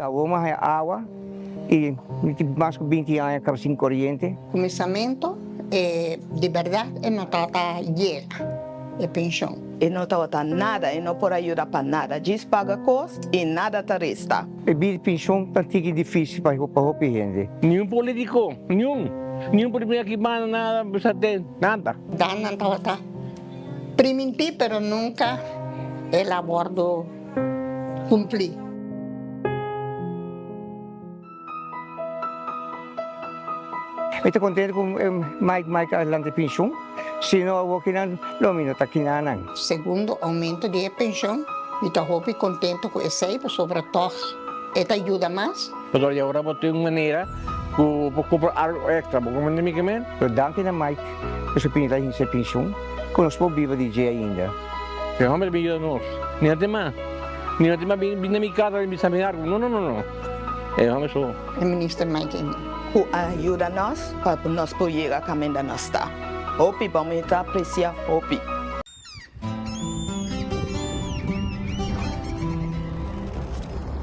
Tawoma hay agua y más de 20 años casi sin corriente. Começamento, de verdade, não trata llega, é pensão. E não está nada, e não pode ajudar para nada. Diz paga costa e nada te resta. E bem pensão tanto difícil para a gente. Nenhum político, nenhum. Nenhum político que manda nada, nada. Dá não trata. Permitir, pero nunca el abordo cumprir. Estou contente com mais adelante pensão. Se não vou que não, lo menos está aqui não. Segundo, aumento de pensão. E estou contente com esse aí, sobretudo, esta ajuda mais. Pero agora vou ter uma maneira para comprar algo extra, para comer medicamento. Pero danke na Mike, essa pinta em essa pensão, conosco viva DJ ainda. Que homem me ajuda nós. Nem até mais. Nem até mais vir na minha casa e me saber algo. Não. É homem só. O ministro Mike. Que ajuda nós para nós poder a caminho da nossa. Hopi, vamos estar apreciar Hopi.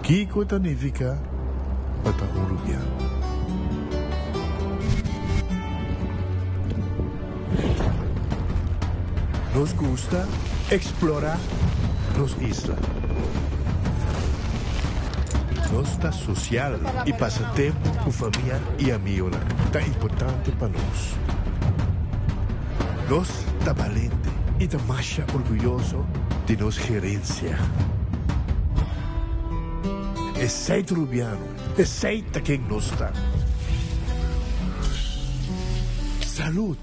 Kiko significa para Uruguaiano. Nos gusta explorar las islas. Nossa social e passatempo com família e amigos é importante para nós. Nós está valente e está mais orgulhoso de nossa gerência. É seito rubiano, é seita quem nós está. Salud,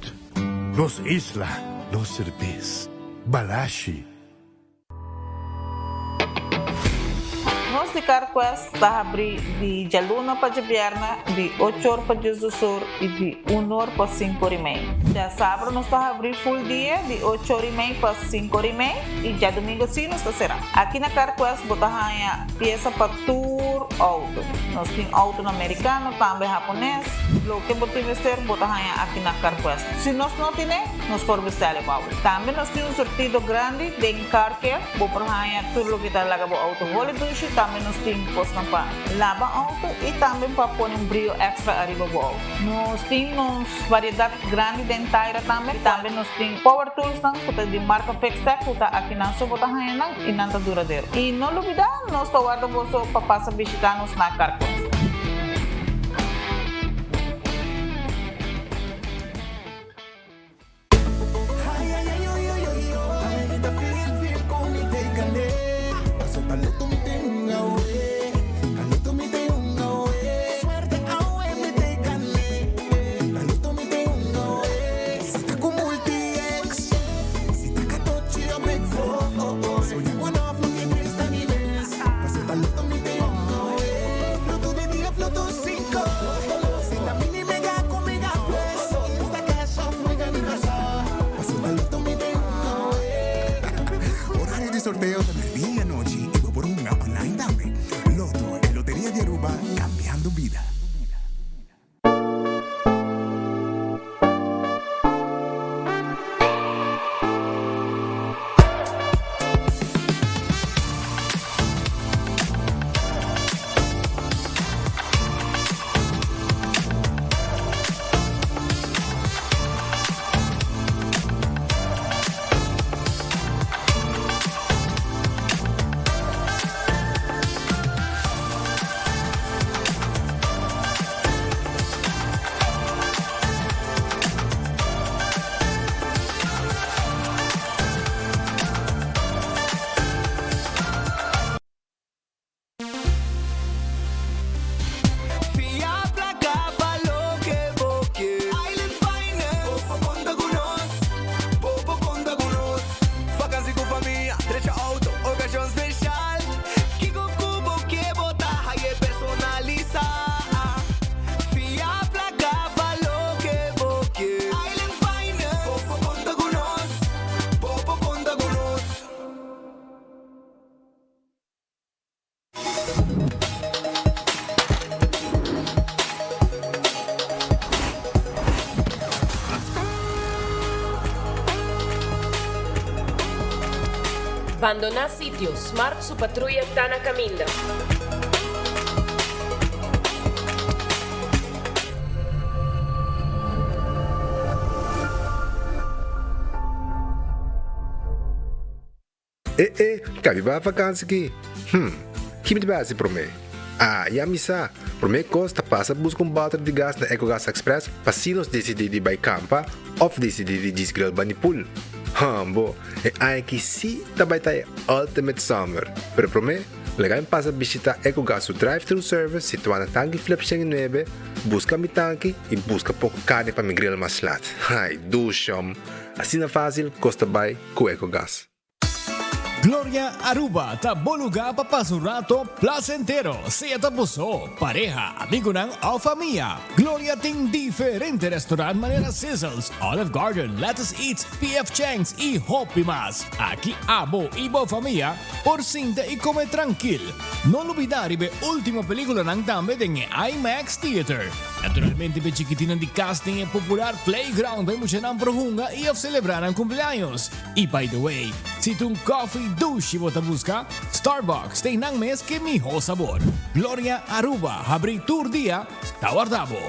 nos isla, nos cerveza, balashi. Nós de Carquest está abrir de Jaluna para Jabierna, de 8 horas para Jesus e de 1 hora para 5 horas e meia. Já sábado nós está abrir full dia, de 8 horas e meia para 5 horas e meia, e já domingo sim nós está será. Aqui na Carquest botar a peça para tour auto. Nós temos auto americano, também japonês. O que botar investir, botar aqui na Carquest. Se nós não temos, nós podemos vestir o auto. Também nós temos um sortido grande de carquer, botar tudo o que está lá no auto. Também nós temos para lavar auto e também para pôr brilho extra arriba do auto. Nós temos variedade grande de inteira também. Também nós temos power tools de marca Fextech, que está aqui na sua bota e não está duradouro. E não olvidar, nós estamos guardando para passar a visitar-nos na Carquest. Sorteo de medianoche y voy por una online dame. Loto, en Lotería de Aruba, cambiando vida. Abandonar sitios, Smart su patrulla está na caminda. cabe ba vakansie aqui? Que me base para mim? E a missa, para mim costa passa buscar balde de gás na EcoGas Express para se nós decidir de ir campa ou decidir de desgrill banipul. Bo, aqui sim também tá Ultimate Summer. Pero para mim, legal passa visitar EcoGas Drive-Thru Service situado na Tanque Flip 9, busca mi tanque e busca pouco carne para me grill mais lat. Ai, dushom. Assim na fácil, costa by com EcoGas. Gloria Aruba, taboluga papasurato placentero, sea tapuso, pareja, amigo ng o familia. Gloria ting diferente restaurant manera Sizzles, Olive Garden, Lettuce Eats, PF Chang's y Hopi Mas. Aquí abo ibo familia, por cinta y come tranquil. No olvidar ibe última película ng dame ng IMAX Theater. Naturalmente be chiquitina di casting e popular playground be mo siya ng prohunga i of celebrar ang cumpleaños. Y by the way, si tung coffee douche mo busca, Starbucks tem nang mes que miho sabor. Gloria Aruba, habri tour dia, tawardabo.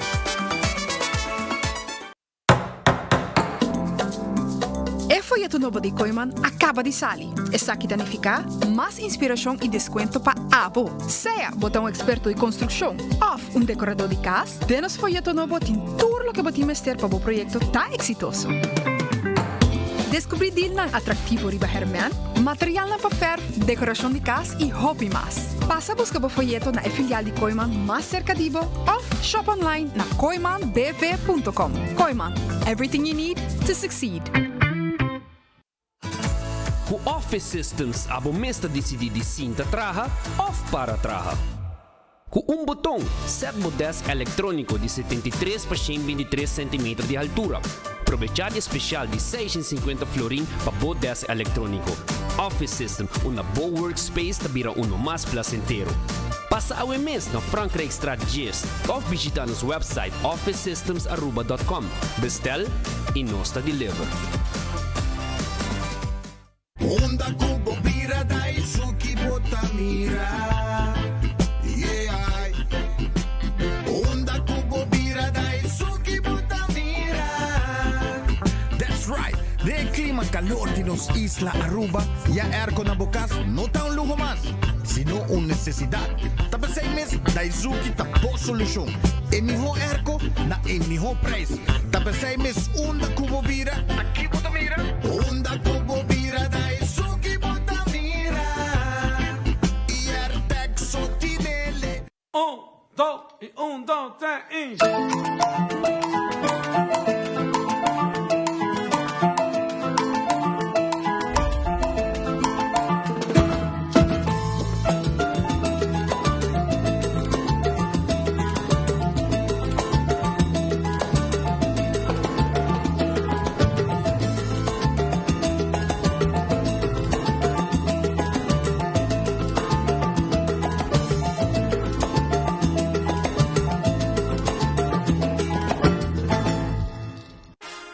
O folheto novo de Koiman acaba de sair. Está aqui danificar, mais inspiração e desconto para abo. Seja botão experto de construção ou decorador de casa, denos folheto novo tem tudo o que botimos ter para o projeto tá exitoso. Descobrir deal ng atractivo riba Herman, material na papel, decoração de casa e hobby mas. Passa busca o folheto na filial de Koiman mais cercadivo ou shop online na koimanbv.com. Koiman, everything you need to succeed. O Office Systems abo mesta decidi de cinta traha ou para traha. Com botão, set desk eletrônico de 73 por 123 cm de altura. Aprovechar especial de 650 florin para o desk eletrônico. Office System, uma boa workspace que vira mais placentero. Passa ao mês na Frankrijk Straat Geers ou visita nosso website officesystems.aruba.com. Bestel e nós deliver. Onda kubo bira dai suki botamira. Yeah. Onda kubo bira dai suki botamira. That's right. De clima calor de nos Isla Aruba, ya airco na bukas no ta un lujo más, sino una necesidad. Tapos 6 meses dai suki tapo solution. Emiho airco na emiho price. Tapos 6 meses onda kubo bira. Aqui botamira. Onda kubo bira dai. 1, 2, 3 e...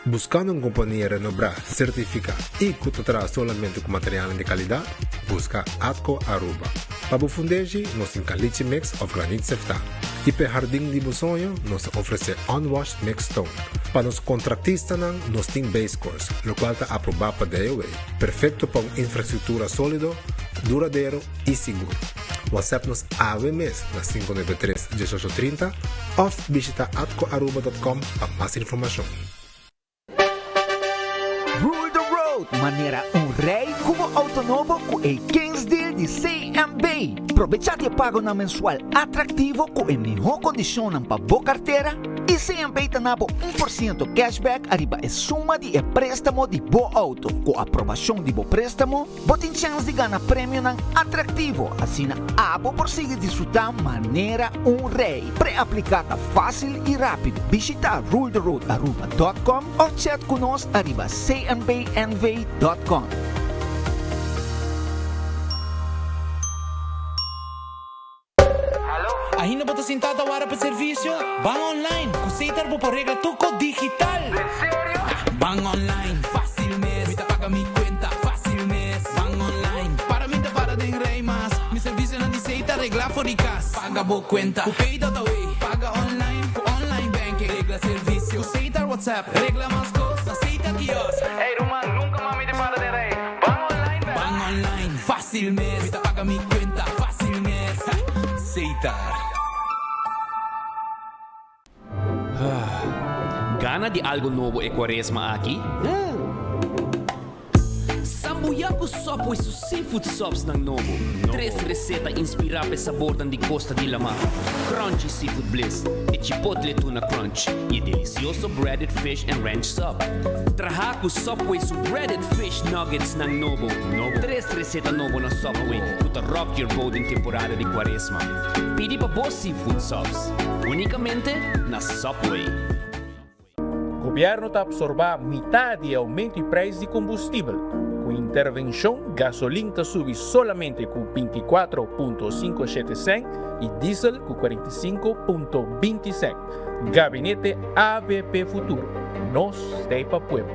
Buscando uma companhia renombrada, certificada e que te traz solamente com material de qualidade, busca Atco Aruba. Para o fundejo, nós temos caliche mix of granite sefta. E para jardim de sonho, nós oferecemos unwashed mixed stone. Para os contratistas, nós temos base course, o qual está aprovado para DOA. Perfeito para uma infraestrutura sólida, duradouro e seguro. WhatsApp-nos AWMS na 593-1830 ou visita atcoaruba.com para mais informação. Rule the road, maneira rei como autonomo com o 15 deal de CMB. Aprovechate pago na mensual atrativo com a melhor condição para boa carteira e CMB tanabo 1% cashback arriba a suma de préstamo de boa auto. Com aprovação de boa préstamo, botem chance de ganhar prêmio ng atrativo. Assim, abo por seguir desfrutar maneira rei. Pré-aplicada fácil e rápido. Visita ruletheroadaruba.com ou chat conosco arriba cmbnv.com. Ainda bota sentada para o serviço? Van online, aceitar por regla tuco digital. ¿En serio? Van online, fácil mes. Me paga mi cuenta, fácil mes. Van online, para mí te para de rey más. Mi servicio no aceita regla fóricas. Paga bo cuenta, pay away. Paga online banking, regla servicio. Aceita WhatsApp, regla más cosas. Aceita kiosco. Hey, Roman, nunca mami te para de rey. Van online. Gana de algo nuevo e Quaresma aqui? Sambuyaku Subway su seafood subs ng Novo. 3 reseta inspirada sa sabor ng Costa de la Mar. Crunchy seafood bliss e chipotle tuna crunch. E delicioso breaded fish and ranch sub. Trahaku Subway su breaded fish nuggets ng Novo. 3 reseta Novo ng Subway to rock your boat in temporada de Quaresma. Pidi pa boss seafood subs. Unicamente na Subway. Governo está absorver metade de aumento de preço de combustível. Com intervenção, gasolina está subir somente com 24,57 cents e diesel com 45,27. Gabinete AVP Futuro. Nós tem para pueblo.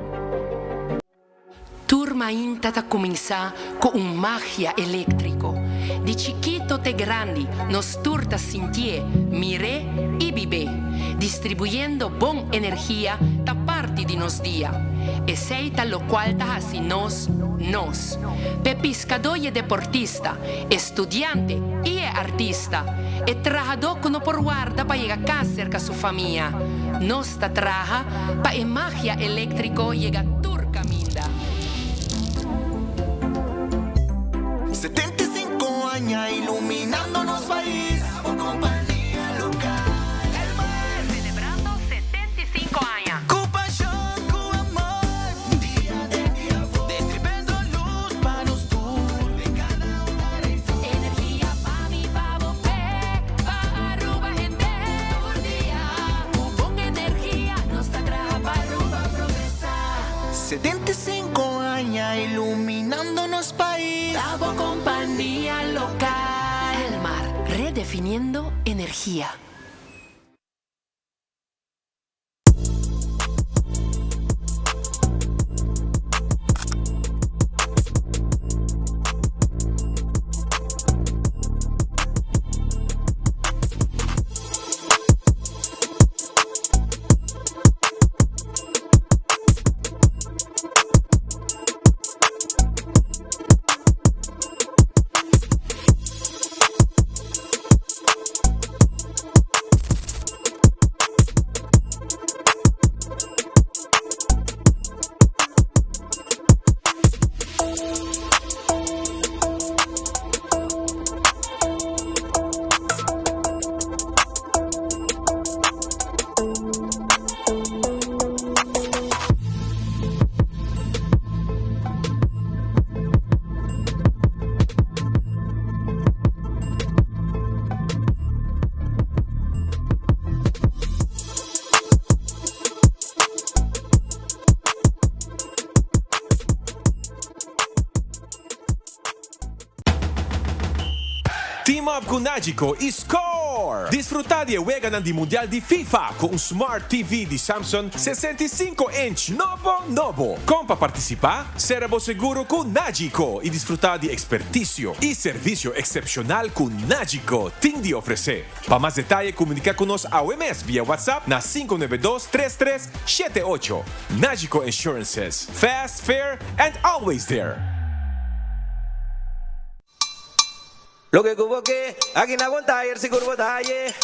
Turma inta ta cominciar con un magia eléctrico. Di chiquito te grandi, nos turta sintie, mire y vive, distribuyendo bon energía ta parti di nos dia. E sei ta lo cual ta hasi nos. Pe pescador e deportista, estudiante e artista, e trabajador que no por guarda pa llega a cerca su familia. Nos ta traja pa e magia eléctrico llega turca minda. 75 años iluminándonos país por compañía local. El mar celebrando 75 años. Con pasión, con amor, día de día distribuyendo luz para nos todos. De cada hogar y energía pa mi pavo pe, pa Aruba gente por día. Con energía nos traja pa Aruba progresar. 75 años iluminándonos país. Tabo compañía local. El mar, redefiniendo energía. Team up com Nagico e score! Desfrutar de juega di Mundial di FIFA com um Smart TV de Samsung 65-inch novo. Como para participar, será seguro com Nagico e desfrutar de expertício e serviço excepcional com Nagico tem de oferecer. Para mais detalhes, comunicar conosco ao MS via WhatsApp na 592-3378. Nagico Insurances. Fast, fair, and always there. Lo que cubo que aquí na Bontayer si curvo talle.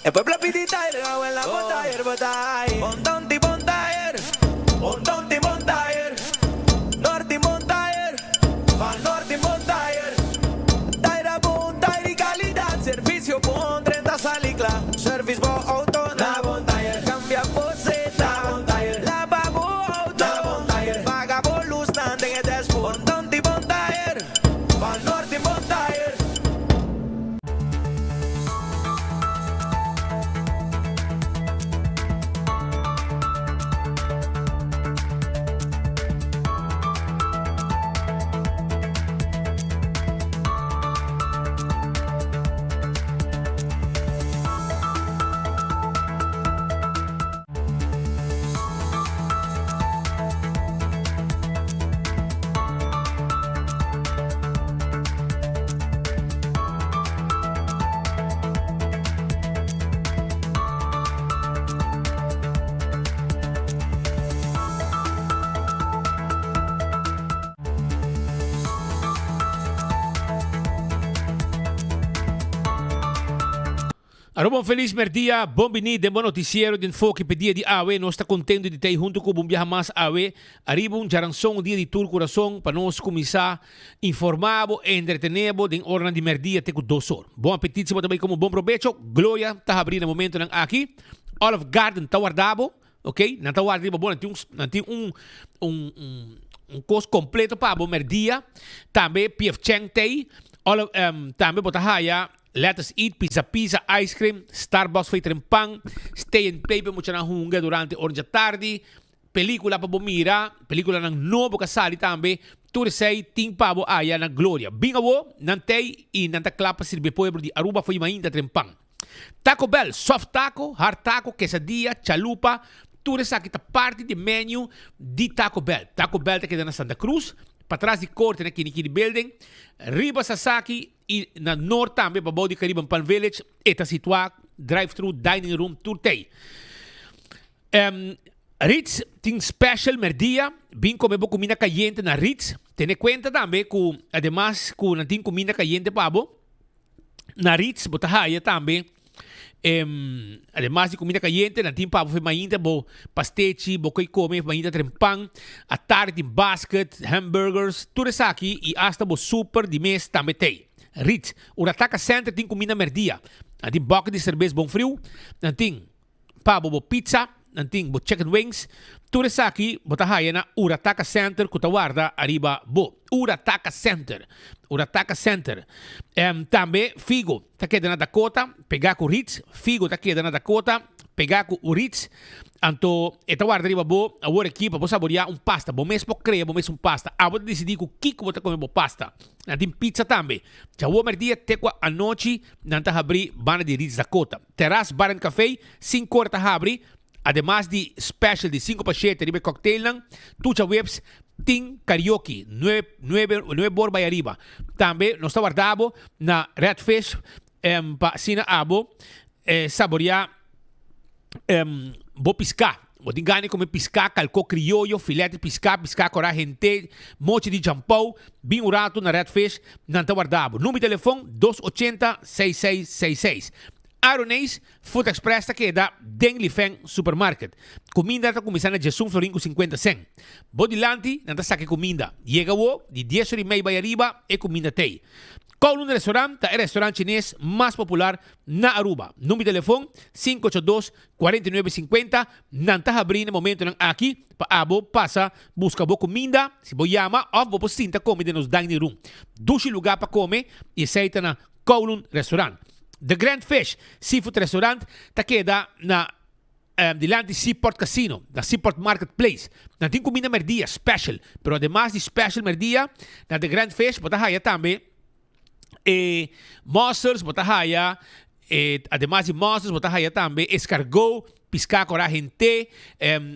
El pueblo pitita y le hago en la Bontayer Bontayer. Bontonti Bontayer. Bontonti Bontayer. Norte Bontayer. Van Norte Bontayer. Taira Bontayer y calidad. Servicio con 30 salicla. Service bo auto na Bontayer. Cambia poseta. Bontayer. La babu auto. Na Bontayer. Paga por luz nante que te espo. Bontonti Bontayer. Van Norte Bontayer. Bom feliz merdia, bom bem-vindo, bom noticiero, de enfoque pedia de AWE, nós está contente de ter junto com o Bombiaha Mais AWE, arriba jaranção dia de tour coração, para nós começar informado e entretenido de ordem de merdia até com 2 horas. Bom apetite, também como bom provecho, Glória, está abrindo no momento aqui, Olive Garden está guardado, ok? Não está guardado, bom, não tem curso completo para a merdia, também PF Cheng Tei, também botar aí, Let us eat pizza, ice cream, Starbucks feito em pão, stay and play para muita hunga durante horas da tarde, película para mira, película ng novo kasali também, tudo sei ting pabo aya na Glória. Bingawo, nantay e nantaklapa sirbe pueblo de Aruba foi mainda trempang. Taco Bell, soft taco, hard taco, quesadilla, chalupa, tudo sa kita parte de menu de Taco Bell. Taco Bell te queda na Santa Cruz, para trás de corte na Kinikini Building, Riba Sasaki e na norte também para Body Caribbean Palm Village, está situado drive-thru dining room turtei. Ritz tem special merdia, bem comer comida caliente na Ritz. Tem conta também que además que não tem comida caliente pabo na Ritz, bota aí também. Además de comida caliente, não tem pabo foi mainda bo pastete, bo que come mainda trempang, a tarde tem basket, hamburgers, tudo isso aqui e hasta bo super de mês também tem. Ritz, o Ataca Center tem comida merdia. Não tem boca de cerveja bom frio, não tem pabo bo pizza, não tem bo chicken wings. Tudo isso aqui, bota aí na Urataca Center, que guarda arriba bo. Urataca Center. Urataca Center. Também Figo, tá aqui na Dakota, pegar com Ritz. Figo tá aqui na Dakota, pegar com o Ritz. Então, esta guarda arriba bo, agora aqui para saborear pasta. Bom mesmo creia, bom mesmo pasta. Agora decidir com o que você comer bo pasta. Não tem pizza também. Já o merdia tequa a noite, não tá abrir bana de Ritz Dakota. Terrace Bar and Café, 5 horas tá abrir. Además de special de 5 pachetes, ribe cocktail, tucha webs, ting karaoke, 9 borba y arriba. También nos está guardado na Redfish, pa sina abo, saborear, bo pisca. O tingani come pisca, calco criollo, filete pisca cora gente, mochi de jampau, bem urato na Redfish, não está guardado. Número de telefone 280-6666. Aronês, Food Express ta queda Deng Lifeng Supermarket. Comida ta começando a Jesus Florinco 50 cent. Bodilante, não ta saque comida. Llega o de 10 horas e meia arriba e comida tei. Kowloon Restaurant é o restaurante chinês mais popular na Aruba. Número de telefone 582-4950. Não está abrindo no momento aqui. Para abo passa, busca boa comida. Se você chama, ou você sinta comida nos dining room. Duche lugar para comer e aceita na Kowloon Restaurant. The Grand Fish Seafood Restaurant ta queda na delante Seaport Casino, da Seaport Marketplace. Não tem comida merdia special, pero además de special merdia, na The Grand Fish bota haya também mussels, bota haya además de mussels bota haya também escargot, pisca cora gente,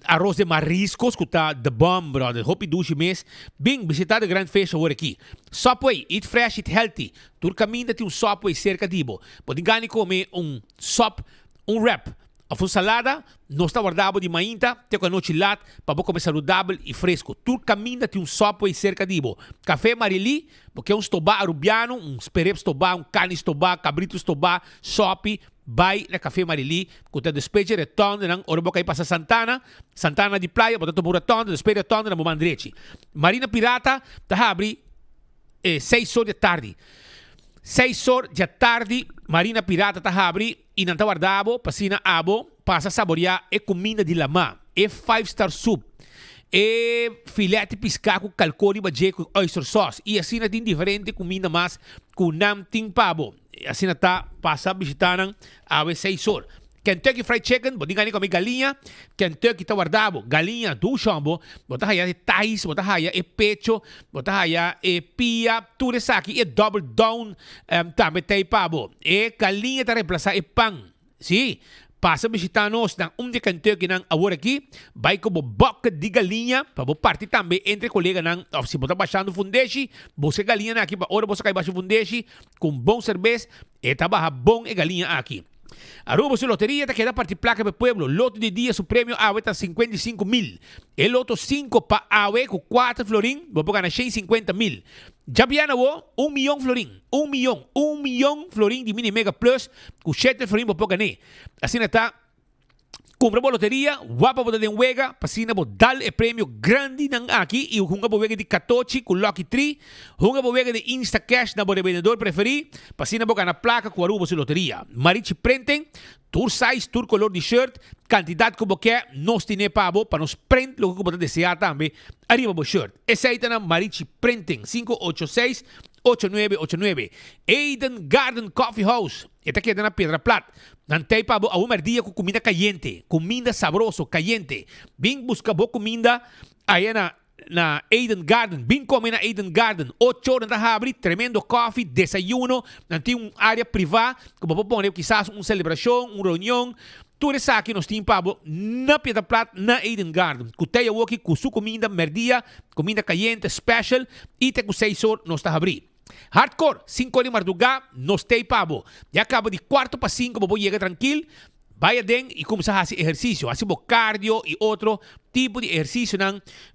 arroz de mariscos, que está the bomb, brother. Hope duche mês. Bem, visitar The Grand Fish agora aqui. Subway, eat fresh, eat healthy. Tur caminho tem Subway cerca de bo. Pode ganhar comer sop, wrap. A salada, não está guardado de mainta, tem com a noite lat, para comer saudável e fresco. Tur caminho tem Subway cerca de bo. Café Marili, porque é stobá arubiano, perep stobá, carne stobá, cabrito stobá, sopi, vai na Café Marili, que está despeje retorno, nang orbo kay pasa Santana de Playa, portanto mo retorno, despeje retorno na Momandrechi. Marina Pirata, tá abri 6 horas da tarde. 6 horas da tarde, Marina Pirata tá abri e não tá guardado, passina abo, passa a saborear e comida de lama, e 5-star soup, e filete piscaco, calcone, bajé com oyster sauce, e assim tem diferente comida mais com nam ting pabo. Assim tá passa visitando a 6 horas. Kentucky Fried Chicken, bodi gani kami galinha. Kentucky tá guardado, galinha do chambo, bota haya tais, bota haya pecho, bota haya pia, tudo isso aqui é double down, também tem pabo. E galinha tá reemplazar pão. Sim. Passa visitando-nos ng de Kentucky ng agora aqui, vai como boca de galinha, para parte também entre colegas ng, se você baixando fundeshi, você galinha na aqui, para hora você cai baixo fundeshi, com bom cerveja, e trabalha bom e galinha aqui. Aruba su loteria, queda parte placa para pueblo, loto de dia, su premio AWE está 55 mil. El loto 5 para AWE, con 4 florín, vou ganhar 150 mil. Jabiana wo, 1 milhão florin. 1 milhão florin de Mini Mega Plus, com 7 florin por pouco nem. Assim está. Compra a loteria, wapa botar de wega, pasina bo dal e prêmio grande nang aqui e hunga bo wega de 14 com Lucky 3, hunga bo wega de Insta Cash na bo de vendedor preferi, pasina bo na placa com arubo se loteria. Marichi prenten, tour size, tour color de shirt, quantidade que bo quer, nós tine pabo para nos print lo que bo desejar também, arriba bo shirt. Essa aí tá na Marichi prenten 586-8989. Eden Garden Coffee House. Esta queda na Pedra Plata. Nantay pa bo a un dia com comida caliente, comida sabroso, caliente. Bing busca bo comida aí na Eden Garden. Bing come na Eden Garden. 8 horas da abrir, tremendo coffee, desayuno. Nanti área privada, como bo poner quizás celebração, reunião. Tudo isso aqui nós temos para na Pedra Plata, na Eden Garden. Kuteia aqui com sua comida, merdia, comida caliente, special. E te com 6 horas nós está abrir. Hardcore, 5 de madrugada, nós tem pabo. Já acaba de 4 para 5, vou chegar tranquilo. Vaya den e começar a fazer exercício. Assim, cardio e outro tipo de exercício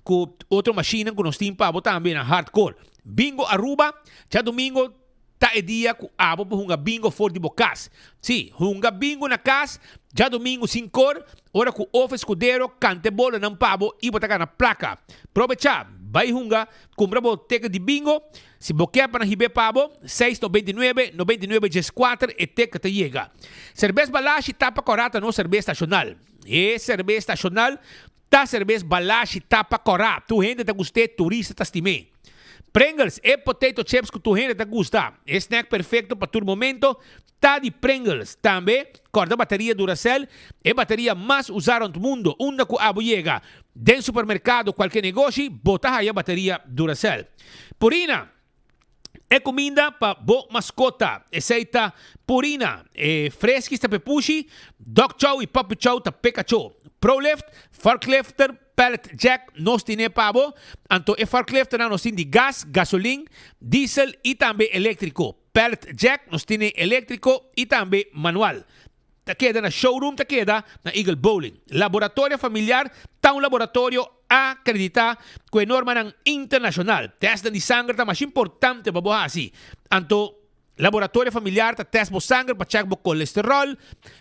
com outra máquina que nós temos pabo também na hardcore. Bingo Aruba, já domingo, tá é dia com abo para hunga bingo for de bocas. Sim, hunga bingo na casa, já domingo 5 horas, hora com o escudeiro, cante bola na pabo e botar na placa. Aproveita, vai hunga, compra boteca de bingo. Se você para hibe pabo, 699-99-4 e teca te chega. Cerveja Balashi tapa corata no cerveja estacional. E cerveja estacional, tá cerveja Balashi tapa corata. Tu gente te guste, turista te estime. Pringles e potato chips que tu gente te gusta. Snack perfeito para todo momento. Tá de Pringles. Também, corda bateria Duracell. É bateria mais usada no mundo. Uma que abo chega. Den supermercado, qualquer negócio, bota aí a bateria Duracell. Purina. É comida para boa mascota. Essa Purina. Fresquis ta pepushi. Dog chow e puppy chow ta Pikachu. ProLift, forklifter, pallet jack, nós tine pabo. Anto forklifter na nós de gas, gasolina, diesel e também elétrico. Pallet jack, nós tine elétrico e também manual. Ta queda na showroom, ta queda na Eagle Bowling. Laboratório familiar, tá laboratório acreditar com norma internacional. Test de sangue tá mais importante para boa assim. Anto laboratório familiar tá test de sangue para checar o colesterol,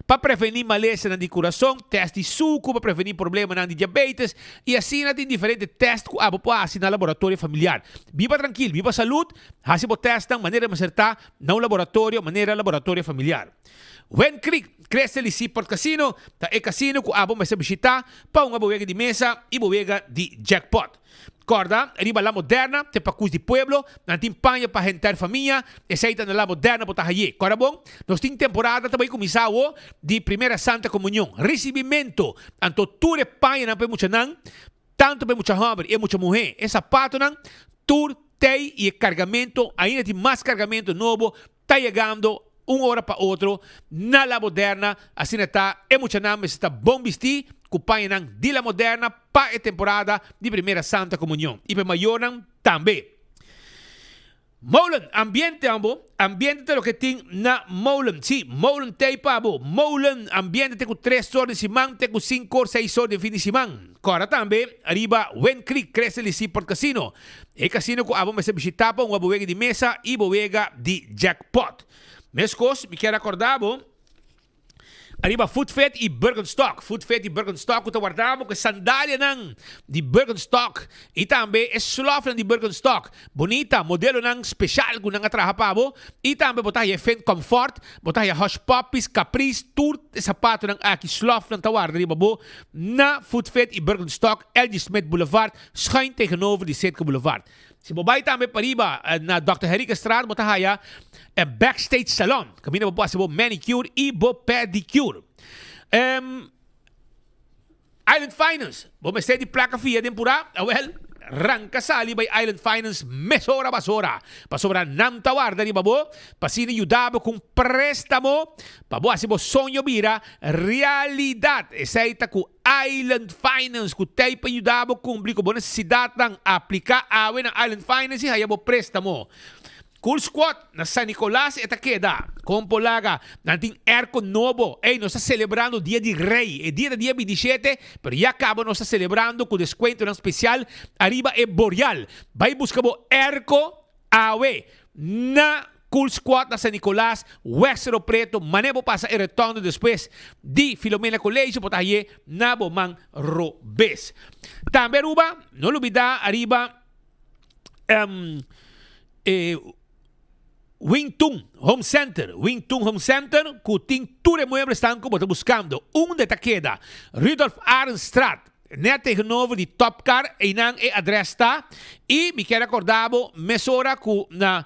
para prevenir maleza na de coração, test de suco para prevenir problema na de diabetes e assim tem diferentes testes que abo para assim na laboratório familiar. Viva tranquilo, viva saúde, assim o testa maneira de acertar na laboratório, maneira laboratório familiar. When Creek cresce ali por casino, tá é casino que abo mas visitar para uma boega de mesa e boega de jackpot. Corda, arriba la moderna, te pacus de pueblo, na timpanha para rentar família, essa na la moderna para tahaye. Corda bom? Nós tem temporada também começar o de primeira Santa Comunhão, recebimento, anto tudo panha na muita nan, tanto para muita homem e muita mulher, essa pato nan, tur tei e cargamento, ainda tem mais cargamento novo, tá chegando uma hora para outro na la moderna, assim está, é muita nan, mas está bom vestir. Kupayan ng Dila Moderna pa e temporada de Primeira Santa Comunhão. E para mayoran também. Molen, ambiente te lo que tem na Molen. Sim, Molen te pabo. Molen, ambiente te com 3 horas de simang, te com 5 ou 6 horas de fim de simang. Cora também, arriba, Wen Creek, cresce ali por casino. E casino ko abo mas visitar pa, uma boega de mesa e boega de jackpot. Mescos, me quero acordar, bom. Arriba Food Fete e Birkenstock. Food Fete e Birkenstock, que guardamos com sandália de Birkenstock. E também é slof de Birkenstock. Bonita, modelo especial que não atraha pabo. E também botar aí Fendt Comfort, botar aí Hush Puppies, Caprice, tudo sapato aqui slof ta guarda arriba bo na Food Fete e Birkenstock, LG Smith Boulevard, schuin tegenover die Setka Boulevard. Si bobay também para riba na Dr. Henrique Estrada, botar aí Backstage Salon. Kamina po si bo manicure e bo pedicure. Island Finance. Bo me de placa fia din pura. Well, ranka sali by Island Finance mesora basora. Pasobra nam tawar dari babo. Pasini yudabo kung préstamo. Pabo si bo sonyo bira realidad. Esaita ku Island Finance ku tay pa yudabo kumpli ko bo necesidad ng aplika awe ng Island Finance hayabo préstamo. Cool Squad na San Nicolas e Taqueda. Compolaga, nating aircon novo. Nós está celebrando o Dia de Rei. É dia 27, pero já acaba nós está celebrando com desconto especial. Arriba é Boreal. Vai buscar o airco awe na Cool Squad na San Nicolas, Westero Preto, manebo pasa e retorno depois de Filomena Colégio, potaye na Bomang Robes. Também ruba, não olvida arriba Wingtung Home Center. Wingtung Home Center, que tem tudo muebles estão como buscando. De taqueda, Rudolf Arnstraat. Net tegenover die Topcar, inang e adres está. E me quero acordar, mesora ku na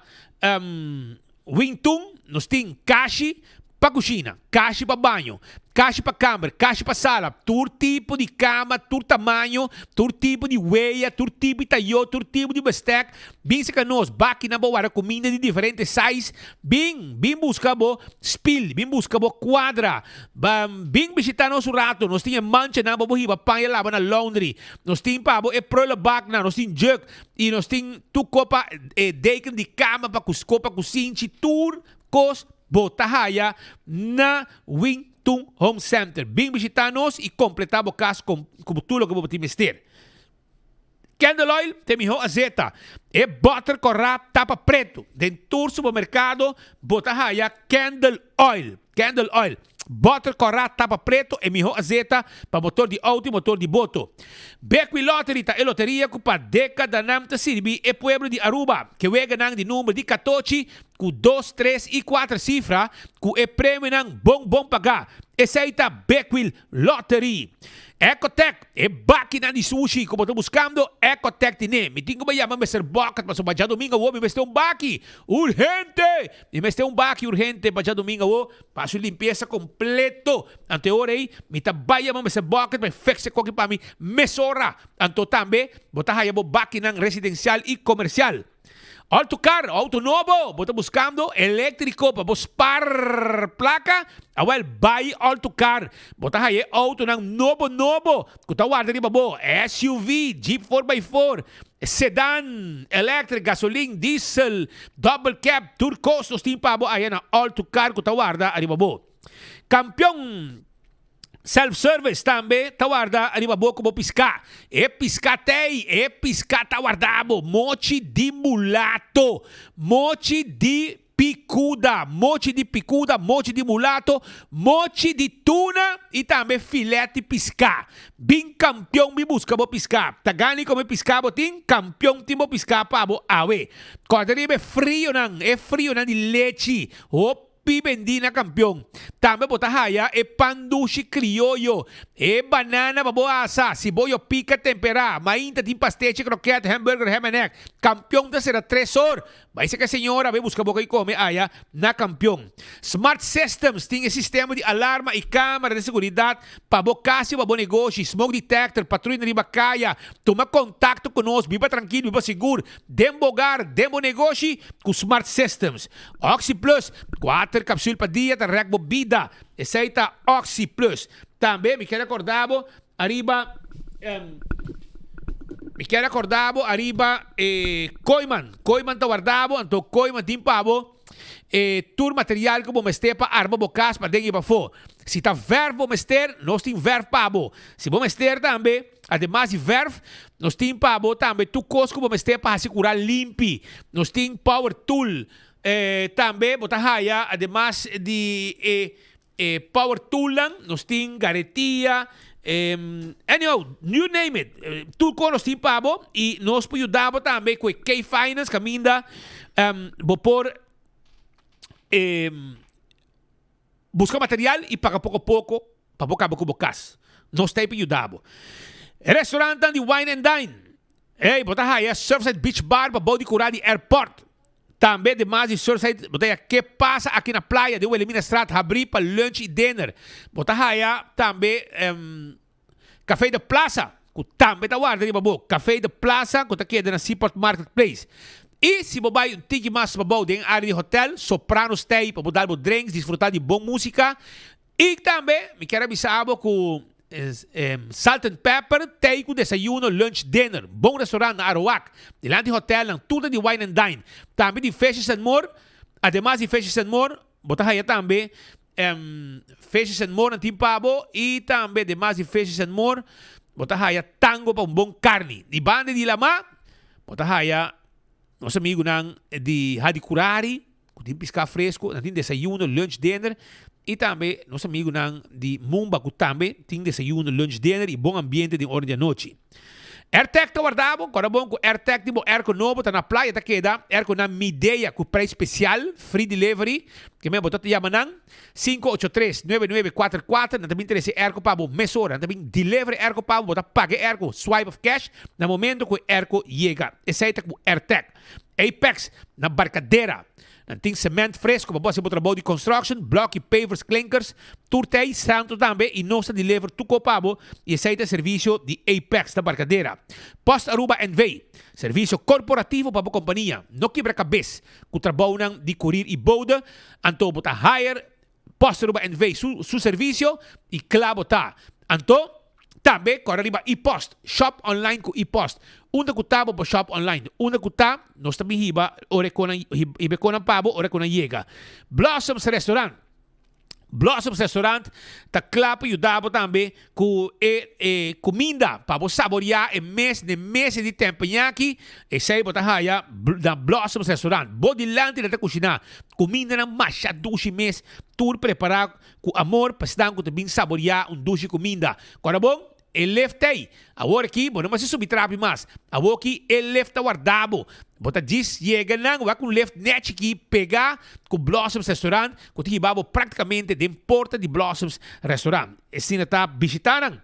Wingtung, nós tem caixa para cozinha, caixa para banho, caixa para câmara, caixa para sala, todo tipo de cama, todo tamanho, todo tipo de weia, todo tipo de taio, todo tipo de besteck. Bem se nós, baki na boa comida de diferentes size, bem busca bo spill, bem busca bo quadra, bem visitar nosso rato, nós tinha mancha na bo hiba panha lava na laundry, nós tinha pa bo e proila bak na, nós tinha jug, e nós tinha tu copa deken de cama para copa cozinha, tour cos botahaya na Wingtung Home Center. Bem visitanos e completar o caso com tudo que vou te mister. Candle Oil, tem miho azeta. E butter corra tapa preto. Dentro do supermercado, botahaya Candle Oil. Candle Oil. Butter corra tapa preto e miho azeta para motor de auto e motor de boto. Bequi Lottery ta e loteria ku pa década nam ta sirbi e pueblo de Aruba, que wega nang di número de 14 ku 2, 3 e 4 cifra ku e prêmio nang bom pagar. Essa Bequi Lottery. Ecotech e baki na di sushi como estou buscando Ecotech tine. Me tinha que chamar Mr. Bucket, mas já domingo vou me vestir baki urgente. Me vestir baki urgente para já domingo vou faço limpeza completo. Ante hora aí me trabalha Mr. Bucket, me fixe coque para mim mesora. Anto também botar aí baki nang residencial e comercial. Autocar, auto novo, bota buscando elétrico para par placa, awal buy autocar, bota aí auto nang novo, kuta guarda di babo, SUV, Jeep 4x4, sedan, electric, gasoline, diesel, double cab, turcos, nos timpabo, ayan na autocar, kuta guarda, di babo. Campeão self-service também, tawarda, animabo como piscar. E piscatei, e piscar tawardabo. Mochi de mulato, mochi de picuda, mochi de mulato, mochi de tuna e também filete piscar. Bem campeão me busca bo piscar. Tagani como piscar botin, campeão timo piscar pabo awe. Quadribe frio nan de leite. Bendina campeão. Também botahaya e pandushi criollo. E banana baboasa. Cibollo pica temperada. Mainta de pastete, croquete, hamburger, ham and egg. Campeão da será 3 horas. Vai ser que a senhora vai buscar boca e come aya na campeão. Smart Systems tem sistema de alarma e câmera de segurança para bocácio, para bom negócio, smoke detector, patrulha de bacaia. Toma contato conosco, viva tranquilo, viva seguro. Dembogar, dembo negócio com Smart Systems. Oxy Plus, 4 cápsulas para dia, da regbo vida. Essa aí tá Oxy Plus. Também me quero acordar, arriba... Me quero acordar, arriba, Coiman tá guardado, então Coiman timpabo, tur material como mestepa, arma bocas para dengue para fo. Se tá verbo mester, nós tem verbo pabo. Se bom mester também, ademais de verbo, nós tem pabo também, tu cos como mestepa para segurar limpi. Nós tem power tool, também, botahaya, ademais de power tool, nós tem garetia, anyhow, you name it. Tu con los timpabo e nós ajudamos também com K-Finance, caminda, por buscar material e pagar pouco para bocas. Nós te ajudamos. Restaurante de Wine and Dine. Botar aí, Surfside Beach Bar para body curar de airport. Também demais de Surfside, botar que passa aqui na praia de Elimina Strat, abrir para lunch e dinner. Botar aí também Café da Plaza, que também tá guarda de babo. Café da Plaza, que tá aqui na Seaport Marketplace. E se você vai um tique mais babo dentro da área de hotel, Soprano Stay, para dar drinks, desfrutar de boa música. E também, me quero avisar com Salt and Pepper, tem com desayuno, lunch, dinner. Bom restaurante na Arawak. Delante do hotel, tudo de Wine and Dine. Também de Fishes and More. Ademais de Fishes and More, botar aí também Fishes and More na Timpabo. E também, demais de Fishes and More, botar aí tango para bom carne. De banda de lama, botar aí nosso amigo nang di Hadi Curari, kutin pisca fresco, natin desayuno, lunch, dinner. E também nosso amigo nang di Mumba, que também tem desayuno, lunch, dinner e bom ambiente de ordem da noite. AirTag tá guardado, agora bom com AirTag tipo airco novo, tá na praia, tá queda, airco na Mideia com preço especial, free delivery, que mesmo botou te yamanang 583-9944, na também interesse airco pabo mesora, na também delivery airco pabo, botar pague airco, swipe of cash, na momento que airco chega, esse aí tá com AirTag. Apex na Barcadeira. Tem cimento fresco para você trabalho de construction, bloco, pavers, clinkers, turtei, santo também e nós deliver tudo pabo e aceita serviço de Apex da Barcadeira. Post Aruba NV, serviço corporativo para a companhia, não quebra cabeça, com trabalho de curir e boda, anto bota hire, Post Aruba NV, su serviço e claro tá. Anto também, corre arriba e-post, shop online com e-post. Una kutabo po shop online. Una kuta, nós também hiba, ore konan pabo, ore konan yega. Blossoms Restaurant. Blossoms Restaurant, ta klapo yudabo também com comida para você saborear mês de tempanhaki e sei botar haya da Blossoms Restaurant. Bodilante na cozinha, comida na masha dushi mês, tudo preparado com amor para se dar com também saborear dushi comida. Agora bom? El left aí. Agora aqui, não mas se subir trapo mais. Agora aqui, el left guardado. Bota diz, chega lang, vai com left net aqui, pegar com Blossoms Restaurant, que te babo praticamente de porta de Blossoms Restaurant. E se não tá visitando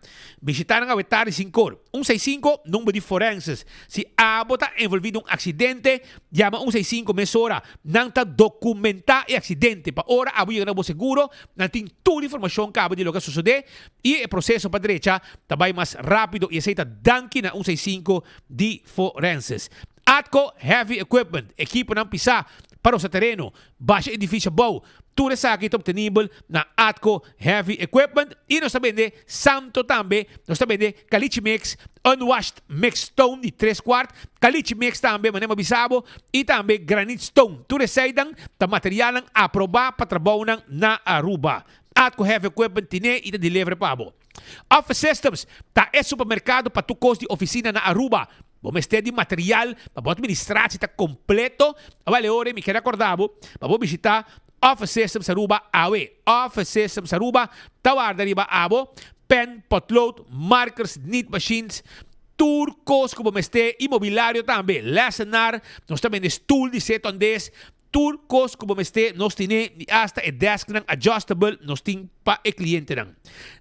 a vetari 5 165, número de forenses. Se a bota envolvido acidente, llama 165 mesora. Não tá documentar o acidente. Para ora, a buia não seguro, não tem toda a informação que acaba de lo que suceder e o processo para direita tá bem mais rápido e aceita danke na 165 de forenses. Atco Heavy Equipment, equipo ng pisa para sa terreno, baixa edifício bom, tudo isso aqui está obtenível na Atco Heavy Equipment e nós também de Santo também, nós também de Caliche Mix, Unwashed Mix Stone de 3/4, Caliche Mix também, manema bisabo, e também Granite Stone, tudo isso aí tá material ng aprobar para trabalho na Aruba. Atco Heavy Equipment tine e delivery pabo. Office Systems, tá é supermercado para tu custo de oficina na Aruba. Vamos ter de material para a administração está completo. Vale, ora, me quero acordar, para visitar Office Systems Aruba Awe. Office Systems Aruba, tawarda riba abo, pen, potlood, markers, knit machines, turcos como este imobiliário também. Lessenar, nós também stool de 7 ondes, turcos como este, nós temos hasta o desk ng adjustable, nós temos para o cliente ng.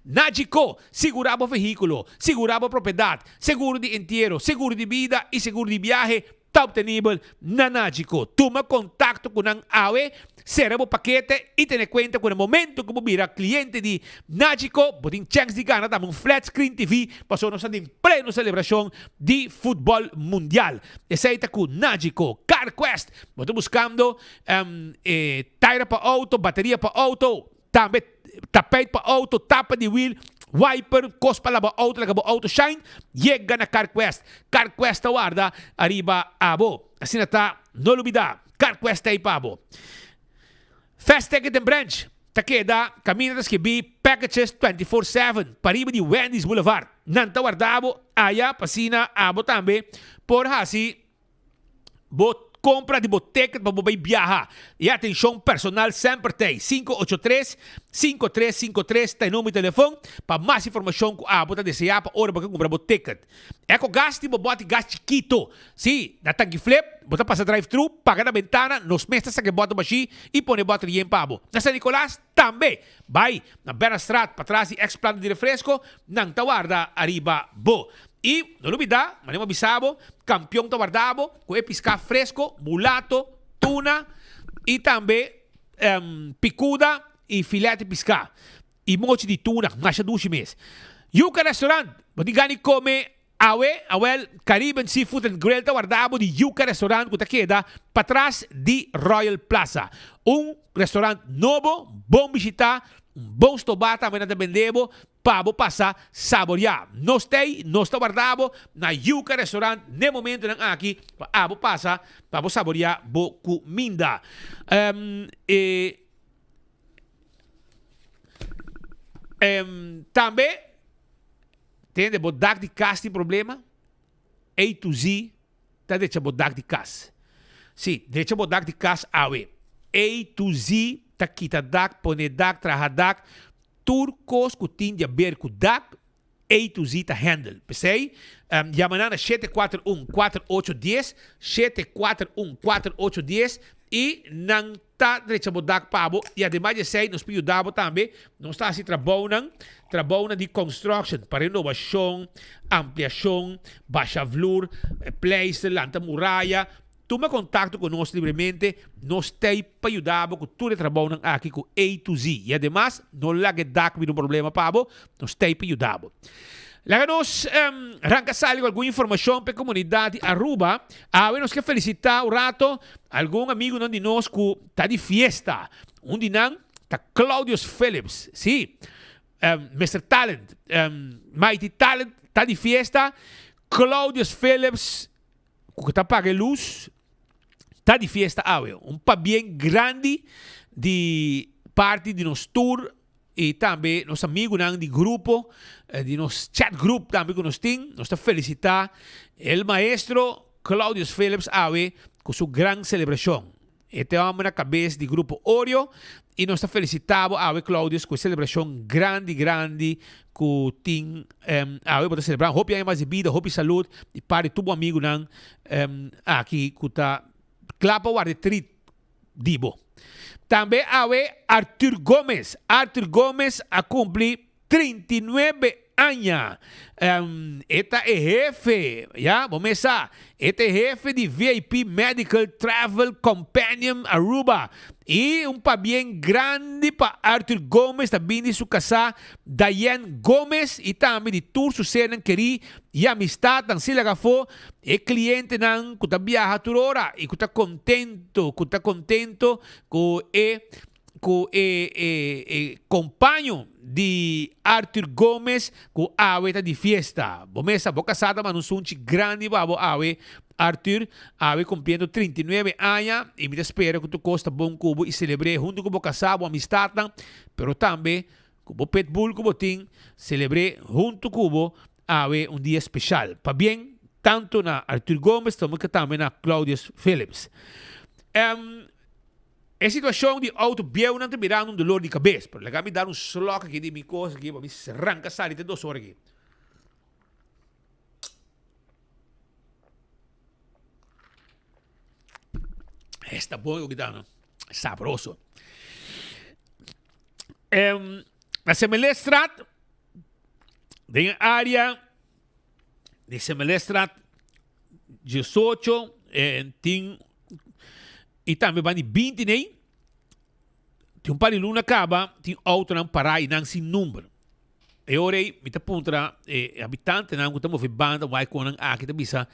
Nagico, segurabo veículo, segurabo propriedade, seguro de entierro, seguro de vida e seguro de viaje, está obtenível na Nagico. Toma contato com ang AWE, será o paquete e tenha conta com o momento que vira cliente de Nagico, botin chance de ganhar um flat screen TV, passou nós em pleno celebração de futebol mundial. Essa com Nagico, CarQuest, estou buscando tire para auto, bateria para auto, também tapete para auto, tapa de wheel, wiper, cos para lavar auto shine, chega na CarQuest. CarQuest guarda, arriba abo. Assim está, não olvidar, CarQuest aí pabo. Fast Ticket and Branch, ta queda, caminhas que bi, packages 24/7, pariba de Wendy's Boulevard. Nanta guardabo, aya, pasina, abo também, por assim, bot compra de boteca para você viajar. E atenção personal sempre tem 583-5353 tem nome e telefone para mais informação que a bota desejar para hora para comprar boteca. É com gasto, bote gasto chiquito. Sim, na tanque flip, bota passa drive-thru, paga na ventana, nos mestres que bota baixi e põe bota em pabo. Na San Nicolás também. Vai na Berra Strat para trás e ex-plano de refresco, nang tawarda arriba bo. E, não olvidar, manemo bisabo, campeão tawardabo, com pisca fresco, mulato, tuna e também picuda e filete pisca. E mochi de tuna, masha dushi mes. Yuka Restaurant, botigani come awel Caribbean Seafood and Grill tawardabo de Yuka Restaurant, que queda para trás de Royal Plaza. Restaurante novo, bom visitar, bom estobata, amanhã de vendebo, para passar saborear. Nós guardamos na Yuka Restaurant, no momento aqui, para passar, para saborear boa comida. Também, tem bodak de casa tem problema, A to Z, tá deixa bodak de casa. Sim, deixa eu dar de casa awe. A to Z, takita dak, pone dak, traha dak, turcos, kutin de berku dak, A to Z ta handle. Pensei? Llama na 741-4810, 741-4810, e não tá direito a dak pabo, e ademais de sei, nos piu dabo também, não está assim trabalho de construction, para renovação, ampliação, baixa vloer, place, lanta muralha. Toma contato conosco livremente, nós temos para ajudar com tudo o trabalho aqui com A to Z. E ademais, não lage dak com um problema pabo, nós temos para ajudar. Láganos, arranca com alguma informação para a comunidade Aruba. Nós queremos felicitar um rato algum amigo de nós que está de fiesta. De nós está Claudius Phillips. Sim, Mr. Talent, Mighty Talent, está de fiesta. Claudius Phillips, que está pagando luz, está de fiesta. Pa bem grande de parte de nosso tour. E também, nossos amigos de grupo, de nosso chat group também que nós temos, nós felicitar o maestro Claudius Phillips com sua grande celebração. Este homem na cabeça do grupo Oreo e nós felicitamos Claudius com a celebração grande que tem para celebrar. Hope aí mais vida, hope saúde e para todo amigo aqui que está clapa o de trit dibo. Também Arthur Gomes. Arthur Gomes a cumprir 39 anos. Este é jefe, já? Vamos começar. Este é jefe de VIP Medical Travel Companion Aruba. E pa bem grande para Arthur Gomes, também de sua casa, Diane Gomes, e também de tour suceden queri e amistad, tan sila gafo, e cliente nang kuta viaja turora, e kuta contento com companheiro de Arthur Gomes com a de fiesta. Bomesa, boca casada, mas um sunchi grande babo Arthur, cumpriendo 39 anos e me espero que tu costa bom cubo e celebre junto com o casado, amistad, pero também com o Pitbull, com o Ting, celebre junto com o dia especial. Pa bem, tanto na Arthur Gomes, como também na Claudius Phillips. A situação de auto biel não te virando dolor de cabeça. Pero legal me dar slock aqui de minha coisa aqui, para me arrancar sair de 2 horas aqui. Está bom o que dá, não? Sabroso. Na Semelestrat, tem área de Semelestrat 18, tem e também vai de 20 nem. Tem par de luna acaba, tem auto não parar e não sem número. E orei, me tá pontra habitante não que estamos banda vai com aqui tá bisa.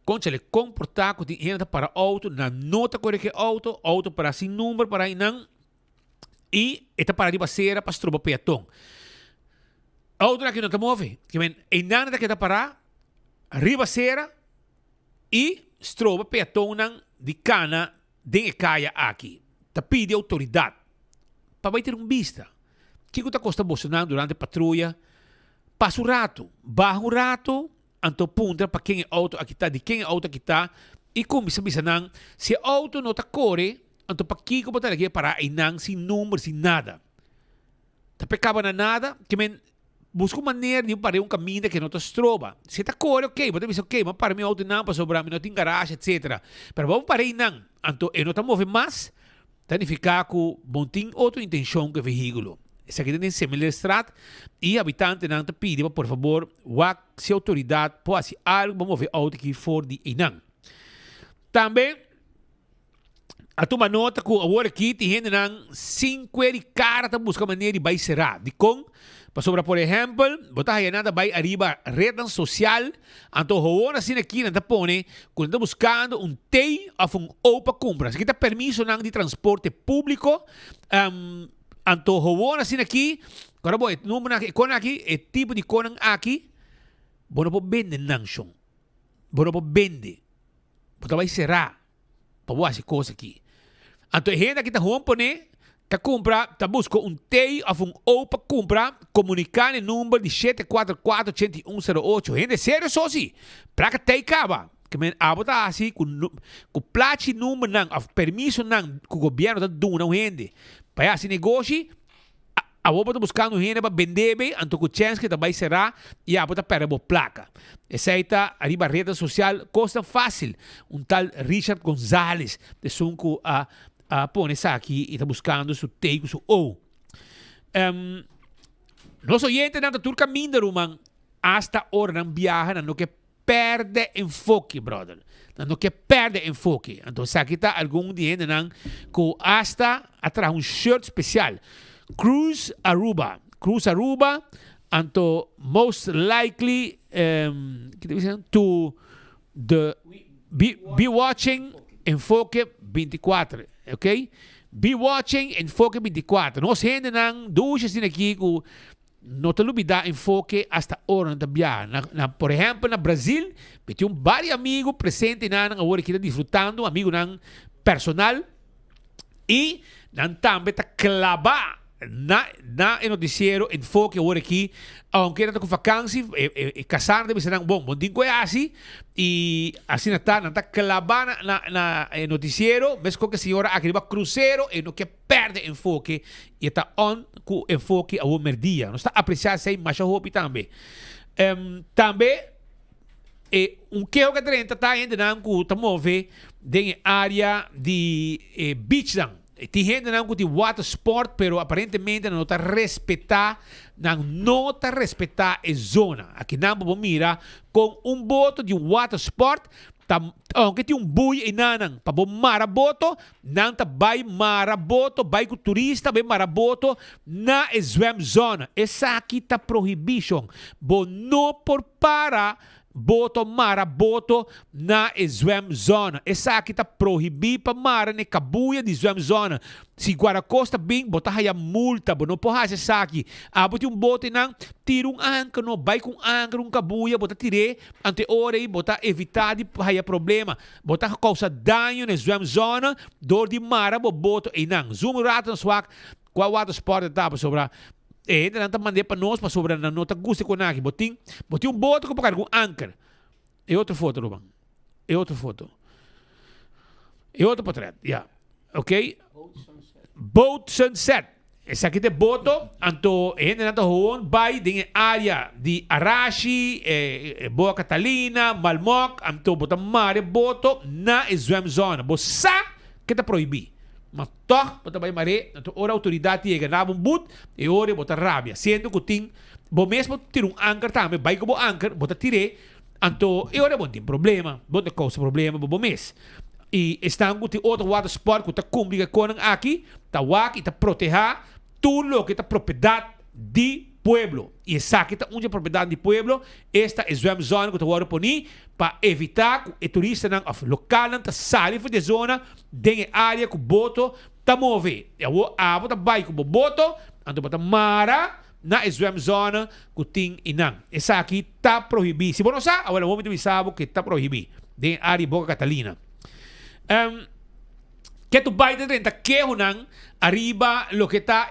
Concha le comportar com tem gente para auto na nota correta auto para sem número para aí não. E eta para de baseira para stroba peatão. Auto aqui não tá move, que men e nada que tá para ribaseira e stroba peatão não de cana de caia aqui. Tá pede autoridade para vai ter vista. Que está costa Bolsonaro durante a patrulha? Passa o rato, barra o rato, anto punta para quem é auto aqui tá, de quem é auto aqui tá, e como bisa não, se auto não tá corre, anto para que como tá aqui para e não sem número, sem nada. Tá pecava na nada, que men busca uma maneira de parar caminho que não tá estroba. Se tá corre, ok, você diz ok, mas para meu auto não, para sobrar, não tem garagem, etc. Pero vamos parar e não, anto e não tá movendo mais, tá ficar com bom tem outra intenção que veículo. Essa aqui tem Semelestrat e habitante não te pede, por favor, se a autoridade pode fazer algo, vamos ver auto que for de Inang. Também, a tua nota que agora aqui tem gente não 5 cara tá buscando maneira de vai será. De com, para sobra, por exemplo, botar aí nada vai arriba rede social, então agora assim aqui não tá pone, quando tá buscando TEI ou OPA compra. Aqui tá permisso não de transporte público, anto hobon assim aqui, agora bom, número aqui, é tipo de conan aqui, bom não vende não chão, bom não vende, porque vai será, para boas coisas aqui. Anto a gente aqui tá hobon tá compra, tá busca TEI ou OPA compra, comunicar o número de 744-8108, gente sério só assim, placa TEI caba, que men abota assim com plachi número nang of permisso nang que o governo tá dando na gente para assim negócio a bota buscando gente para vender bem anto que chance que também será e a bota perde a placa essa aí tá arriba rede social costa fácil tal Richard Gonzalez de sunco a pôr essa aqui e tá buscando su take su nosso oyente na turca minder man hasta hora não viaja não que perde enfoque brother não que perde enfoque então aqui tá algum dia não que hasta atrás shirt especial Cruise Aruba anto most likely to be watching enfoque 24 ok be watching enfoque 24 nós gente não duas assim aqui que não te olvidar enfoque hasta hora na viagem por exemplo na Brasil tem vários amigos presentes na hora que está disfrutando amigo não personal e não também está clavar na noticiero enfoque agora aqui aunque está com vacância casar deve ser bom dingo é assim e assim não está clavar na noticiero mas com que a senhora aqui vai cruzeiro e não quer perder enfoque e está on com enfoque a merdia não está apreciar sem mais hope também também que é o que está ainda não que está mover de área de beach tem gente que tem water sport, pero aparentemente não está respeitar a zona. Aqui não vamos mirar com boto de water sport, aunque tem bui e nanang, para bom maraboto, não tá vai maraboto, vai com turista, vai maraboto na swim zona. Essa aqui tá prohibition. Bom não por para boto maraboto na swim zona. Essa aqui está proibido para mara ne cabuia de swim zona. Se Guaracosta bem, bota aí a multa, não pode fazer essa aqui. Bote bote não, tira anca, não vai com anca, cabuia, bota tire, ante hora e bota evitar de aí problema. Bota causa dano na swim zona, dor de mara, boto e não. Zoom rato no swak, qual water sport etapa sobre ainda não mandei para nós para sobre na nota gusta com aqui botin boto com pagar com anchor e outra foto Ruben e outra foto e outro portrait ok boat sunset essa aqui de boto anto ainda não hoon vai de área de Arashi Boa Catalina Malmoc anto botam mare boto na swim zone bossa que tá proibido mas toch, bota vai mare, ora autoridade chega na boot e ora bota rabia. Sendo que tem, bom mesmo tira anchor também, vai com anchor, bota tire, anto e ora bom tem problema, bota causa problema bom mês. E estão com outro water sport que tá cumprir com aqui, tá wak e tá proteger tudo que tá propriedade de pueblo. E essa aqui tá onde propriedade de pueblo, esta é swim zone que tá agora poni para evitar que o turista não local não tá sair de zona de área que o boto tá mover. E a bota vai com o boto, ando bota mara na swim zone que tem e não. Essa aqui tá proibido. Se você não sabe, agora vamos me sabe que tá proibido de área Boca Catalina. Que tu vai de renta que não arriba lo que tá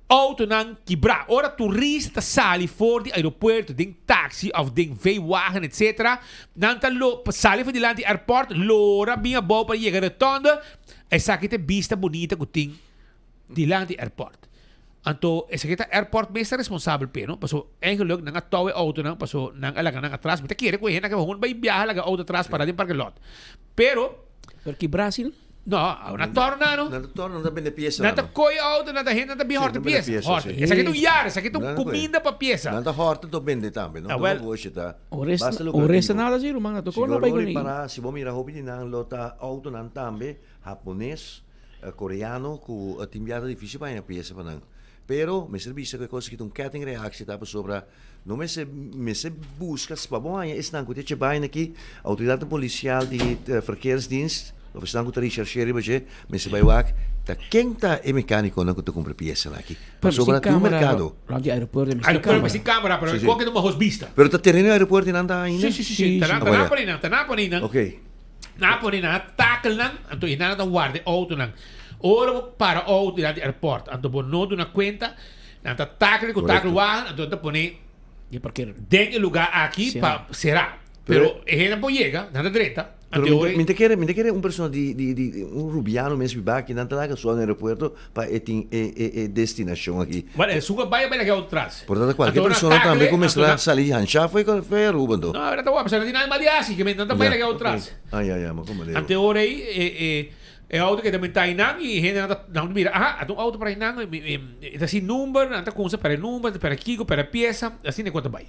auto não quebrar. Ora turista sali fora do aeroporto, de táxi ou de veewagen, etc. Não tá sali fora de aeroporto, lora bem a boa para chegar a tonda. Essa aqui tem vista bonita que tem de lá do aeroporto. Então, essa aqui é aeroporto bem responsável pero, paso eigenlijk não atoe auto não, paso não alaga não atrás, mas quer que que vão vai viajar alaga auto atrás para dentro parque lot. Pero porque Brasil no, una torna, no? Una torna não dá pieza. Não dá coi auto, não dá gente, não dá bem horta pieza. Essa aqui é um yar, essa aqui é comida para pieza. Não dá horta, não vende também, não? O resto nada zero, mano. Tocou não vai com para se vou mirar hobby não lota auto não também, japonês, coreano, com a timbiada difícil para a pieza para não. Pero me serviço que coisa que um ketting reação tá sobre não me se busca se para bom aí está com te vai aqui autoridade policial de verkeersdienst of estão com rechercheiro mas se vai lá tá quem tá é mecânico não que tu compra peça aqui sobre o mercado lá de aeroporto mas sem câmera pero qualquer uma vista pero tá terreno aeroporto não tá ainda sim tá na ponina ok na ponina tackle não então e nada guarda auto não ora para auto de aeroporto então por não dar conta não tá tackle com tackle lá então tá pone e porque tem lugar aqui para será Pero ella no llega, nada direta. Pero me quiere un persona de un rubiano mesmo que não tá lá só no aeroporto para destinação aqui. Vale, suga vai para que atrás. Portanto, qualquer pessoa também começará a sair hanchar foi Ruben. No, era tawag, pero hindi na madiasi, kami nanta pa na atrás. Ay, mas como Ante ora é auto que também tá inang e gente não mira, atong auto para inang, ita si number, anta kunsa para number, para kiko, para pieza, assim ne quanto vai.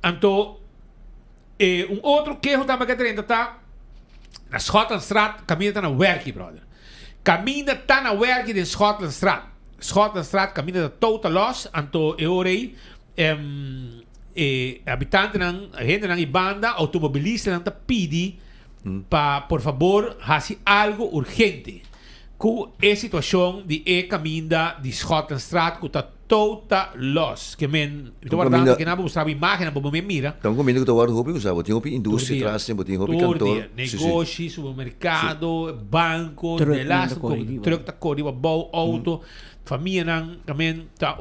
Anto outro queijo também que trenta tá na Schotlandstraat, caminha tá na werk, brother. Caminha tá na werk de Schotlandstraat. Schotlandstraat caminha tá total los, anto ora habitante ng gente ng ibanda, automobilista ng pidi por favor, hasi algo urgente. Ku situação de caminda de Schotlandstraat ku ta total los. Que men, ito guardando que nabo usava imagem, nabo me mira. Então comigo que tu guarda hopi usava, tinha hopi indústria, traz, tinha hopi cantor, negócio, supermercado, banco, delas, truck ta cori, bau auto, família nang, kamen ta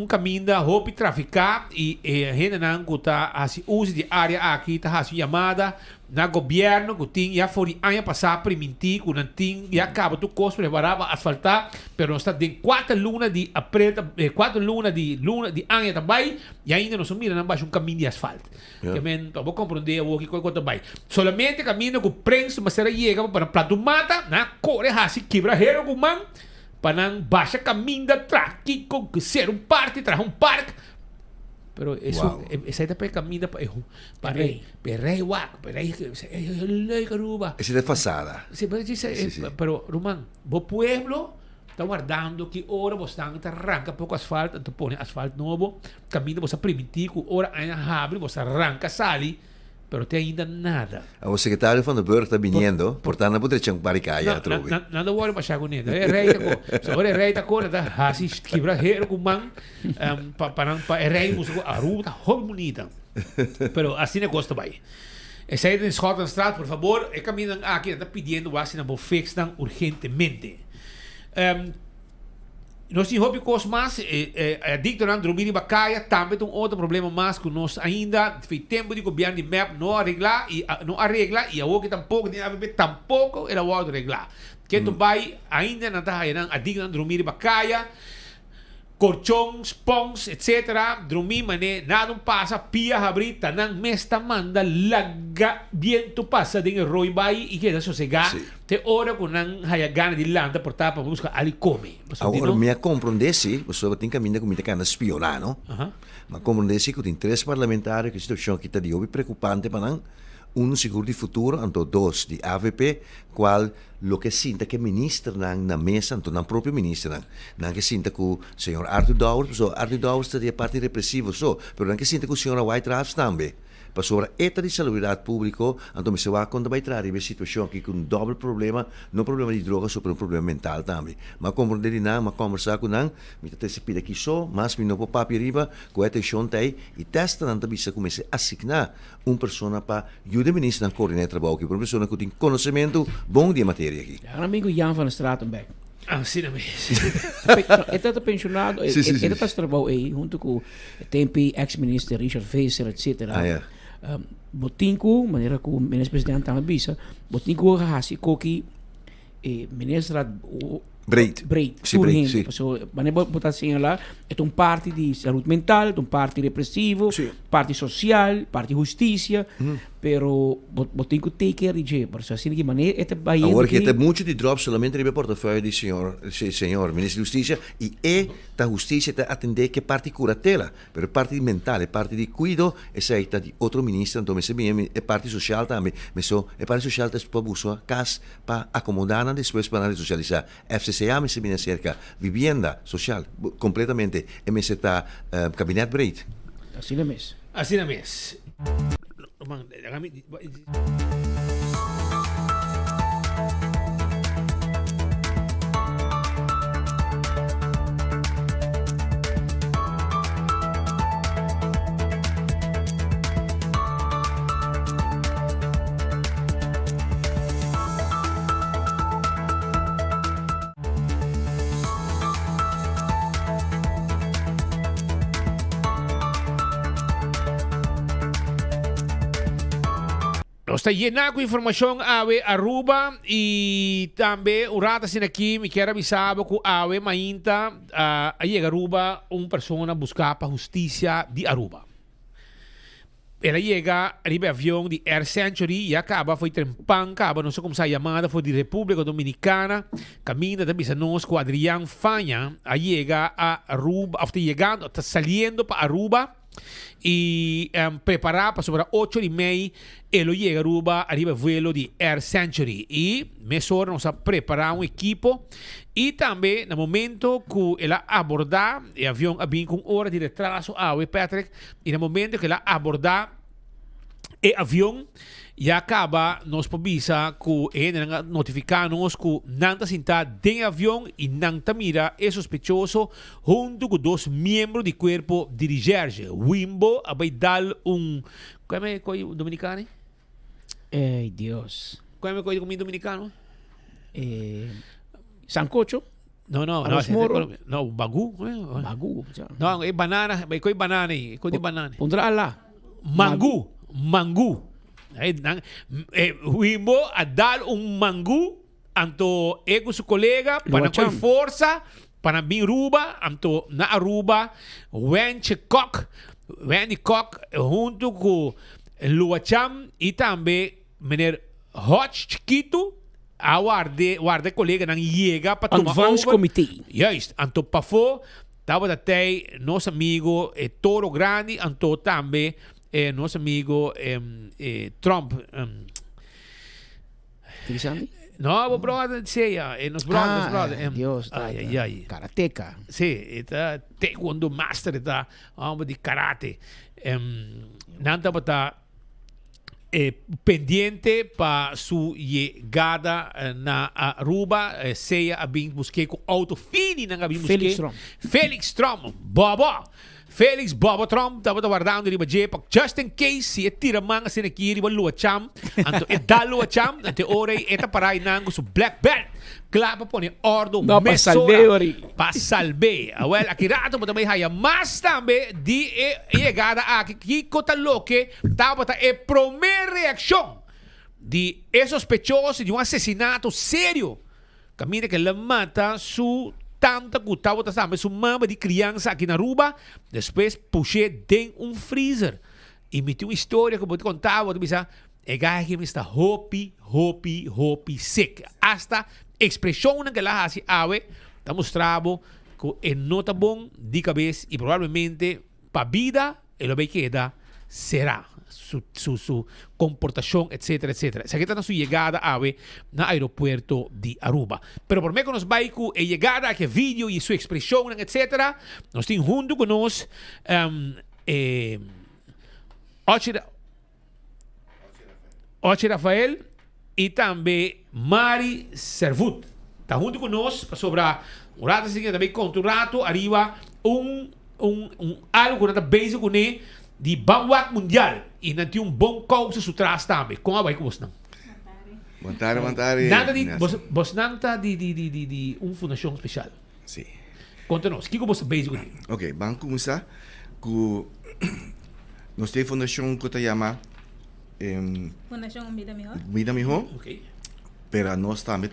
caminho hopi traficar e a gente não está assim uso de área aqui está assim chamada na governo que tem já foi ano passado permitir que não tem já acaba tu costo preparava asfaltar pero não está de 4 lunas de apreta 4 lunas de ano também e ainda não se mira não baixa caminho de asfalto que men vou compreender o que coisa vai solamente caminho que prensa mas será chega para plato mata na corre assim quebra hero com man para baixa caminho da tráfico que ser parte traz parque pero eso essa é para caminho para rei wak para lei caruba essa é passada pero Roman o pueblo está guardando que ora você arranca pouco asfalto então põe asfalto novo caminho você primitivo ora ainda abre você arranca sali pero tem ainda nada. O secretário van de Burg está viniendo, portanto não poderia chamar baricaya. Nada worry mas chego nele. Rei tá co. Se ora rei tá co, tá hasi quebra hero com man, para rei músico a ruta hol bonita. Pero assim não gosta vai. Essa aí em Schotlandstraat, por favor, caminho aqui está pedindo assim na fix dan urgentemente. Nós temos hobby mais adicto a dormir em bacaia também tem outro problema mais que nós ainda foi tempo de governo de map não arreglar e a outra tampouco de AVP tampouco era o arreglar que tu vai ainda não está adicto a dormir em bacaia colchões, pons, etc. Dormir mané nada passa pia abrir tanang mesta manda laga viento passa de roi vai e queda sossegar te hora com nang haya gana de landa portar para buscar ali come agora me compreendesse você tem caminho com muita cana espionar não mas compreendesse que tem 3 parlamentares que situação que está de preocupante para não seguro de futuro, então 2 de AVP, qual lo que sinta que ministro na mesa, então não próprio ministro não que sinta que o senhor Arthur Dowers está parte repressivo pero não que sinta que o senhor White Raps também para sobre esta de salubridade pública, então me se vai quando vai trazer uma situação aqui com doble problema, não problema de droga, só um problema mental também. Mas compreender não, mas conversar com não, me tá se pede aqui só, mas me não pode papel riba, com a atenção tem e testa não também se começa a assignar pessoa para ajudar o ministro a coordenar o trabalho, uma pessoa que tem conhecimento bom de matéria aqui. Ja, amigo Jan van der Stratenberg. Sim, ele está pensionado, ele está trabalhando aí junto com o tempo ex-ministro Richard Visser, etc. Botinco, maneira que o ministro-presidente também bisa, Botinco hasi koki ministro Breed. Sim. Maneira botar assim lá, é parte de saúde mental, parte repressivo, parte social, parte justiça, pero botinco take care de por assim que maneira é vai agora que tem muito de drop solamente no portafólio do senhor ministro de justiça e da justiça está atender que parte curatela, pero parte mental, parte de cuido, essa é de outro ministro, então é parte social também, mas é parte social das para buscar casa para acomodar depois para socializar. FCCA me se viene cerca vivienda social completamente e me está cabinet breed. Assim na mes. Nós está llenando com informação ave Aruba e também o rata sin aqui me quer avisar que ave mainta a chega Aruba pessoa buscar para justiça de Aruba. Ela chega arriba avião de Air Century e acaba foi trempang acaba não sei como se chamada foi de República Dominicana caminha da bisa nós com Adrián Faña a chega a Aruba está chegando está saliendo para Aruba e preparar para sobre 8:30 ele chega a Aruba arriba vuelo de Air Century e mesora nos preparar equipo e também no momento que ela abordar o avião vem com hora de retraso Patrick e no momento que ela abordar o avião e acaba nos provisa que notificar-nos que não está sentado dentro do avião e não está mira é suspeitoso junto com 2 membros do corpo dirigente. Wimbo vai dar como é que dominicano? Ai, Deus. Como é que comida dominicano? Sancocho? No, bagu. Bagu. No, é banana, é coi banana, é coi de banana. Pondrá lá. Mangu. Wimbo a dar mangu anto ego su colega para com força para vir Aruba anto na Aruba Wendy Cock junto com Luacham e também mener Hodge Chiquito a guarda colega não chega para tomar Advance Committee. Yes, anto pafo tava até nosso amigo Toro Grande anto também nosso amigo Trump. No, brother, decía, nos brother. Dios, ay. Karateca. Sí, está taekwondo master, está hombre de karate. Nanta está pendiente para su llegada na Aruba, sea a bem busquei com auto fini na bem busquei. Felix Strom, Felix Bobo Trump estava guardando riba jepa just in case se tira manga sin aqui riba lua cham anto da lua cham ante ora eta parai nango su black belt clapa pone ordo no pa salve well akirato também haya mas também de chegada aqui cota loque estava a primeira reação de sospechoso de assassinato sério caminha que ele mata su tanta gutava tá sabe su mama de criança aqui na Aruba depois puxei dentro freezer e me uma história que eu vou te contar vou te dizer que me está hopi sick hasta expressão que ela faz ave tá mostrado que não tá bom de cabeça e provavelmente para vida ele vai quedar será su comportación, etcétera. Esa que está na su llegada ave na aeropuerto de Aruba. Pero por meio que nos vai com a llegada, que vídeo e sua expressão, etcétera, nós temos junto com nós Ochi Rafael e também Mari Servut. Está junto com nós para sobrar um rato assim, também contra um rato, arriba algo que está bem com ele de Banwak Mundial e não tem bom causa su trás também. Como vai com você não? Montare. Nada de você não está de fundação especial. Sim. Conta-nos, o que você bem com ele? Ok, vamos começar com nós temos fundação que se chama Fundação Vida Mejor. Vida Mejor. Ok. Pero nós também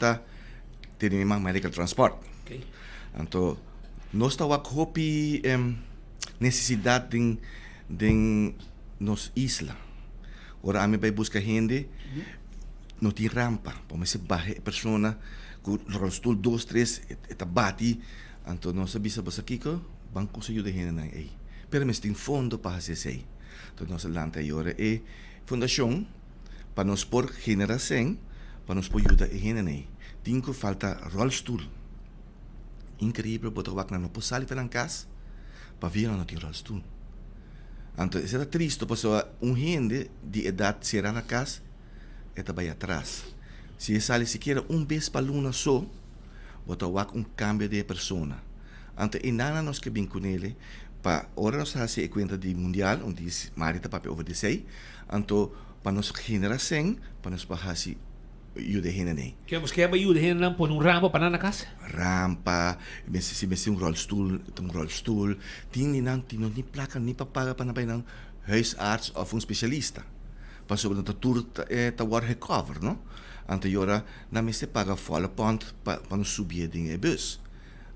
temos medical transport. Ok. Então nós estamos com necessidade de nos isla. Ora a mim vai buscar gente, não tem rampa, para me se barre persona com rolstool 2, 3 eta bati, então nós sabemos aqui que banco se ajuda gente aí. Pero mas tem fundo para fazer isso. Então nós lanta agora é fundação para nos por generação, para nos por ajudar gente aí. Tem que falta rolstool. Incrível, botar o não pode sair para casa, para vir não tem rolstool. Então, isso é triste, porque gente de idade será na casa, está bem atrás. Se sai sequer vez para luna só, botar um cambio de pessoa. Então, e nada nós que bem com ele, para hora nós fazer a conta de mundial, onde marita para over de sei, então, para nós geração, para nós fazer ajuda gente. Que você quer ajuda gente por rampa para na casa? Rampa, se rolstoel, tem nem placa nem papaga para na huisarts of specialista. para sobre a tour tá war recover, no? Anterior na me se paga fora ponto para não subir em bus.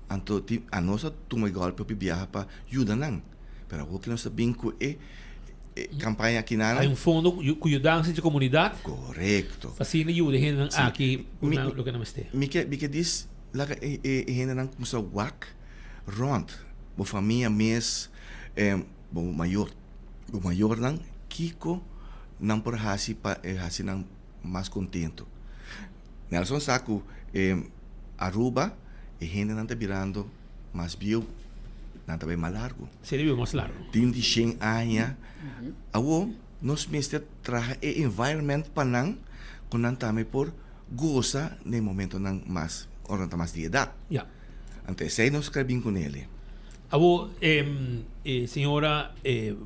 Anto a nossa tu me golpe para viajar para ajuda não. Pero o que nós sabemos que campanha aqui na Há fundo que ajuda a comunidade. Correcto. Assim ajuda aqui no que não este. Me que diz lá gente não começa wak rond. Bo família mes bo maior não Kiko não por hasi pa hasi não mais contento. Nelson Saco Aruba gente não tá virando mais bio não tá bem mais largo. Seria mais largo. Tem de 100 anos. Awo nós mestre traga environment panang quando também por goza no momento não mais oranta mais de idade. Yeah. Antes aí nós escrevemos com ele. Abo senhora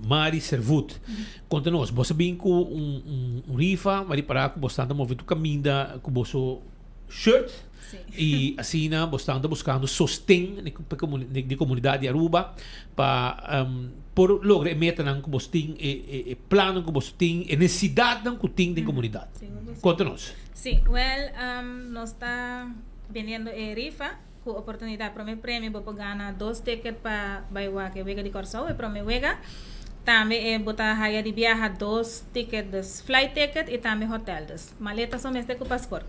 Mari Servut, conta-nos, você vem com rifa, Mari para que você está movendo caminho com o seu shirt e assim você está buscando sostém de comunidade de Aruba para por lograr meta não que você tem plano que você tem necessidade não que tem de comunidade. Conta-nos. Sim, nós está vendendo rifa com oportunidade para meu prêmio para ganhar 2 tickets para Baiwa que Wega de Corsão e para meu Wega também botar raia de viajar 2 tickets flight ticket e também hotel maleta somente com passaporte.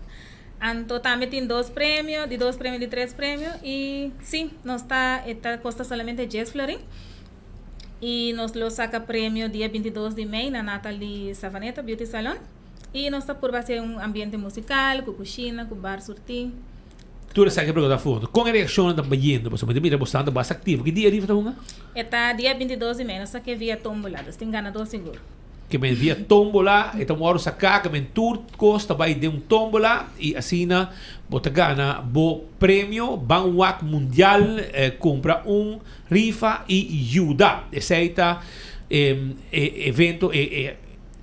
Então também tem 2 prêmios, de 2 prêmios, de 3 prêmios e sim, nós está custa somente 10 florin e nós lo saca prêmio dia 22 de maio na Natalie Savaneta Beauty Salon e nós está por base ambiente musical, com cozinha, com bar sortir. Tu sai que pergunta fundo. Com a reação da banhando, você me mira bastante mais ativo. Que dia rifa tá Está dia 22 de maio, nós que via tombola, tem ganador seguro. Que me via tombola, então moro sacar que me tour costa vai de tombola e assim na bota gana bo prêmio Banwak Mundial compra rifa e ajuda. Esse evento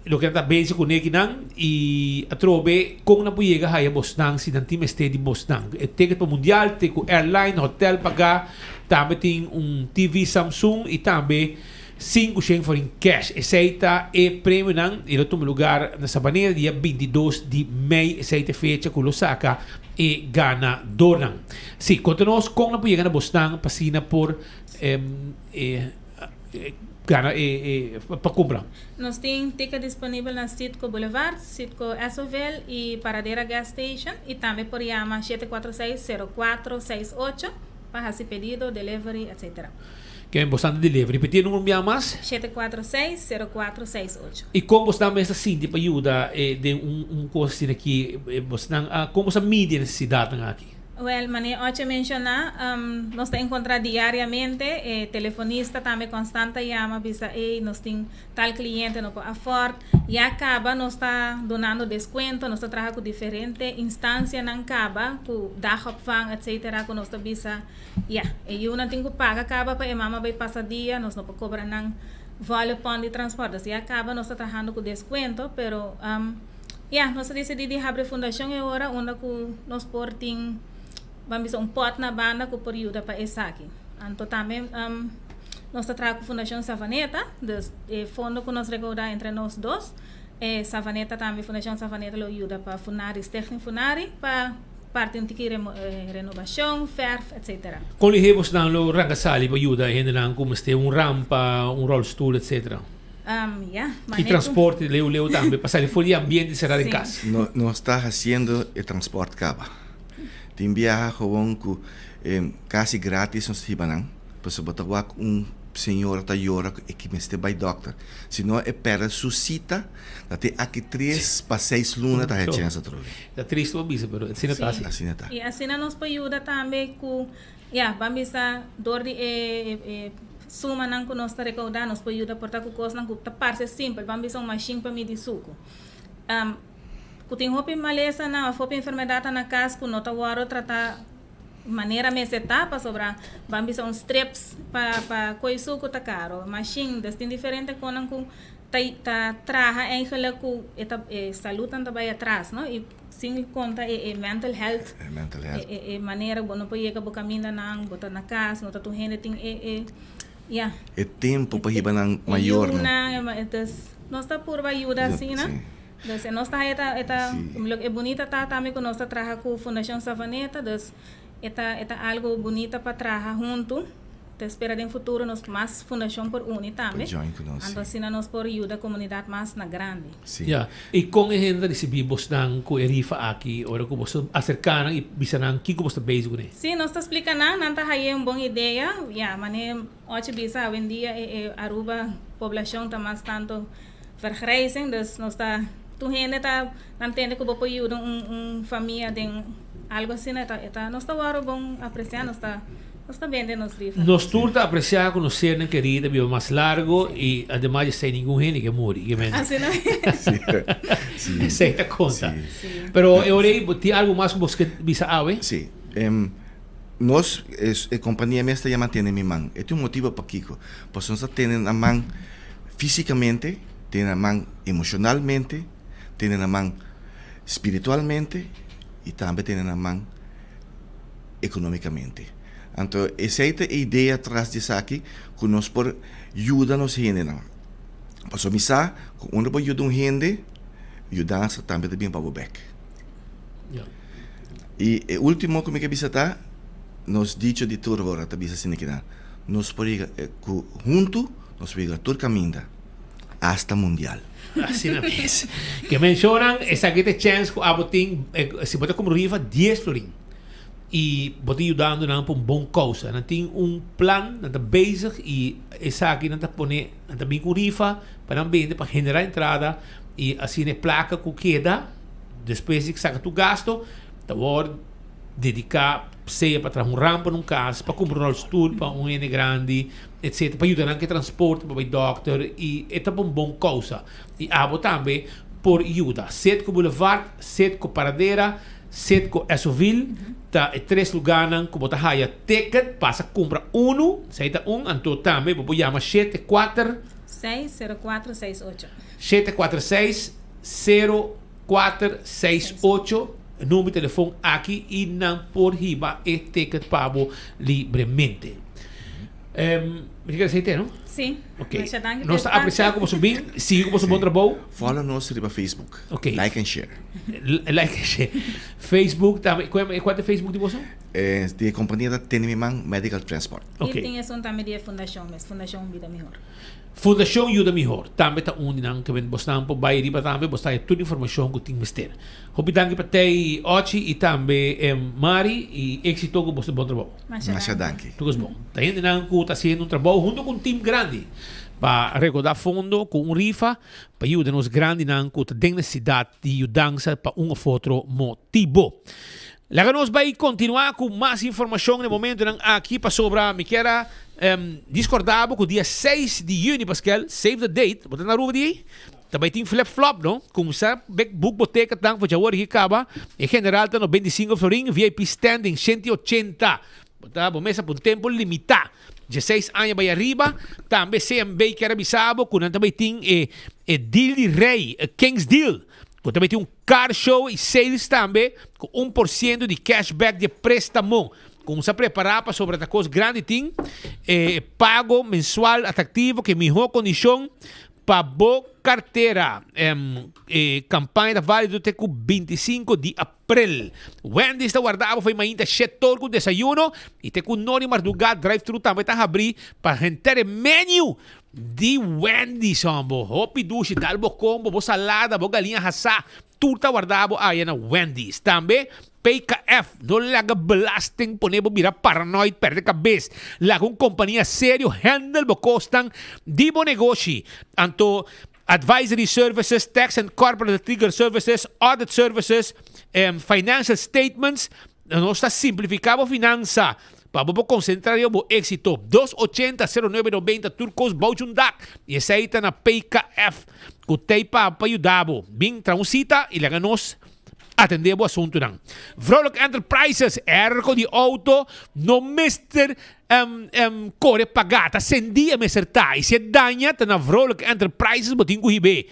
lo que está basic com ele e a trobe com na puiega haya Boston se não time este de Boston ticket para mundial tem com airline hotel pagar também tem TV Samsung e também 500 for in cash aceita prêmio não e outro lugar na Sabanera dia 22 de maio aceita fecha com Lusaka e ganador não sim continuamos com na puiega na Boston passina por gana para comprar. Nós temos ticket disponível na Citco Boulevard, Citco Essovel e Paradera Gas Station e também por chama 746-0468 para fazer pedido, delivery, etc. Que é bastante delivery. Repetir o número de mais? 746-0468. E como você também está assim para ajuda de coisa assim aqui, como você mídia necessidade aqui? Mane ocho menciona, nós te encontrar diariamente, telefonista também constante llama, visa, nós tem tal cliente não pode afford, e acaba nós está donando desconto, nós está trabalhando com diferentes instâncias, não acaba, com dagopvang, etc, com nós está visa, e eu não tenho que pagar, acaba para a mama vai passar dia, nós não pode cobrar não vale pão de transporte, e acaba nós está trabalhando com desconto, pero, nós decidimos abrir fundação agora, onde nós portem vamos pot na banda que por ajuda para essa aqui. Então também nós trabalhamos com a Fundação Savaneta, o fundo que nós recaudamos entre nós dois. Savaneta também, Fundação Savaneta, ajuda para funares, técnicos funares, para parte de renovação, ferf, etc. Com o que você não rangasali para ajuda, ainda como este rampa, rollstool, etc. E transporte, leu também, para sair fora do ambiente será de casa. Nós está fazendo o transporte caba. Tem viaja com quase grátis nos Tibanang, para botar senhor tá llora que me este by doctor. Se não perde sua cita, até aqui 3 para 6 lunas tá a chance trove. Tá triste para bisa, pero assim não tá assim. Assim não tá. E assim nos pode ajudar também com vamos a dor de suma não que nós tá recaudando, nos pode ajudar por tá com coisa não que tá parte simples, vamos a machine para medir suco. Tem roupa maleza na roupa enfermidade na casa que nota o tratar maneira mais etapa sobre vamos a strips para coisa que tá caro machine tem diferente quando que tá traja eigenlijk que saúde também atrás não e sem conta mental health maneira bom não pode ir para caminho não botar na casa nota tu gente tem tempo para ir para maior não está por ayuda assim, né? Então, nós está lo que é bonita tá também que nós trabalha com a Fundação Savaneta, então é algo bonita para trabalhar junto. Te espera em futuro nós mais fundação por uni também. Então assim nós por ajudar a comunidade mais na grande. Sim. Yeah. E com a gente recebemos ng ko erifa aqui, ora ko bosto acercar e bisanan que ko bosto base ko ni. Sim, nós está explicando nanta haye uma boa ideia. Ya, mané hoje bisa hoje em dia Aruba população tá mais tanto vergrijzing, dus nós está tu gente tá entende que bopo ajudar família tem algo assim, tá nós está agora bom apreciar, nós está bem nos rifas. Nos turta apreciar conocer querida, vive más largo y además sem ningún gente que muere. Así no sí. Se te conta. Sí. Pero ahora ¿tiene algo más que você visa ave? Sí. Nós, companhia mestra ya mantiene mi man. Este es un motivo para Kiko. Pues nós tienen a man físicamente, tienen a man emocionalmente, tienen a man espiritualmente y también tienen a man económicamente. Então, essa é a ideia atrás disso aqui, que nós por ajudar nos gente, não. Passou missa, quando por ajudar gente, ajudar também bem para o back. E o último que me quer visitar, nós dicho de toda hora, tá bisa assim que não. Nós por junto, nós por ir todo caminho, hasta mundial. Assim na vez. Que mencionam essa aqui tem chance que abotim, se botar como rifa 10 florin. E botar ajudando na por bom causa. Não tem plan, não está bezig e essa aqui não está poner, não está bem com rifa para não vender, para generar entrada e assim é placa que queda, depois que saca tu gasto, tá hora dedicar seja para trazer rampa num caso, para comprar um stool para N grande, etc. Para ajudar que transporte para o doctor e é uma bom causa. E abo também por ajuda. Sete com boulevard, sete com paradeira, sete com Esoville, tá é 3 lugares que botar haya ticket, passa compra seita então também vou chamar 74-60468. 746-0468. Número de telefone aqui e não por riba e ticket pago livremente. Me quer dizer, não? Sim. Ok. Nós está apreciando como subir, siga como bom trabalho. Follow nós no Facebook. Ok. Like and share. Like and share. Facebook também. Qual é o Facebook de você? É de companhia da Tenemiman Medical Transport. Ok. E tem essa também de Fundação Vida Melhor. Fundação Ajuda Melhor. Também está unindo que vem bastante para bairro riba também bastante toda informação que tem mister. Obrigado para te Ochi e também Mari e êxito com você bom trabalho. Masha danke. Tudo bom. Tá indo na está fazendo trabalho junto com um time grande para recordar fundo com rifa para ajudar nos grande na que tem necessidade de ajuda para outro motivo. Lá nós vamos continuar com mais informação no momento aqui para sobre me quero discordava com o dia 6 de junho, Pascal, save the date, botar na rua de também tem flip-flop, não? Como sabe, book boteca, tang, para jawar que acaba, em geral, tá no 25 florin, VIP standing, 180, botar a mesa por tempo limitado, 16 anos vai arriba, também CMB que era bisabo, com também tem deal de rei, King's Deal, com também tem car show e sales também, com 1% de cashback de préstamo. Como se preparar para sobre esta coisa grande tem pago mensual atrativo que melhor condição para boa carteira campanha da válido até com 25 de abril. Wendy está guardado foi ainda setor com desayuno e tem com noni madrugada drive-thru também está abrir para gente menu de Wendy sambo hopi dushi dalbo combo bo salada bo galinha assada tudo está guardado aí na Wendy's também. PKF, no laga belasting ponebo mira paranoid perde cabeça. Laga companhia sério handle bo costan di bo negócio. Anto advisory services, tax and corporate trigger services, audit services, financial statements, no está simplificado finança. Para bo concentrar bo éxito 280-0990 Turcos Bouchundak e essa aí tá na PKF. Kutay pa ayudabo. Bing transita e laga nos atendemos o assunto. Vrolijk Enterprises, ergo de auto, no Mr. core pagata sendia me sertai se danya ta na vrolijk enterprises botingu hibe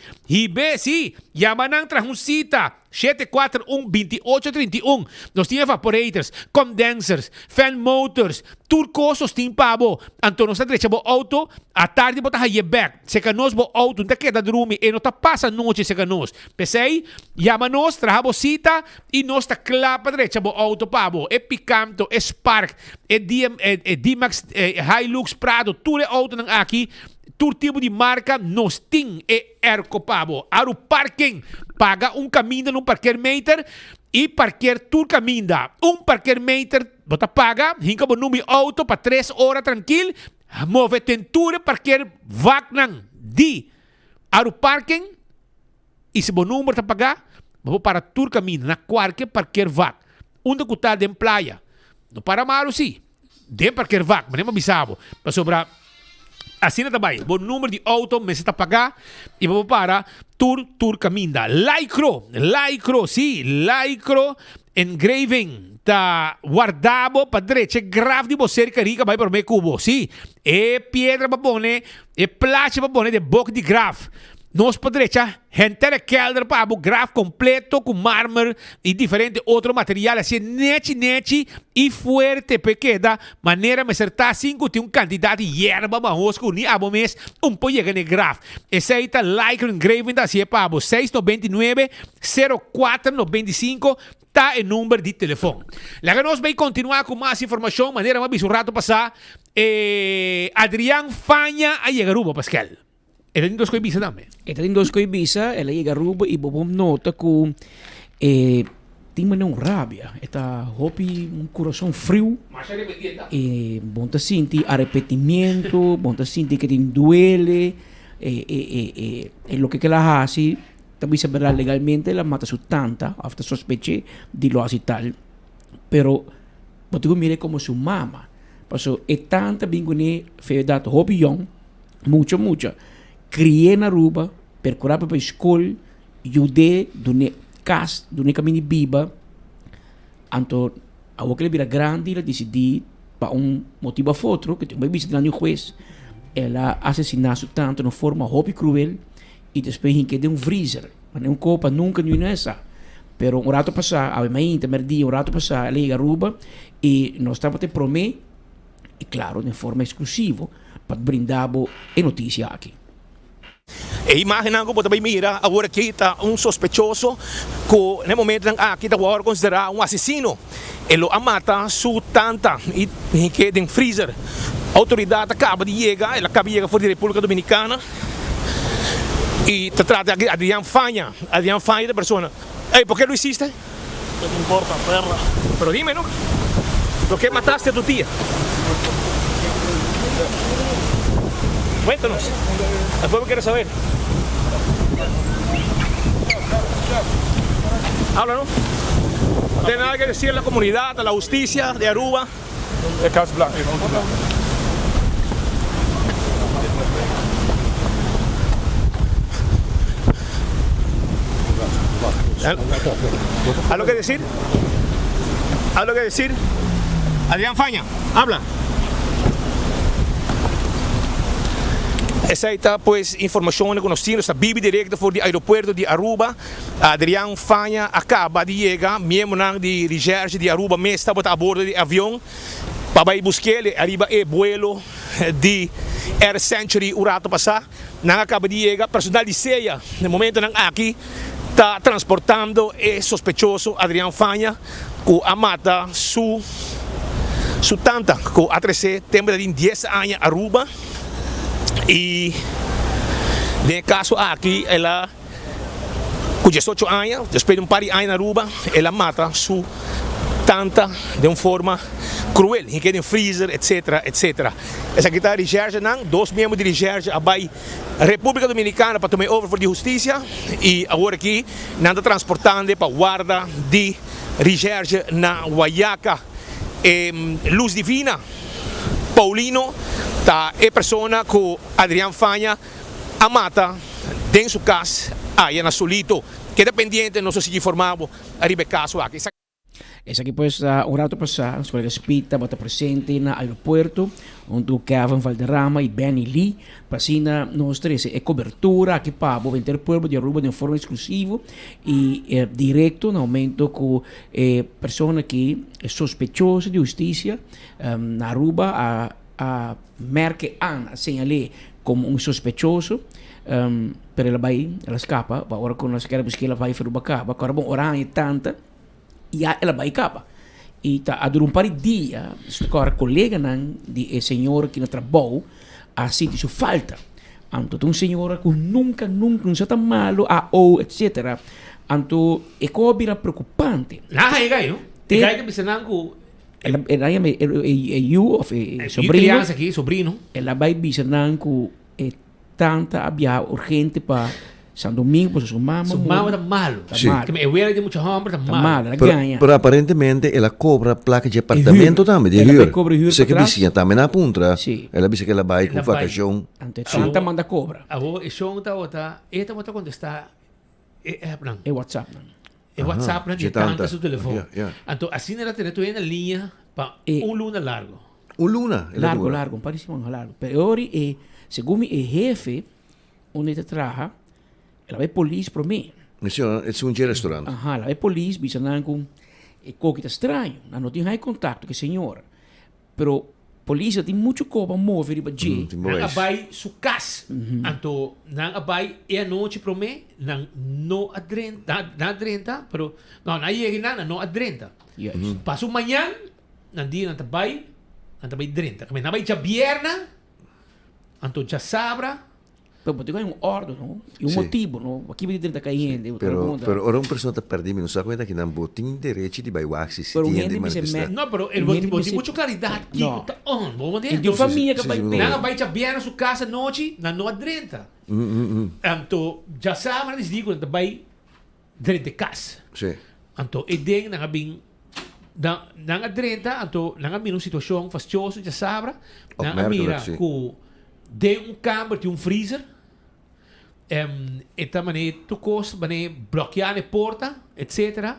sim yamanang trahusita 741-2831. Nós tínhamos evaporators, condensers, fan motors, turcosos tim pabo. Então nós direita bo auto, à tarde botar aí back. Se que nós bo auto, não queda dormir e não tá passa noite se que nós. Pensei, chama nós, trahabo cita e nós tá clapa direita bo auto pabo. E Picanto, e Spark, e D-Max, Hilux, Prado, tudo auto nang aqui. Tur tipo de marca nos ting e erco pabo. Aru parking paga caminho num parqueir meter e parqueir tur caminho. Parqueir meter bota paga, hinka bo numi auto para 3 horas tranquilo. Move tentura parqueir vaknang di. Aru parking e se bo número ta paga, bo para tur caminho na qualquer parqueir vak. Onde kuta den playa. No para maru si. Den parqueir vak, mas nem bisabo. Para sobra assim também, o número de auto me está pagar e vou para tur caminda. Lycro, engraving tá guardado para direita, grave de você rica vai por meio cubo, sim. E pedra para pôr, e placa para pôr de boca de grave. Nós para direita, gente kelder para o graf completo com mármore e diferente outro material assim nete e forte porque da maneira me acertar 5 tem quantidade de erva marrosco ni abo mês pouco de graf. Esse aí tá like engraving da assim para 699 0495 tá o número de telefone. Lá nós vai continuar com mais informação, maneira mais rato passar. Adrián Fanya a llegar Aruba, Pascal. Ela tem 2 coisas também. Ela tem 2 coisas, ela chega a Aruba e bom nota que tem uma rabia. Ela hopi coração frio. E bom tá sentir arrependimento, bom tá sentir que tem duele. E lo que ela faz, também saberá legalmente, ela mata su tanta, hasta sospeche de lo así tal. Pero, botigo mire como su mama. Paso, tanta bingune feudad hopi young, mucho. Criei na Aruba, percorrer para a escola, ajudei, dune casa, dune caminho biba. Então, a hora que ele vira grande, ela decidi, para motivo outro, que tem uma visita no juiz, ela assassinou tanto de forma hobby cruel, e depois em que deu freezer. Mas não copa nunca não é essa. Pero um rato passar, a mãe intermedia, um rato passar, ela chega a Aruba, e nós estávamos te prometer, e claro, de forma exclusiva, para brindar a notícia aqui. E imaginan ko po também mira agora kita sospechoso que no momento aqui está agora considerado assassino. Ele amata su tanta e que tem freezer. A autoridade acaba de chegar, ela acaba de chegar fora da República Dominicana e te trata de Adrián Fanya da persona. Ei, ¿por qué lo hiciste? No te importa, perra. Pero dime, ¿no? ¿Por qué mataste a tu tía? Cuéntanos, el pueblo quiere saber. Habla, ¿no? No tiene nada que decir a la comunidad, a la justicia de Aruba. El caso blanco. ¿Algo que decir? ¿Algo que decir? Adrián Fanya, habla. Essa está pues informação que nós temos, está vive direto do aeroporto de Aruba. Adrián Fanya acaba de chegar, membro de reserva de Aruba, mas estava a bordo de avião para ir buscar ele, arriba o vuelo de Air Century o rato passado. Não acaba de chegar, personal de ceia, no momento aqui, está transportando o sospechoso Adrián Fanya, que amata su tanta, que a 13 tem 10 anos Aruba. E no caso aqui, ela com 18 anos, depois de par de anos na Aruba, ela mata sua tanta de uma forma cruel, em que tem freezer, etc. Essa aqui está a reserva, 2 membros de reserva vai a República Dominicana para tomar over de justiça e agora aqui nada transportando para guarda de reserva na Guayaca. Luz Divina, Paulino, tá é persona que Adrián Fanya amata dentro de sua casa aí na Solito, que é dependente, não sei se informado, arriba caso aqui. Essa aqui pues um rato passar, os colegas Pita bota presente no aeroporto, onde o Kevin Valderrama e Benny Lee passina nós três é cobertura aqui para o Interpueblo de Aruba de forma exclusiva e direto no aumento com pessoa que é suspeitosa de justiça na Aruba a merke aan, assinalé como um suspeitoso. Per ela escapa, agora quando nós queremos que ela vai para Aruba capa, agora bom, orange tanta e ela vai capa. E tá a durar um par de dias, agora colega nan de senhor que não trabalhou, assim isso falta. Então um senhor que nunca não está malo, etc. Então é coisa preocupante. Lá é gai, não? É gai que precisa não ela é sobrino aqui, sobrino. Ela vai visitar com tanta había urgente para San Domingo, para su mamá. Su mamá está malo. Sí. Que me huele de mucha hambre, está malo. Pero aparentemente ela cobra placa de apartamento também, de huur. Você que vizinha também na punta. Ela disse que ela vai com vacação. Ante tanta manda cobra. Abo, isso esta mota contestar é WhatsApp. É WhatsApp não de tanta seu telefone. Então assim ela tem tu na linha para luna largo. Luna? Largo, parece um largo. Pero ori segundo o jefe onde te trabalha, ela vai polícia para mim. Isso é um restaurante. Ela vai polícia, visando com coisa que estranho. Não tem contato com a senhora. Pero polícia tem muito coisa mover para G. Não vai su casa. Então, não vai a noite para mim, não adrenta, pero não chega não adrenta. Passo manhã, não dia não vai adrenta. Não vai já vierna. Então já sabra. Pero tem ordem, não? E motivo, não? Aqui vai dentro da caindo. Pero ora uma pessoa está perdida, não se conta que não botem direito de bailar se tiende manifestar. Não, pero ele tem muita claridade que está on. E de família que vai ver. Não vai já vier na sua casa noite, não adrenta. Então já sabra, eles digam, não vai dentro de casa. Então e deng não bem não adrenta, então não bem uma situação fastidiosa, já sabra, não mira com de câmara, de freezer. Esta maneira, tu costa, maneira, bloquear a porta, etc.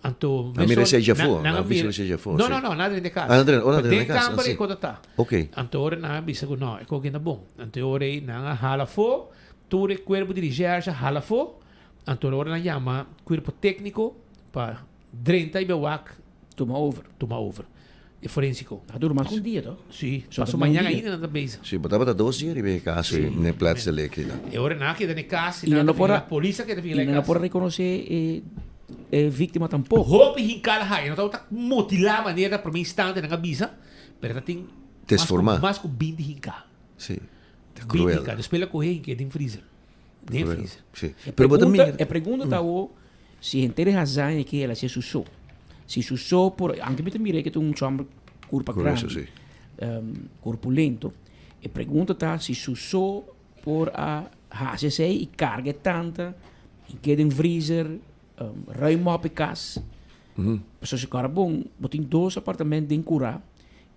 Então, a mira seja fora, não avisa seja fora. Não, nada dentro de casa. Dentro de casa. Câmara e quando tá. Ok. Então, não avisa que não, é coisa bom. Então, não hala fora, tu o corpo de dirigência hala fora. Então, não chama corpo técnico para 30 e bewak toma over. É forensico. Dura mais um dia, não? Sim, passo amanhã ainda na mesa. Sim, botava 2 dias e veio caso na plata elétrica. E agora não que na casa, não pode a polícia que e não pode reconhecer vítima tampouco. Roupa e hincada aí, não está mutilar a maneira para mim instante na avisa, mas tem transformar. Mais com 20 hincada. Sim. Cruel. Depois ela corre que tem freezer. Nem freezer. Sim. A pergunta tá se inteira razão é que ela se susou. Se susou por anche me mire que tem um chamo curva grande, corpulento. E pergunta tá se susou por a HCC e carga tanta, e que tem freezer, ruim op casa. Pessoas que bom, botem 2 apartamentos em Cura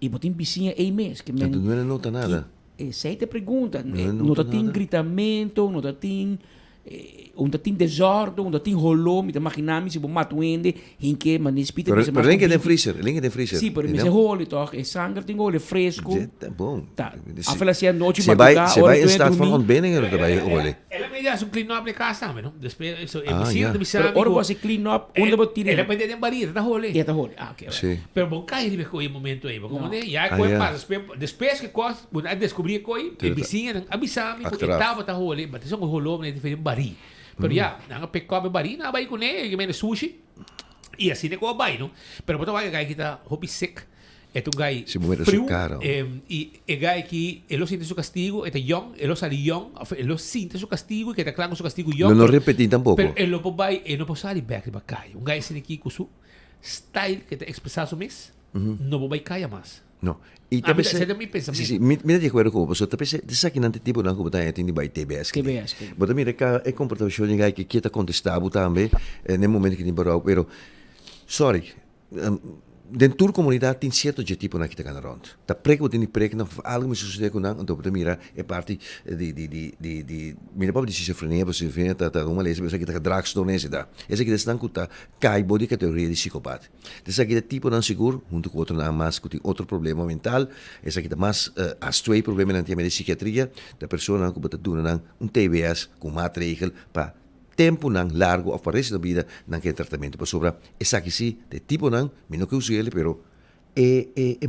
e botem vizinha em mês que men. Não nota nada. Essa é a pergunta. Não tem gritamento, não tem onde tem desordem, onde tem rolô, me imaginamos se vou matar ende, em que manespita. Mas linha de freezer, Sim, mas é rolo, toch? É sangue, tem óleo fresco. Tá bom. Tá. A falar se a noite se vai em estado de ontbenning er vai óleo. Ela me dá um clean up de casa também, não? Depois isso é visita de sabe. Ora você clean up, onde vou tirar? Ela pede de barriga, tá rolo. É tá rolo. Ok. Pero bom cai ele com o momento aí, como né? Já coi passa, depois que coisa, quando descobrir coi, a vizinha avisar-me porque estava tá rolo, mas isso é um rolo, né, diferente barriga. Pero ya, nang pekkobe bari na bay ko ne, yung may sushi. E assim ne ko bay, no? Pero boto vai gai kita hopi sick. Eto gai frio. E gai que elo sinte su castigo, eta young, elo sali young, elo sinte su castigo, que ta clango su castigo young. Non repeti tampoco. Pero elo po bay, no po sali back ba kai. Un gai sine ki kusu style que te expressar su mis, no po bay kaya mas. No. E também sim, me de acordo com você, também dessa que não tem tipo não como tá tem de vai TBS. Mas também é comportamento de que está contestável também no momento que tem barulho, pero sorry. dentro da comunidade tem certo tipo na kita rond. Ta prek wat in die prek na algo me sucede com nang então mira é parte de mira para de schizofrenia você vê tá uma lesa você que tá drugstore nesse da esse que destan kuta cai body categoria de psicopata dessa que tipo não seguro junto com outro na mais que tem outro problema mental essa que tá mais as dois problemas na tema de psiquiatria da pessoa que bota duna TBS com maatregel para tempo nang largo of para resto da vida nang que tratamento para sobra essa que sim de tipo nang mino que usa ele pero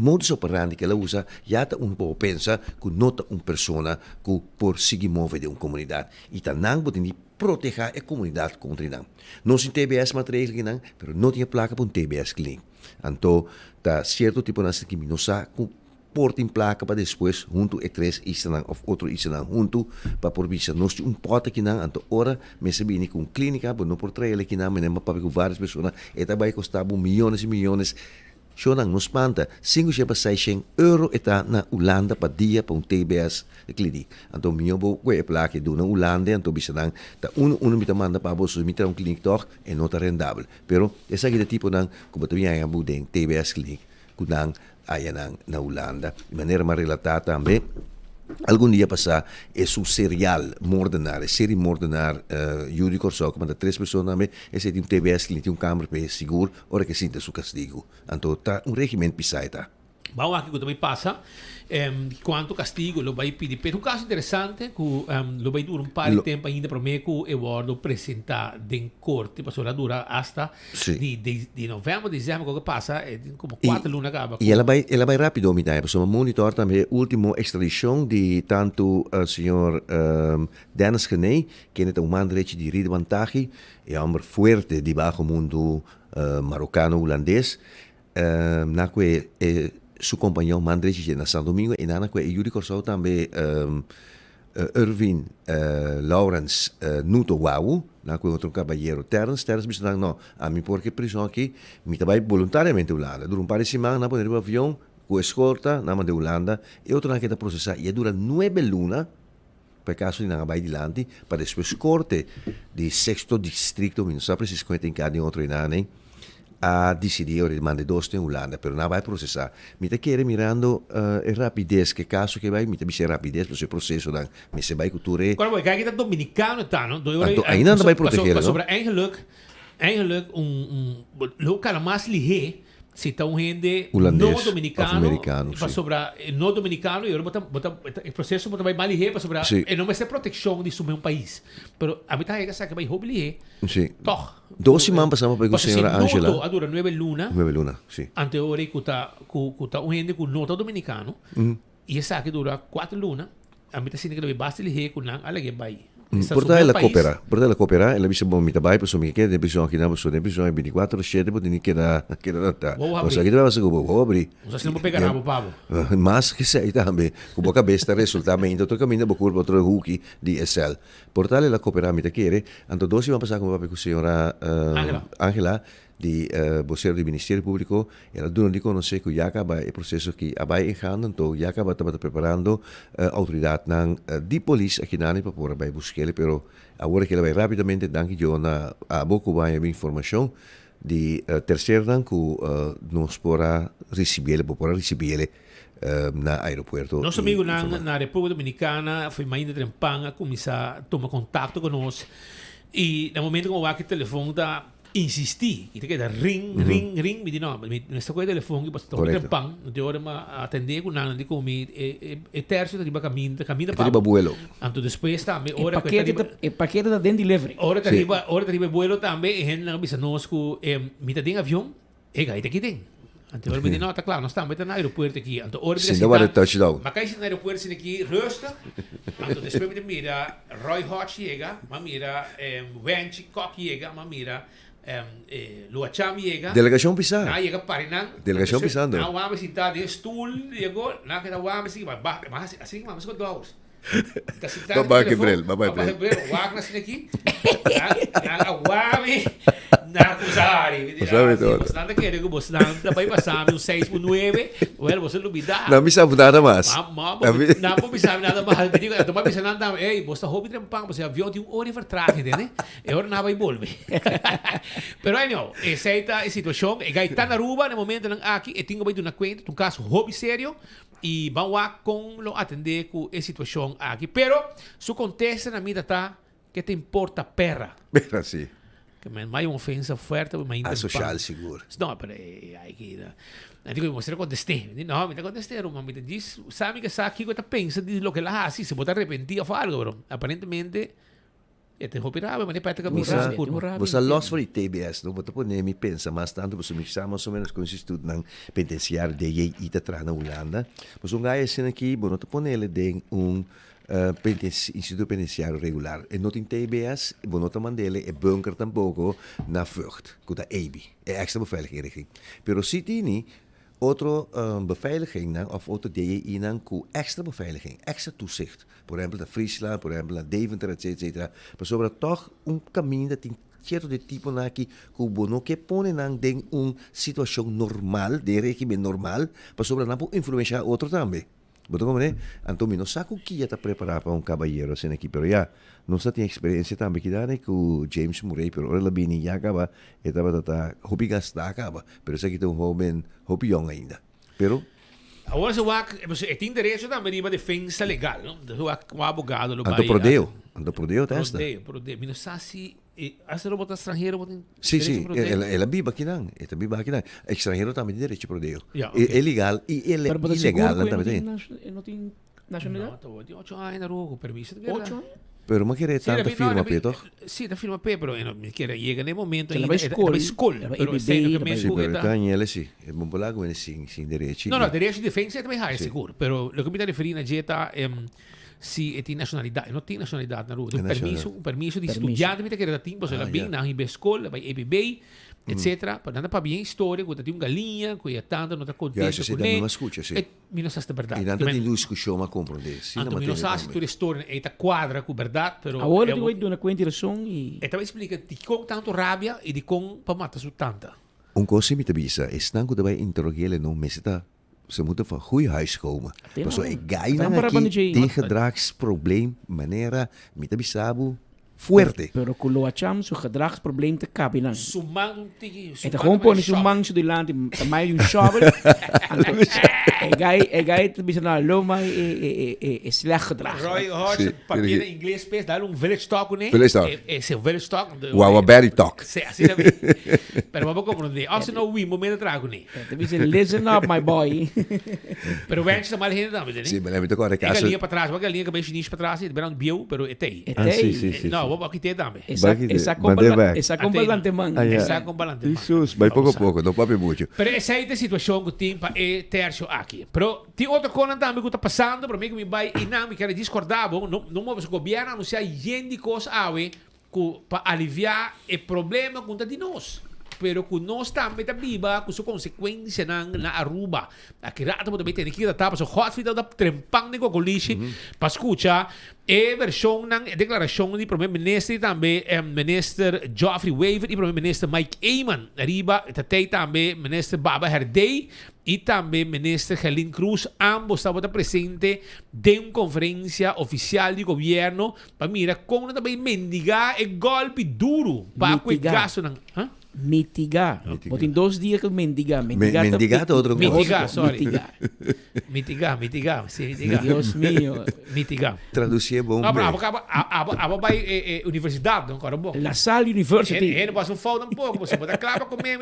modus operandi que ela usa já tá pouco pensa que nota persona que por seguir move de comunidade e tá nang botin proteger a comunidade contra nang não sem TBS maatregel nang pero não tinha placa para TBS clínico então tá certo tipo nang que mino sa portem placa para depois junto e três istanang of outro istanang junto para por visa nós porta que não anto ora me sabini com clínica por não por trazer que não me nem para com várias pessoas e também custava milhões e milhões só não nos panta 5.600 euro eta na Holanda para dia para TBS de clínica então minha bo que placa do na Holanda então bisa nang ta uno me manda para bolso me ter clínica toch e não tá rendável pero essa aqui de tipo nang como tu vinha em TBS clínica com nang ayan na Holanda. De maneira mais relatada também, algum dia passar, é um série mordenar, Yuri Corsó, que manda 3 pessoas também, esse é um TBS que tem um câmara para seguro, hora que sinta seu castigo. Então, tá um regimento pisai, tá? Vamos aqui que também passa quanto castigo lo vai pedir per un caso interessante que lo vai durar par de tempo ainda para me que eu vou apresentar em corte para dura hasta de novembro dezembro que passa como 4 lunas acaba e ela vai rápido mi dai para monitor também último extradição de tanto senhor Dennis Genee que é um man direito de vantagem é um homem forte de baixo mundo marocano holandês na que su companheiro Mandreji na Santo Domingo e nana que Yuri Corsau também Irvin Lawrence Nuto Wawu na que outro cabalheiro Terence bisa não a mim porque prisão aqui me também voluntariamente Holanda dura par de semana na poder avião com escolta na de Holanda e outro na que está processar e dura 9 lunas per caso di nanga dilante para depois corte di sexto distrito não sabe se conta em cada outro inane a decidir de mandar 2 em Holanda, pero não vai processar. Me te quer mirando a rapidez que caso que vai, me te biche rapidez para o processo dan, me se vai cultura. Agora vai kijk dat dominicano tá, não? Ainda não vai proteger, sobre eigenlijk local mais ligeiro se está gente holandês, não dominicano, para sobre não dominicano, e agora o processo vai mais ligeiro para sobre e não vai ser proteção de seu país. Pero a mim tá aí que vai ligeiro. Sim. Toch. 2 semanas passamos para a senhora Angela. Dura 9 lunas. 9 lunas, sim. Ante ora que tá gente com nota dominicano. E essa que dura 4 lunas. A mim tá sendo que vai basta ligeiro com não, além vai. Porta ela coopera, ela bisa bom mita bai para sumi que de prisão aqui na pessoa de prisão 24/7 pode nem queda tá. Você aqui vai ser vou abrir. Você não pegar rabo pavo. Mas que sei também, com boca besta resultamento outro caminho para curva outro hooky de Excel. Porta ela coopera mita querer, então 12 vamos passar com a senhora Angela de vocero do Ministério Público, ela dona de conhecer que já acaba o processo que vai entrando, então já acaba preparando autoridade de polícia aqui na para poder vai buscar, pero agora que ela vai rapidamente, danke eu na a boca vai a informação de terceiro dan que nós para receber na aeroporto. Nosso amigo na República Dominicana foi mais de Trempanga, começar a tomar contato conosco e no momento que eu aqui o telefone da insisti, e te queda ring, me diz, não, nesta coisa de telefone, você está com pão, de hora a atender com nada, de comer, e terço, está caminho para o vuelo. Então, depois também, hora que está paquete da dentro delivery. Hora que arriba vuelo também, e gente não bisa nós com, me está em avião, e aí aqui tem. Então, hora me diz, não, está claro, nós estamos no aeroporto aqui. Então, hora me diz, mas cai no aeroporto aqui, rusta. Então, depois me mira, Roy Hodge chega, mas mira, Wenchi Koch chega, mas mira, Luacham llega. Delegação pisar. Llega Parinan. Delegação pisando. Não vamos sentar de stool, chegou, não que não vamos assim, mas assim vamos com 2 horas. Babae Brel. Babae Brel. Wag na sila aqui. Yang awami. Nakusari. Sabe todo. Mas nada querer que você não vai passar um 6/9. Well, você não me dá. Não me sabe nada mais. Não me sabe nada mais. Eu me sabe nada. Ei, você hobby trampang, você avião tem hora de vertragem, né? É hora não vai volver. Pero aí não, essa é a situação. E aí tá na Aruba no momento lang aqui, e tenho vai dar conta, um caso hobby sério. E vamos lá com lo atender com a situação aqui. Pero, su contesta na vida tá que te importa perra. Perra, sim. Que mais uma ofensa forte, mas ainda social seguro. Não, pero aqui, não digo, você contestei. Não, me contestei, mas me diz, sabe que sabe que eu pensa de lo que ela faz, se pode arrepentir ou algo, bro. Aparentemente te hopirava, mas depois você lost for TBS, não botou por nem pensa, mas tanto você me chama mais ou menos com esse estudo ng penitenciário de Ita tra na Holanda. Mas um gajo assim aqui, botou por ele de instituto penitenciário regular. E não tem TBS, botou mandele e bunker tampouco na vlucht, com a EBI, é extra beveiliging. Pero se tem outro beveiliging of outro DEI com extra beveiliging, extra toezicht. Por exemplo, de Friesland, por exemplo, de Deventer, etc. Mas sobre toch caminho de certo de tipo aqui que o bono que põe em uma situação normal, de regime normal, mas sobre não influenciar outro também. Betul como né? Então, não sabe o que está preparado para caballeiro assim aqui, pero já não só tem experiência também que dá né com o James Murray, pero ela bem já acaba, estava tá hobby gastar acaba, pero isso aqui tem hobby young ainda. Pero agora você tem direito também de defesa legal, não? O advogado lo vai. Ando prodeo testa. Prodeo. Não sabe se essa robota estrangeiro botem. Sim, ela vive aqui não. Ela vive aqui não. Estrangeiro também tem direito prodeo. É legal e ele ilegal também. Não tem nacionalidade? Não, tem 8 anos na rua, permiso. 8 anos? Pero não quer tanta firma, Pedro. Sim, da firma P, pero não quer chega no momento ainda da escola, pero sei que mesmo que tá ele sim, é bom lá com ele sim direito. Não, direito de defesa também é seguro, pero o que me está referindo a jeta se tem nacionalidade, não tem nacionalidade na rua, um permiso de estudante, me quer dar tempo, se ela bem na escola, vai EBB, etc. Para nada para bem história, quando tem galinha, que é tanto, não está contente com ele. Não escuta, sim. E não sabe a verdade. E não tem discussão, mas compreender. Então, não sabe se tu história é quadra com verdade, pero agora eu vou dar conta e então explica de com tanto rabia e de com para matar su tanta. Coisa me tabisa, é não que daarbij interrogeren não, mas está ze moeten van goede huis komen. Dus ik ga je tegen gedragsprobleem, manera, me tabisabu, fuerte. Pero con lo achamos su gedragsprobleem te kabilang. Sumang Ito kung po ni sumang su dilante, tamay yung shovel. Egay bisa na loma slecht gedrag. Roy Hodge, papier in inglês pes, dar village talk né? Village talk. Esse village talk. Wawaberry talk. Assim também. Pero vamos compreender. Assim não we momento trago né? Te bisa listen up my boy. Pero o antes mal rende também né? Sim, mas lembra agora que a galinha para trás, uma galinha que bem chinês para trás, e beirão bio, pero etei. Sim. Não, vamos aqui ter também. Essa combalante man. Essa combalante. Jesus, vai pouco a pouco, não pode muito. Pero essa é a situação que tem para terço aqui. Pero tem outra coisa também que está passando, para mim que me vai e não me quer discordar, não move o governo anunciar gente coisa para aliviar o problema com de nós. Pero kung nós também viva com sua consequência na Aruba. Aqui rato mo também tem que dar para so hot fit da trempang ni Gogolishi para escutar a versão ng declaração do primeiro-ministro também minister Geoffrey Weaver e primeiro-ministro Mike Eamon. Arriba tatay também minister Baba Herdey e também minister Helen Cruz. Ambos estavam presentes de uma conferência oficial de governo para mirar como também mendigar e golpe duro para o gasto ng mitigar. Botem 2 dias que mendigar. Mendigar outro mitigar, sorry. Mitigar. Sim, mitigar. Deus mío. Mitigar. Traduzir é bom. Aba vai universidade, não cara bom. La Salle University. Ele passa falta pouco, você pode claro com mim,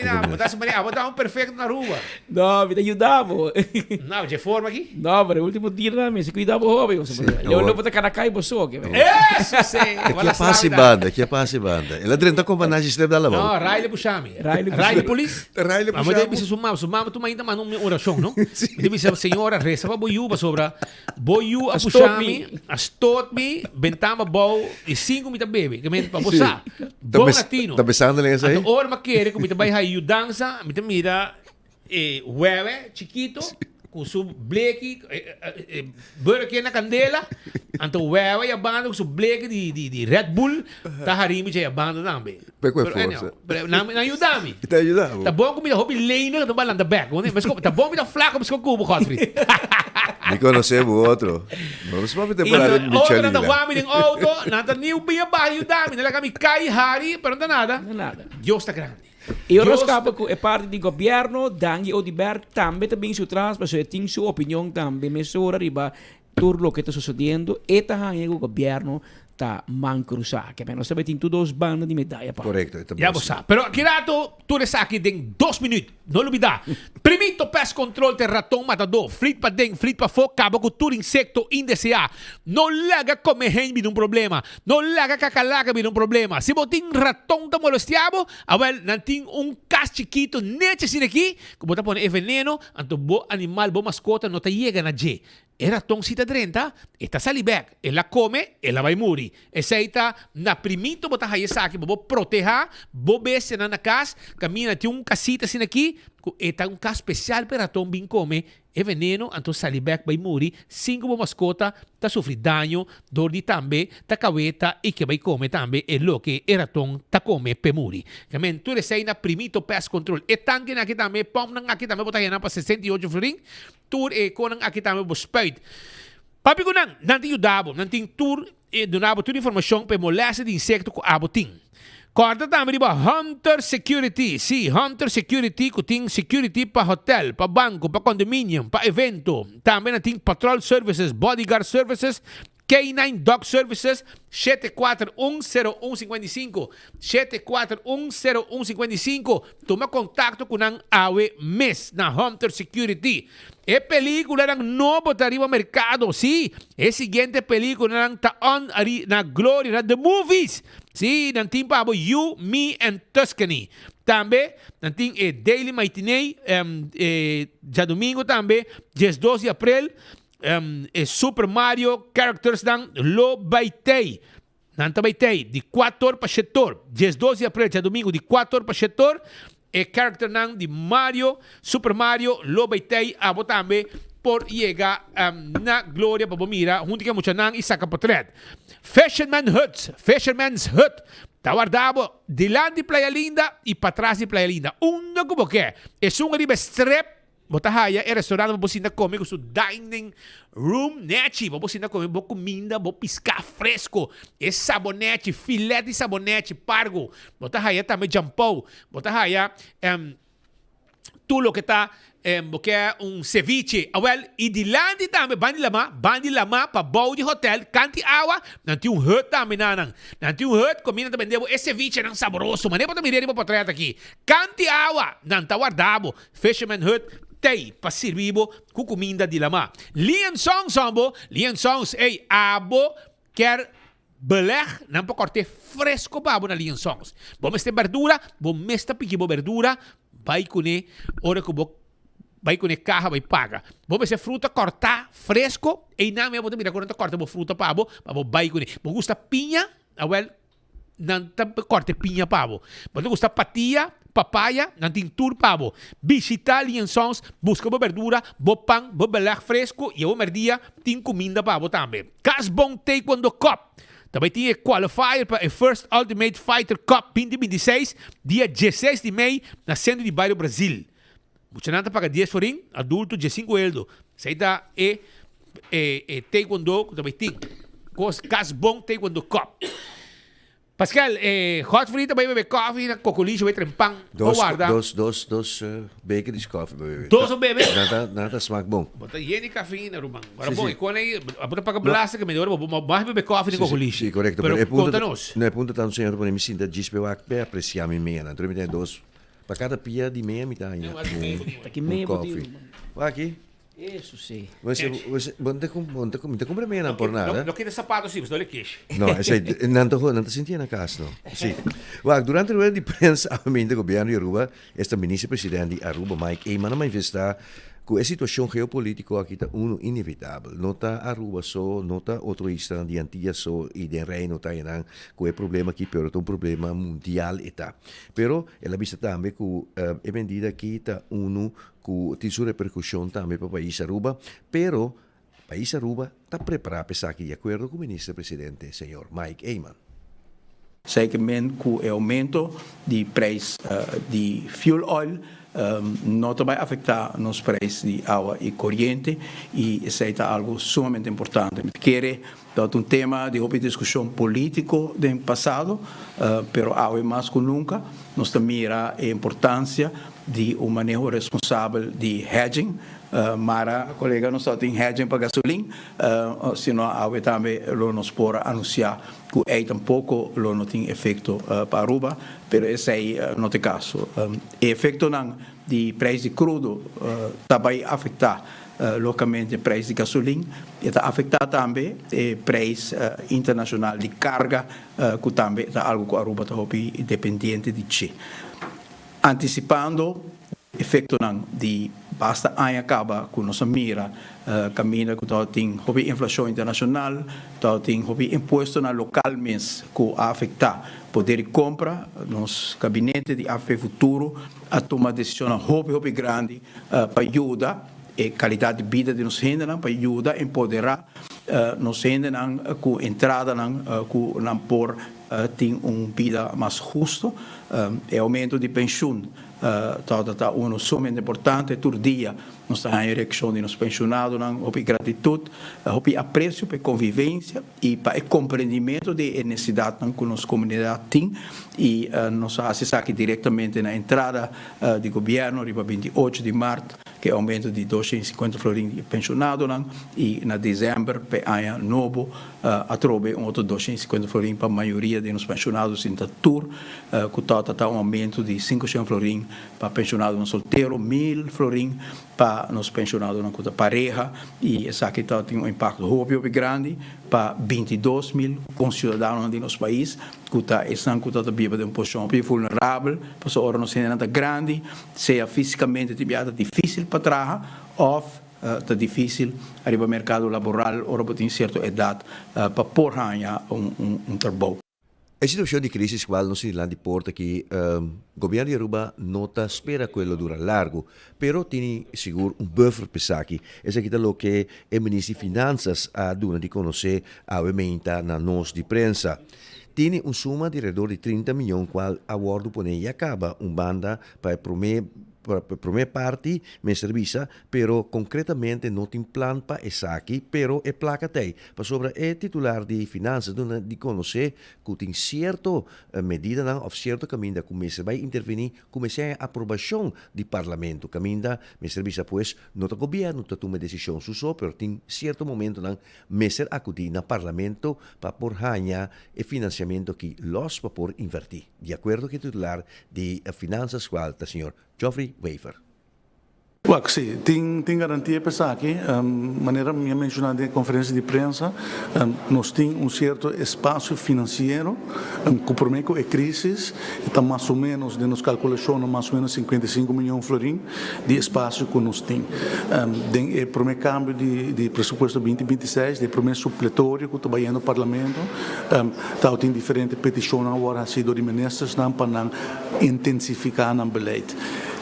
botar um perfeito na rua. Não, me ajudava. Não, de forma aqui? Não, mas o último dia me se cuidava jovem. Eu não vou ter caracai boçou. Isso, sim. Aqui é passe banda. Ela drenta com banagem esteve da lava. Não, Raile Bushami. Raile Police. Raile Bushami. Mas deve sumar, tu ainda mandou uma oração, não? Deve ser senhora reza para boiu para sobra. Boiu a Bushami, astot-me, bentama bom e 5 mita bebe, que men para você. Bom latino. Tá pensando nessa aí? Ora ma querer que mita vai aí dança, mita mira hueve chiquito com su bleke, burger na candela, anto wewe ya banda com su bleke di Red Bull, tá harimi já banda também. Perco força. Na ajudami. Tá ajudando. Tá bom comida hobby leina no balanda back, mas tá bom comida flaca, mas com cubo Godfrey. Me conocemos outro. Vamos para temporada de Outro Michelin. nada wami ng auto, nada new bia ba ajudami, nala kami kai hari, pero nada. Nada. Deus tá grande. E o nosso capa é parte do governo, Dangi Odiberg também se traz, mas eu tenho sua opinião também, mas ora riba tudo o que está sucedendo, e também o governo está mancruzado, que menos sabe tem todos bandas de medalha. Correcto. Ya vos sabes. Pero aquí rato, tú le saques en 2 minutos. No olvides. Primito pest control de ratón matador. Flit pa den, flit pa fo, cabo cultura insecto indeseado. No laga come hen viene un problema. No laga cacalaca viene un problema. Si botín ratón te molestiamo, a ver, nantin un cas chiquito, neche sin aquí, como te pone veneno, anto bo animal, bo mascota, no te llega na J. El ratón si te drenta, esta salibek, él la come, él la va a morir. Esa está na primito botar aí saque, bo proteger, bo bese na casa, camina, tem um casita assim aqui, está um cas especial para ratão bem come, é veneno, então salibek vai morir, 5 bo mascota, tá sofrer dano, dor de tambe, tá caveta e que vai comer também, é lo que o ratão tá come per morir. Camen, tu sei na primito pest control. E tanque aqui também, pom nang aqui também botar aí na para 68 florin. Tour e konang aqui também bo spuit. Papi ko nang, nanti yudabo, nanti tour e donabo toda informação para molesta de insecto com abotim. Corta também ba Hunter Security. Sim, Hunter Security kuting security pa hotel, pa banco, pa condominium, pa evento. Também nanti patrol services, bodyguard services, K9 Dog Services 7410155 7410155. Toma contato com ang awe mes na Hunter Security. É película ng novo tariwa mercado. Sí, é seguinte película ng taon na Gloria na The Movies. Sí, nanting pa abo You, Me and Tuscany. Também, nanting Daily Matinee já domingo também, 12 de abril. Super Mario Characters ng Lo Baitay. Nanta Baitay, de 4 para 7. 12 de abril, já domingo, de 4 para 7. Character ng de Mario, Super Mario, Lo Baitay, abo tambe, por llegar na Gloria para mira, junto que mucha nang isa kapatred. Fisherman's Hut. Tawardabo, dilan de Playa Linda e para trás de Playa Linda. Uno como que é um riba strep. Botahaya é restaurante para você comer com seu dining room net, para você comer boa comida, bom piscar fresco, é sabonete, filé de sabonete, pargo. Botahaya também jampou, botahaya tudo que está porque é ceviche, well, e de lá de também bandi lama para bom de hotel, canti água, não tem hut também não tem hut, comida também devo, é ceviche não saboroso, mas nem para mirar para portrait aqui, canti água, não tá guardado, Fisherman Hut. Tay pa servibo com comida de lama. Lian Songs, abo quer beleg, não para corte fresco babo na Lian Songs. Bom este verdura, bom mesta piquibo verdura, vai cone, ora que vai cone carro vai paga. Bom este fruta cortar fresco, e não me botar mira quando corta bo fruta pabo, vai cone. Bom gusta pinha, well, não corte pinha pabo. Bom gusta patia, papaya, nanting tour pabo. Visita Lienzons, busca bo verdura, bo pan, bo belag fresco e bo merdia, tin comida pabo também. Casbon Taekwondo Cup. Também tinha qualifier para a First Ultimate Fighter Cup 2026, dia 16 de maio, na Centro de Bairro, Brasil. Muita nada paga 10 forinhos, adulto 15 euros. Saída Taekwondo, também tem. Casbon Taekwondo Cup. Pascal, hot frita vai beber coffee na cocolixo, vai trempang. Dos beker de koffie bebe. Dos bebe? Nada smaak bom. Bota higiene café na rumang. Agora bom, e quando aí, bota para blasta que melhor, mais beber coffee na cocolixo. Sim, correto. Pero conta-nos. Não é ponto tanto senhor, porque me sinto despejar para apreciar minha meia. Então me tem dos. Para cada pia de meia me dá aí. Aqui meia coffee. Vai aqui. Isso sim. Você te compra meia não por nada. Não quer sapato sim, não lhe queixa. Não, não te sentia na casa, não. Sim. Durante a rueda de prensa, a mente do governo de Aruba, este ministro-presidente de Aruba, Mike Eyman, manifestar com a situação geopolítica aqui está inevitável. Não está Aruba só, não está outro estado de Antillas só e de Reino está aí com o problema aqui, pero é um problema mundial está. Pero ela vista também que a medida aqui está com sua repercussão também para o país Aruba, pero país Aruba está preparado para estar de acordo com o ministro-presidente, senhor Mike Eyman. Zekermente com o aumento de preço de fuel oil não vai afetar nos preços de água e corrente e isso é algo sumamente importante. Quer um tema de discussão político do passado, pero hoje mais que nunca nós mira a importância de manejo responsável de hedging. Mara, colega, não só tem hedging para gasolina, senão hoje também nós podemos anunciar que é tampouco não tem efeito para Aruba, mas esse aí não tem caso. O efeito de preço de crudo também afetar localmente o preço de gasolina e está afetar também o preço internacional de carga, que também é algo que a Aruba está dependente de si. Anticipando efeito de basta aí acaba com nossa mira caminha com tem hobby inflação internacional tem hobby imposto na local mês que afetar poder de compra nos gabinete de AFE futuro a tomar decisão hobby grande para ajudar a qualidade de vida de nos gente para ajudar a empoderar nos gente com entrada com não por tem vida mais justo aumento de pensão está sumamente importante todo dia nós estamos em eleição de nos pensionados houve gratidão houve apreço para convivência e para o compreendimento de necessidade que nossa comunidade tem e nós assistimos aqui diretamente na entrada do governo para 28 de março que é aumento de 250 florins de pensionados e na dezembro para ano novo a trobe outro 250 florins para a maioria de nos pensionados em Tatur que está aumento de 500 florins para pensionados solteiro 1.000 florins para nos pensionados na pareja e essa aqui tem impacto óbvio grande para 22.000 concidadãos de nosso país que estão vivendo de posição vulnerável, por isso hora nos é grande, seja fisicamente difícil para trabalhar ou está difícil arribar ao mercado laboral ou tem certa idade para pôr ganhar trabalho. A situação de crise qual não se lá de porta que o governo de Aruba não espera que ela dura largo, pero tem seguro buffer para aqui. Essa aqui é o que o ministro de Finanças a dona de conhecer a aumenta na nós de prensa. Tem suma de redor de 30 milhões qual a bordo pone e acaba banda para primeira parte me serviça, pero concretamente não tem plano para essa aqui, pero é placa tem. Para sobre é titular de finanças de conhecer que tem certa medida ou certo caminho que começa vai intervenir, começa a aprovação do parlamento. Caminho me serviça pois não o governo toma decisão só, pero tem certo momento não meser acudir na parlamento para por ganhar o financiamento que los para por invertir. De acordo com o titular de finanças qual tá senhor Geoffrey Wafer. Claro que sim, tem garantia para aqui, maneira minha mencionada na conferência de imprensa, nós temos certo espaço financeiro, que por meio da crise, está mais ou menos, de nos calculação, mais ou menos 55 milhões de florins de espaço que nós temos. O primeiro câmbio de pressuposto 2026, o primeiro supletório que está indo no parlamento, tem diferentes petições agora, sido de ministros, para intensificar o beleid.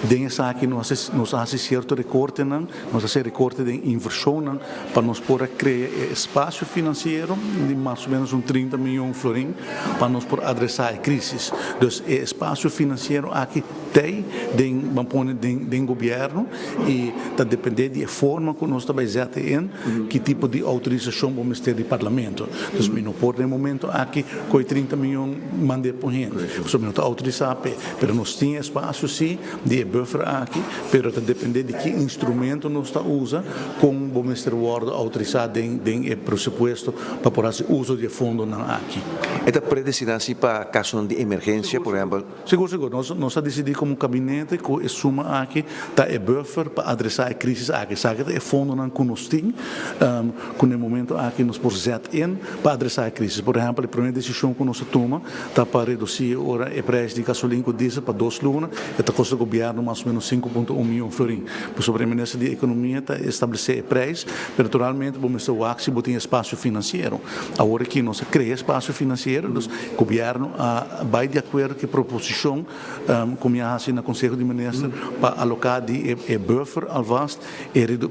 Dessa aqui nós fazemos certo recorte, nós fazemos recorte de inversão para nós poder criar espaço financeiro de mais ou menos 30 milhões de florins para nós poder adressar a crise. Então, o espaço financeiro aqui tem do governo e está dependendo da forma que nós estamos fazendo, que tipo de autorização vamos ter do parlamento. Então, não pode no momento aqui com 30 milhões mandar por gente. Não está autorizado, mas nós temos espaço sim de buffer aqui, pero está depender de que instrumento nós está usa com o Ministério Ward autorizado em presupuesto para fazer uso de fundo aqui. Está predestinado para caso de emergência, por exemplo? Seguro. Nós decidimos como gabinete que suma aqui está o buffer para adressar a crise aqui. Sabe que é fundo que nós temos, que no momento aqui nós podemos para adressar a crise. Por exemplo, a primeira decisão que nós tomamos está para reduzir o preço de gasolina com diesel para 2 lunas, está custa o governo governo mais ou menos 5,1 milhões florim. Por sobre a ministra de Economia está estabelecer preço, mas naturalmente vamos ter o axi botar espaço financeiro. Agora que nós cria espaço financeiro, o governo vai de acordo com a proposição como já assim na Conselho de Ministros para alocar de buffer alvast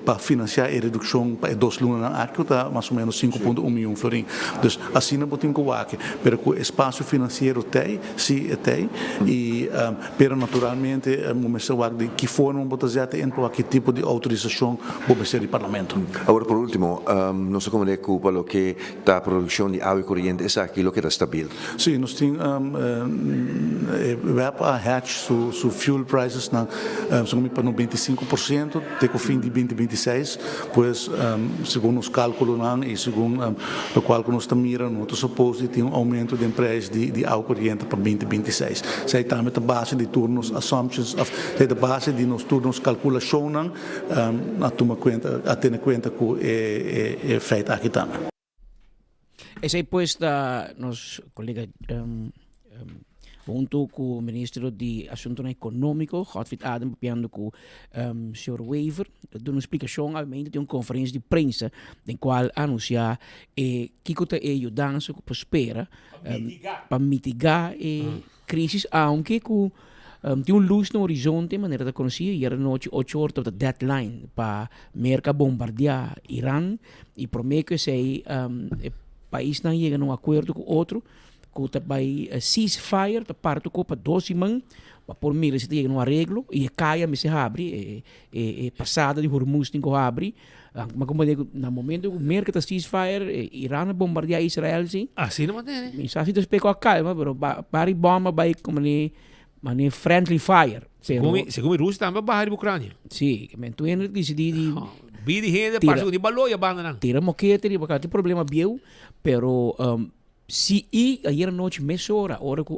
para financiar a redução para 2 lunas na arco está mais ou menos 5,1 milhões florim. Então assim não botem com o aqui, pero o espaço financeiro tem, sim tem e pero naturalmente vamos ter de que forma botar já tem para que tipo de autorização vamos ter do Parlamento. Agora por último, não sei como é que o que está a produção de água corrente é aquilo que está estável. Sim, nós temos a hatch su fuel prices na para 95% até o fim de 2026, pois segundo os cálculos e segundo o qual nós estamos mirando, nós supomos que tem aumento de preço de água corrente para 2026. Sei também a base de turnos assumptions, sei a base de nos turnos calculação a tomar conta, a ter conta que é feita aqui também. Essa é pois da nosso colega junto com o ministro de Assuntos Econômicos, Godfried Adam, papiando com o Sr. Wever, dando uma explicação de uma conferência de imprensa, em qual anunciar que está ajudando para espera para mitigar a crise, aunque tem luz no horizonte, de maneira de conhecer, e era noite 8 horas da deadline para América bombardear Irã, e promete que esse país não chega a um acordo com outro, que vai ceasefire, da parte do para 12 semanas, para por mim se chega a um arreglo, e caia, mas se abre, passada de Hormuz tem que abrir, mas como eu digo, no momento que o mercado está ceasefire, Irã bombardear Israel, sim. Assim não mantém, né? Isso assim despeca a calma, mas para bomba vai como nem friendly fire. Segundo a Rússia também barra de Ucrânia. Sim, mas tu ainda decidi vi de gente para de balou e abandonam. Tira moquete, porque tem problema biel, pero se ayer noite meia hora que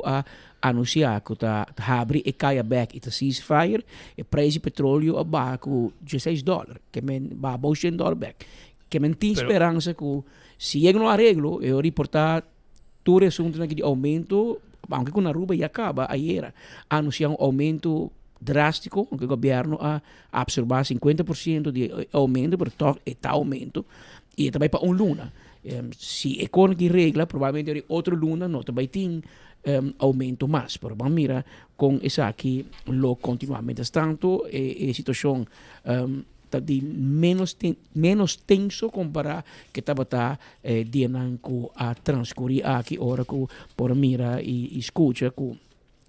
anunciar que tá abre e caia back e tá ceasefire, e preço de petróleo abaixo $16, que men ba $100 back. Que men tem esperança que se chega no arreglo, eu reportar todo assunto naquele aumento, aunque com a Aruba já acaba ayer anunciar um aumento drástico, aunque o governo absorver 50% de aumento, pero está aumento, e também para luna. Se a economia regla, provavelmente outra luna não também tem aumento mais. Pero vamos mirar com isso aqui, lo continuamente. Tanto a situação de menos tenso comparar que estava dinâmico a transcorrer aqui, hora que por mira e escuta que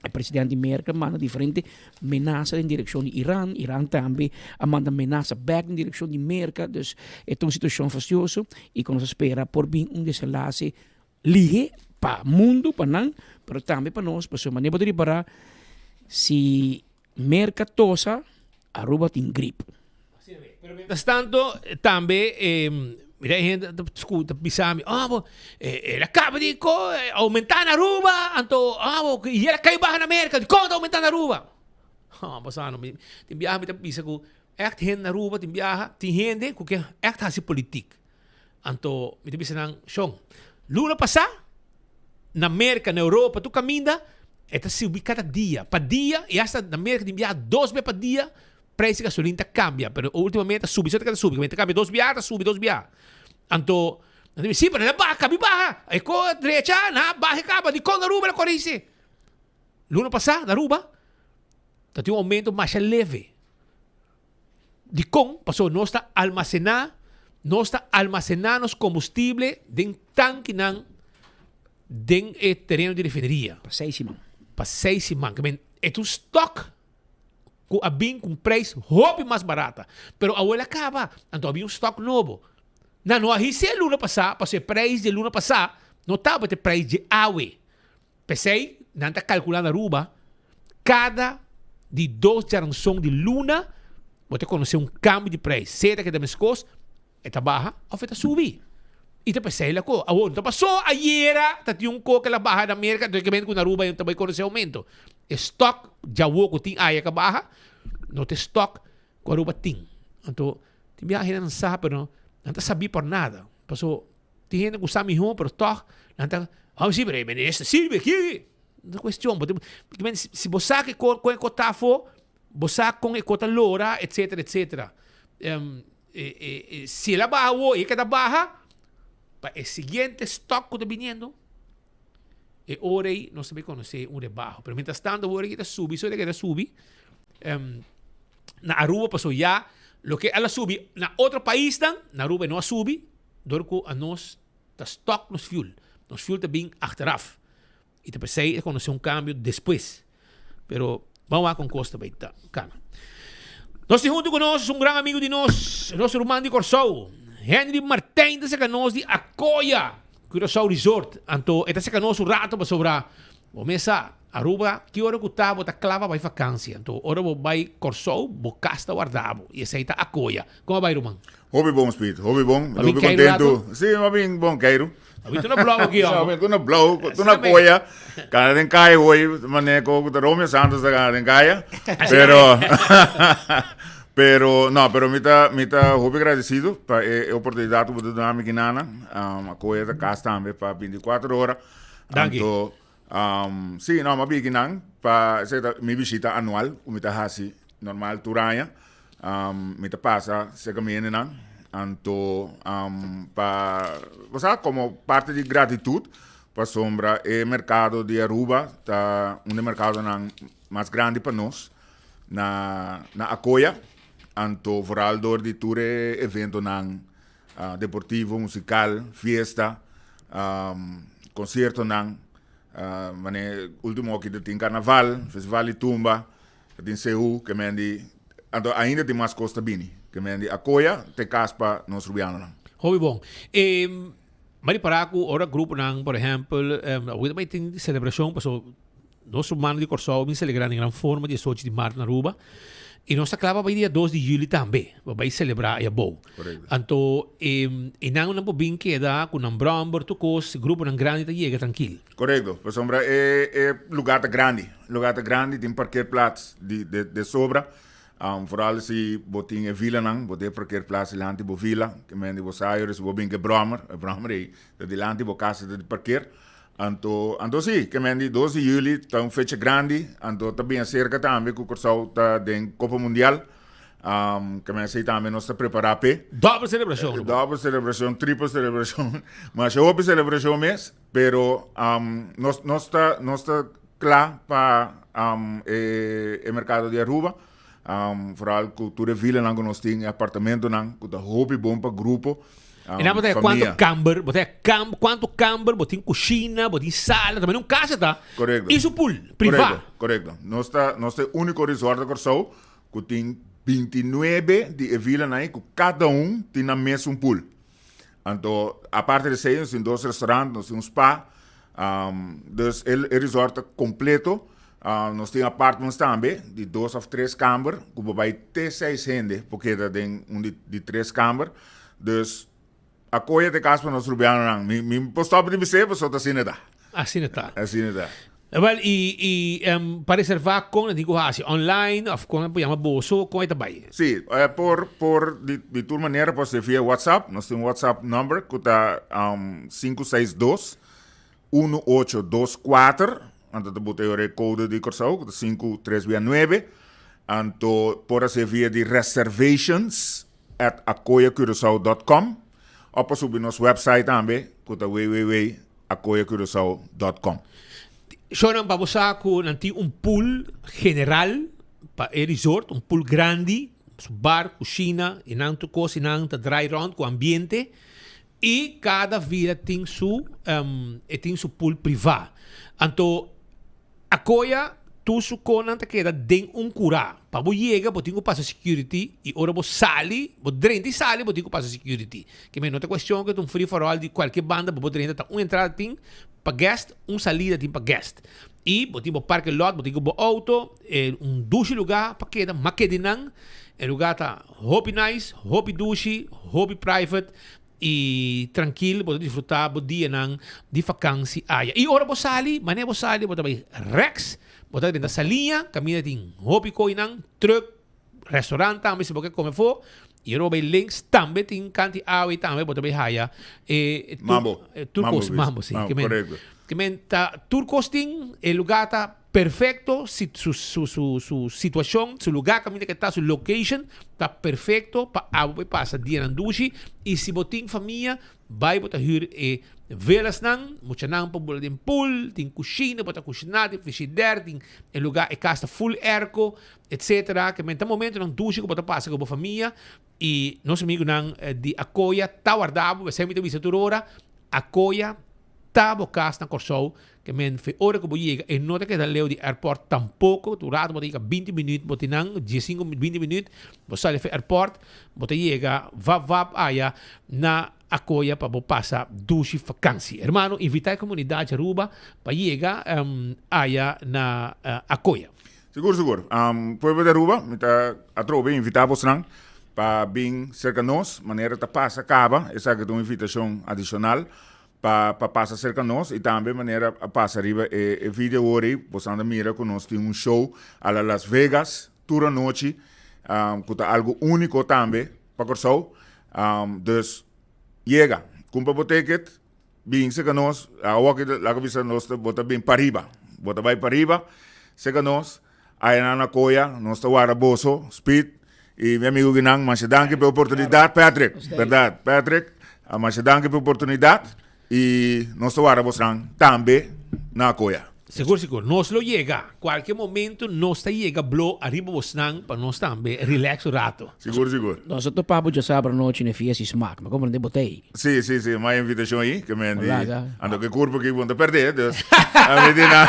o presidente Merkel manda diferente ameaça em direção de Irã também manda ameaça back em direção de Merkel, dus é uma situação faciosa e que nós espera por bem desenlace lige para o mundo, para nós, mas também para nós, para maneira de reparar se Merkel tosa, Aruba tem gripe. Pero mientras tanto, também, mira, gente escuta, pisami, ela acaba de aumentar na Aruba, então, e ela cai baixo na América, de quanto aumentar na Aruba? Basano, tem viagem, tem pisa que echt gente na Aruba, tem viagem, tem gente que echt hasi politik. Então, me pisa nang, Sean, luna passar, na América, na Europa, tu caminha, esta se ubica cada dia, para dia, e hasta na América tem viagem 2 vezes para dia, preço de gasolina cambia, pero ultimamente sube, só que sube, que cambia 2 viajes, sube 2 viajes. Então, sim, pero na baja, cabe baja, aí com a direita, na baja acaba, de com a Aruba na corrente. Luna passada, na Aruba, tem aumento mais leve. De com, passou, nós está almacenando os combustíveis dentro tanque dentro terreno de refineria. Para 6 semanas. Para 6 semanas, que é um estoque com preço roupa mais barata. Pero a ela acaba. Então havia um estoque novo. Não arrisei luna passada, para ser preço de luna passada, não estava ter preço de água. Pensei, não está calculando a Aruba, cada de 2 gerações de luna, você conhecer um câmbio de preço. Será que da mescos, está baixa, ou está subir. E depois pensei, então passou ayer, tinha um coque lá baixa na América, então que vem com a Aruba, então vai conhecer aumento. Stock, já o que tem aí que baixa, não tem stock, com a Aruba tem. Então, tem viagem não sabe, pero não está sabia por nada. Passou, tem gente que sabe melhor, pero stock, não está, sim, mas Silvia, aqui, não é questão, porque se você sabe que com o tafo, bosa com ecota lora, etc, etc. Se ela bajo e cada baja, para el siguiente stock que está viniendo, ahora no se me conoce un rebajo. Pero mientras tanto, ahora que está subi, so que está subi, na Aruba pasó ya, lo que a la subi, na otro país dan, na Aruba no a subi, dorco a nos, ta stock nos fuel está bien achteraf. Y te pensé de conocer un cambio después. Pero vamos a con costa baita, cana. Nós junto com nós um grande amigo de nós, nosso irmão de Corsau, Henry Martin, da seca nós de Acoya, Curaçao Resort. Então, esta seca nós um rato para sobrar. O mesa Aruba, que hora que tá, bota clava vai vacância. Então, hora vai Corsau, bocasta guardado. E essa aí tá Acoya. Como vai, irmão? Hobby bom, Speed. Hobby bom. Hobby contento. Sim, mas bem bom, Cairo. Tu na blow aqui, ó. Tu na blow, tu na Acoya. Cara, tem caia hoje, maneco, o Romeo Santos da cara tem caia. Pero me está hobby agradecido para a oportunidade de dar a nana. A Acoya da casa também para 24 horas. Então, sim, não, mas bem não, para minha visita anual, o me está assim normal turanha, me está passa se caminha não, então para você como parte de gratitude para sombra o mercado de Aruba tá mercado mais grande para nós na Acoya, então vooral door die tour evento deportivo, musical, fiesta, concerto último que tem carnaval, festival de tumba, tem Seul, que ainda tem mais costa bini, que Acoya, tem caspa nos rubiano. Hobby bom. Mari Paraco, ora grupo por exemplo, hoje também tem celebração, passou nosso mano de Corsau, me celebrar em grande forma, 18 de março na Aruba. E nós acaba para dia 2 de julho também, vai celebrar a bom. Então, não não bem queda com um bramber, tocos, grupo não grande tá chega tranquilo. Correto, por sombra lugar grande, tem parkeerplaats de sobra. Vooral se botin e vila não, botin parkeerplaats lanti bo vila, que men de bosaiores bo bem que bramber de lanti bo casa de parkeer. Então sim, que men de 12 de julho tá fecha grande, então também cerca também que o Corsau tá de Copa Mundial. Que men sei também nós tá preparar pe. Double celebração, triple celebração, mas eu ouvi celebração mesmo, pero nós tá claro para o mercado de Aruba. Vooral cultura vila não nós tem apartamento não, que tá hobby bom para grupo. E não botar quanto camber, botar cozinha, botar sala, também não casa tá. Correto. Isso pool privado. Correto. Nós tá único resort de Corsau que tem 29 de vila não, que cada tem na mesa pool. Então, a parte de seis, nós tem 2 restaurantes, nós tem spa, dus o resort completo. Nós temos apartments também, de 2 ou 3 câmaras, que vai ter 6 gente, porque tem de 3 câmaras. Dus, a coisa de casa para nós rubiano, me postou para você, você está assim, tá? Assim está. Well, para reservar com digo assim, online, ou com chama bolso, com esta vai. Sim, de toda maneira, pode ser via WhatsApp, nós temos um WhatsApp number, que está 562-1824, então botei o código de Corsau, que é 5369, então pode ser via de reservations@acoyacuracao.com, ou pode subir nosso website também, que é www.acoyacuracao.com. Sono para você que um pool general para o resort, um pool grande, bar, cozinha, e não coisa, e não dry round com ambiente, e cada vila tem seu pool privado. Então, a coisa tu su konanta queda den cura. Pa bo llega, bo tingo passa security e ora bo sali, bo drenti sali, bo tingo passa security. Que me nota questão que um free for all de qualquer banda, bo drenti tá entrada tem pa guest, salida tem pa guest. E bo tingo parque lot, bo tingo bo auto, duche lugar pa queda makedinang, lugar tá hobby nice, hobby duche, hobby private. E tranquilo, pode desfrutar do dia de vacância. E ora bo sali, mané bo sali, bo também Rex, botar dentro da salinha, caminha tem hobby coinang, truck, restaurante também se você comer for, e eu vai links também tem canti awi também botar bem haia. Mambo. Turcos, mambo sim. Correto. Que men ta Turcos tem lugar tá perfecto, su situación, su lugar que está, su location, está perfecto para agua pasa dia en dushi. Y si botín familia, vai botar huur velas nan, mucha nan pa bola din pool, tin kusina, botar kusina, tin frigider, tin el lugar e casa full airco, etc. Que menta momento nan dushi ko botar pasa com a família e nosso amigo nan di Acoya tá guardado, vai sempre visa turora, Acoya tá bocas na Corsou, que men fe hora que chega e nota que da leu di airport tampoco, durado botar 20 minutos, botinang 15-20 minutos, você fe airport, botar chega, vap aya na Acoya para passar dushi vakantie. Hermano, invitar a comunidade Aruba para chegar aya na Acoya. Seguro. Pueblo de Aruba, mita atrobe invitar vocês para vir cerca nós, maneira que passa acaba, essa é uma invitação adicional para passar cerca nós e também maneira a passar arriba e vídeo hoje, vocês andam mira que nós temos show a Las Vegas, toda noite, que tá algo único também para Corsou. Dus llega, compra o ticket, bem cerca nós, a hora que lá que visa nós bota bem para arriba, bota vai para arriba, cerca nós, aí na Acoya, nós tá guarda boso, speed, e meu amigo Ginang, mas danke pela oportunidade, Patrick, verdade, Patrick, mas danke pela oportunidade. E nós estamos também na Acoya. Seguro. Nós lo chega. Qualquer momento, nós chega blow arriba bosnang para nós também relax o rato. Seguro. Nós estamos para já saber a noite na fiesta smack, mas como não botei? Sim. Mais invitação aí, que me ando que curva que vão perder. A medina.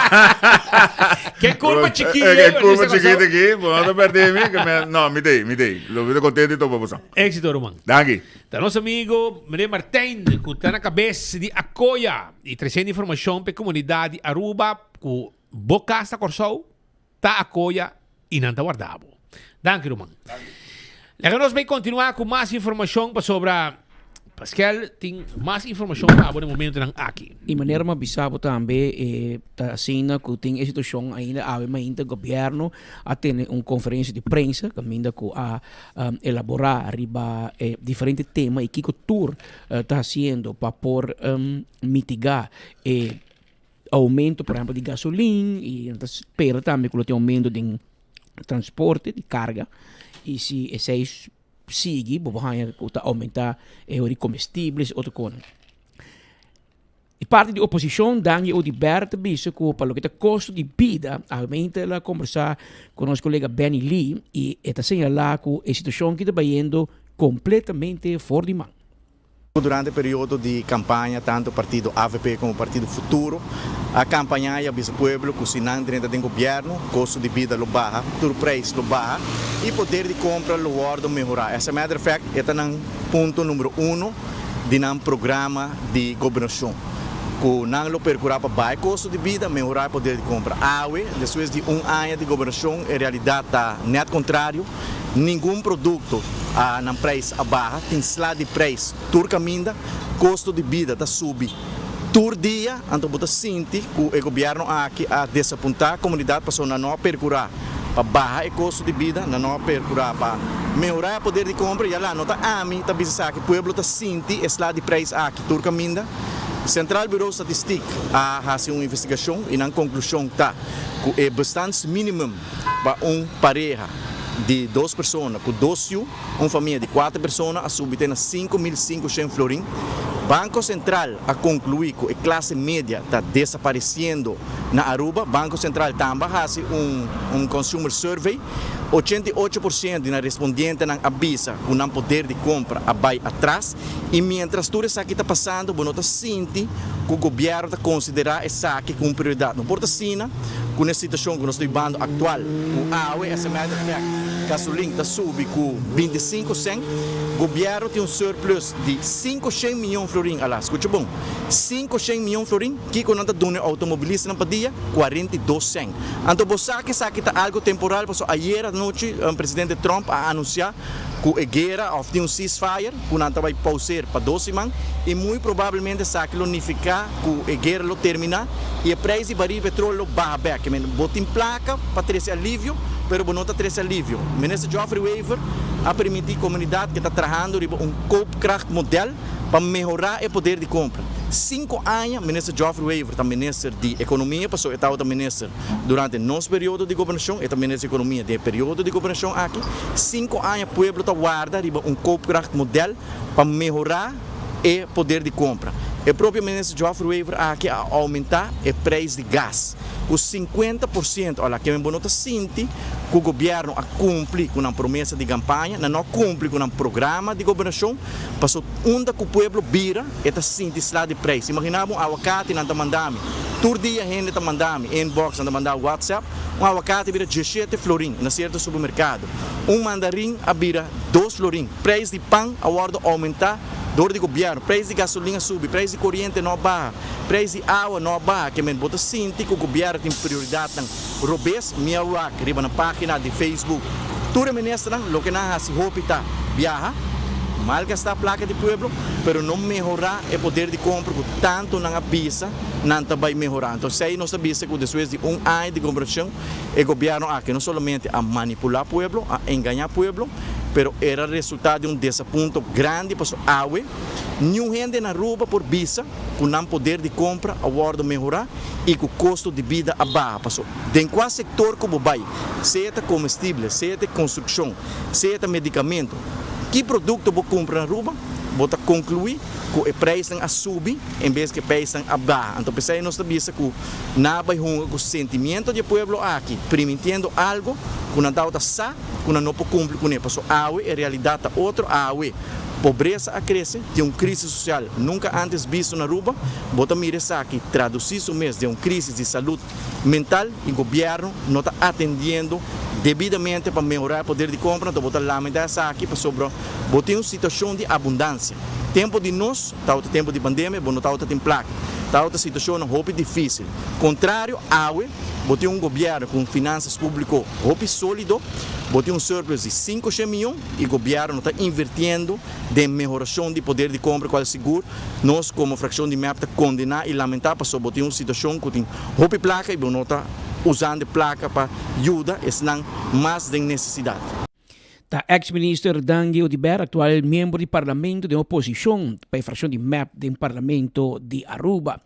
Que curva chiquita. Que curva chiquita aqui, vão perder mim, que me não, me dei. Lo vedo contente todo para você. Éxito, Roman. Danke. Tá nosso amigo Maria Martin, que está na cabeça de Acoya e trazendo informação para a comunidade Aruba, que Bocasta Corsou, tá Acoya e não tá guardado. Danke, Roman. Agora nós vamos continuar com mais informação sobre Pascal, tem mais informação para o momento aqui. E maneira mais bizarra também está assim que tem a situação ainda ainda o governo a ter uma conferência de imprensa que ainda a elaborar arriba diferentes temas e que o tour está fazendo para por mitigar aumento, por exemplo, de gasolina e espera também que tem aumento de transporte de carga e se esses sigue, vamos aumentar os comestíveis, outra coisa. E parte da oposição dan o liberta bicho que para o que custo de vida, aumenta lá conversar com nosso colega Benny Lee e está señalar que a situação que está indo completamente fora de mão. Durante o período de campanha, tanto o partido AVP como o partido Futuro, a campanha é o povo cozinhando dentro do governo, custo de vida lo baja, o preço lo baja e poder de compra lo guarda melhorar. Essa matter of fact, é o ponto número 1 do programa de governação. Que não lo percurar para baixo custo de vida, melhorar o poder de compra. Depois de ano de governação, em realidade está net contrário. Nenhum produto na preço abaixo, tem slide de preço, tur caminda, custo de vida está subir. Tur dia, então você sente que o governo aqui a desapontar a comunidade para não percurar para baixar o custo de vida, não percurar para melhorar o poder de compra. E lá, não está a mim, está pensando que o povo está sente slide de preço aqui, tur caminda. Central Bureau de Estatística a fazer uma investigação e na conclusão está que é bastante mínimo para pareja de 2 pessoas, com 2 uma família de 4 pessoas, a subir a 5.500 florins. Banco Central a concluir que a classe média está desaparecendo na Aruba. Banco Central também faz um consumer survey. 88% de respondentes não avisa que não poder de compra vai atrás. E mientras tudo isso aqui está passando, você sente que o governo está considerando isso aqui como prioridade. Não importa se com a situação que nós estamos vivendo atual, o água, essa média de gasolina está subindo com 25 cents. O governo tem um surplus de 500 milhões de florins. Escuta bom, 500 milhões de florins, que quando está dando automobilista na dia, 42 cents. Então, você sabe que isso aqui está algo temporal, porque ayer à noite o presidente Trump a anunciar que a guerra tem um ceasefire, que não vai pausar para 2 semanas, e muito provavelmente isso aqui unificar, que a guerra terminar, e o preço de barril de petróleo vai baixar. Botem placa para ter esse alívio, pero bonota tres alívio. Minister Geoffrey Wever a permitir comunidade que está trabalhando um koopkracht model para melhorar o poder de compra. 5 anos, minister Geoffrey Wever está minister de economia, passou estava minister durante nosso período de governação, está minister de economia de período de governação aqui. 5 anos, o povo está guarda um koopkracht model para melhorar o poder de compra. O próprio ministro Geoffrey Wever aqui a aumentar o preço de gás. Os 50%, olha, que é bonito sentir que o governo a cumprir com a promessa de campanha, não cumpre com um programa de governação, passou onde que o povo vira, está sentir lá de preço. Imaginamos um aguacate não está mandando, todo dia a gente está mandando, inbox não está mandando WhatsApp, um aguacate vira 17 florim na certo supermercado, mandarim a vira 2 florim, preço de pão a hora de aumentar, dor de governo, preço de gasolina sube, preço de corrente não baixa, preço de água não baixa, que me bota sentir que o governo tem prioridade em robês, minha wak, riba na página de Facebook. Tudo ministra, lo que não se roupa viaja, mal gastar a placa de pueblo, pero não melhorar o poder de compra, que tanto não avisa, não vai melhorar. Então, se aí nós sabemos que depois de ano de governação, o governo aqui não somente a manipular o pueblo, a enganar o pueblo, pero era resultado de desaponto grande para a água. Nenhum gente na rua por visa, com não poder de compra, a hora de melhorar e com o custo de vida abaixa. Em qual setor que vai, seja combustível, seja construção, seja medicamento, que produto você compra na rua, você conclui que o preço a subir em vez que o preço a baixar. Então, pensei nós sabemos que não vai com o sentimento do povo aqui, permitindo algo que não dá sa, que não pode cumprir com ele. Porque a água, em realidade, outra água. Pobreza a cresce, tem uma crise social nunca antes visto na rua. Bota mira aqui, traduzir isso mesmo de uma crise de saúde mental e o governo não está atendendo devidamente para melhorar o poder de compra. Então, bota lamentar aqui para sobre uma situação de abundância. Tempo de nós, está outro tempo de pandemia, não está outra placa. Está outra situação roupa difícil. Contrário, água, botei um governo com finanças públicas roupa sólido, botei um surplus de 5 milhões e o governo está invertindo de melhoração de poder de compra, qual é seguro. Nós, como fração de MEP, condenar e lamentar, porque botei uma situação que tem roupa placa e não está usando placa para ajudar, senão mais de necessidade. Da ex-minister Dangi Odiber, atual membro do parlamento de oposição para a fração de MEP do parlamento de Aruba.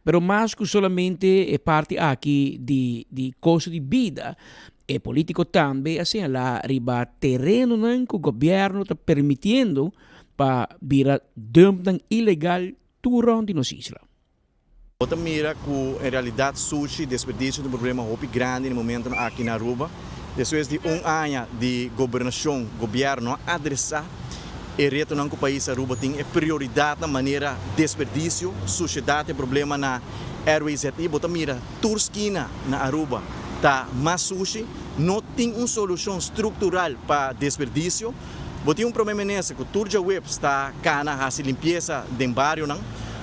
Pero mais que solamente é parte aqui de custo de vida, é político também, assim, lá riba terreno que o governo está permitindo para virar dumping ilegal tudo de nossa isla. Outra mira que, em realidade, surge desperdício de um problema muito grande no momento aqui na Aruba. Depois de ano de governação, o governo adressar e retornar que o país Aruba tem prioridade na maneira desperdício, sociedade, problema na RWZI, bota mira, Turskina na Aruba, tá mais sushi, não tem uma solução estrutural para desperdício. Botei um problema nesse que o Turja Web está cana a limpeza do bairro, não?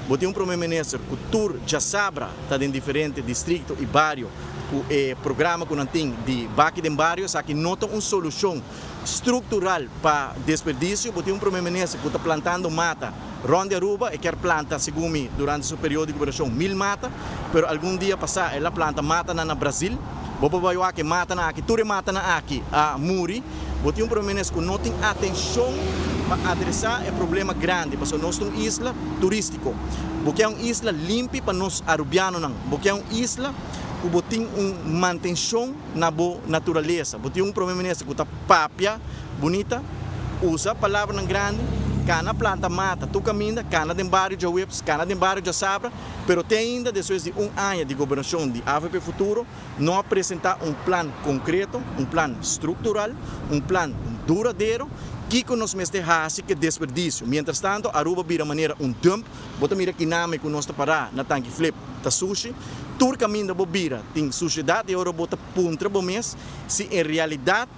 Botei um problema nesse que o Tur Jasabra está em diferentes distritos e bairros. O programa que não tem de baque de bairros, aqui não tem uma solução estrutural para desperdício. Botei um problema nesse que está plantando mata. Ronde Aruba e quer planta, segundo durante seu período de governação, 1000 mata, mas algum dia passar ela planta mata na Brasil. Bobo vai aqui mata na aqui, tudo mata na aqui, a Muri. Botei um problema nesse que não tem atenção para adressar o problema grande, porque nós temos uma isla turística. Porque é uma isla limpa para nós arubianos, porque é uma isla que tem uma manutenção na boa natureza. Tem um problema nesse que está papia, bonita, usa a palavra grande, cana planta mata, tu caminha, cana de bairro de Webs, cana de bairro de Sabra, mas tem ainda, depois de ano de governação de AVP Futuro, não apresentar um plano concreto, um plano estrutural, um plano duradouro, que nos mestre que desperdício. Mientras tanto, Aruba vira maneira um dump, bota mira que name que nós parar na tanque flip da sushi, tur caminho da bobira, tem sociedade e agora bota puntra bom mês, se em realidade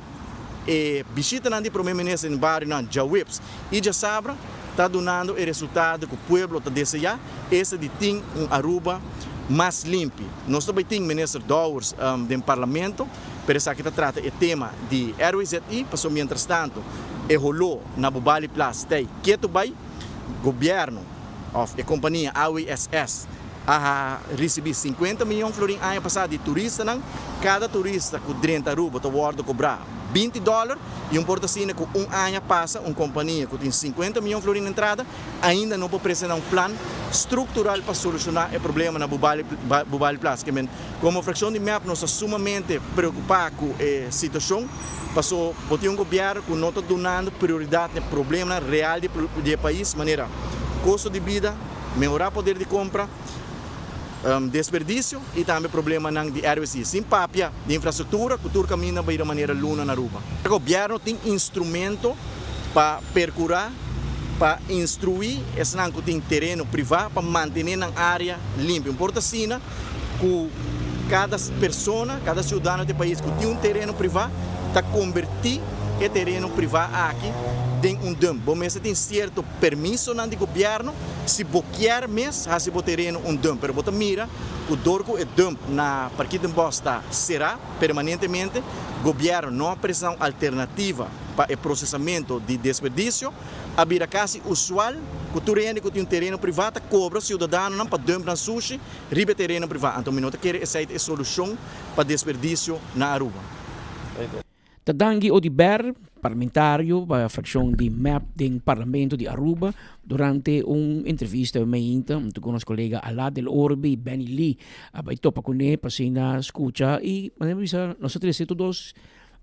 visita não de primeiro-ministro em bairro não, já Whips e já Sabra, está dando o resultado que o povo está desejando, esse de ter um Aruba mais limpo. Nós também temos o ministro Dowers do parlamento, para essa que trata o tema de RWZI, passou mientras tanto, rolou na Bubali Plus, tem que vai governo, a companhia AWSS, a receber 50 milhões de florins ano passado de turista, cada turista com 30 Aruba está a cobrar $20 e portacina com ano passa, uma companhia que tem 50 milhões de florins de entrada, ainda não pode apresentar plano estrutural para solucionar o problema na Bubali Plaza. Como fração de MEP, nós estamos sumamente preocupados com a situação, passou por um governo que não está dando prioridade ao problema real do país, de maneira custo de vida, melhorar o poder de compra, desperdício e também problema de RWC. Sem papia de infraestrutura, cultura caminha de maneira luna na Aruba. O governo tem instrumento para percurar, para instruir esse que tem terreno privado para manter a área limpa. Importa assim que cada pessoa, cada cidadão do país que tem terreno privado, está convertir o terreno privado aqui em dump. Bom, mas tem certo permisso do governo, se bloquear mesmo, se o terreno dump. Mas você mira, o dorco é dump na parque de bosta será permanentemente. O governo não apresenta alternativa para o processamento de desperdício. A birocracia usual, que o terreno que tem um terreno privado, cobra o cidadão para dump na sushi, riba terreno privado. Então, nós queremos essa solução para desperdício na Aruba. Tadangi Odiber, parlamentário para a fração de MEP do Parlamento de Aruba, durante uma entrevista com nosso colega Alá del Orbe e Benny Lee, vai topa com ele para se na escuta e nós três todos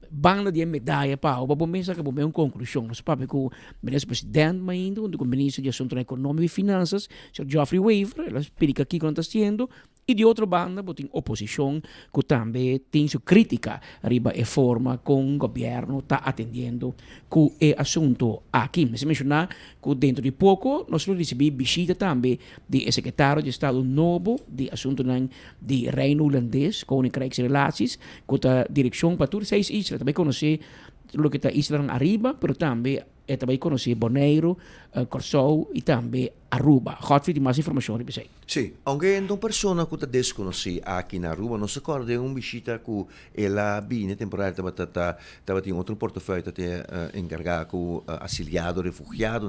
banda de medalha para o pensa que é uma conclusão. Nós sabemos que o ministro-presidente ainda, o ministro de Assuntos Econômicos e Finanças, Sr. Geoffrey Waver, ele explica aqui o que está sendo. E de outra banda, tem oposição que também tem sua crítica arriba a forma como o governo está atendendo com o assunto aqui. Mas mencionar que dentro de pouco nós recebemos visita também do secretário de Estado novo de assunto de Reino Holandês, com Krijgsrelaties, com a direção para todas as islas. Também conhecer o que está Isla arriba, mas também também conhecer Bonaire, Corsou e também Aruba. Godfrey, tem mais informação sobre isso? Sim, aunque uma pessoa que desconhece aqui na Aruba, não se acorda de uma visita que ela vinha temporária, estava em outro portfólio, estava encarregado com auxiliado, refugiado,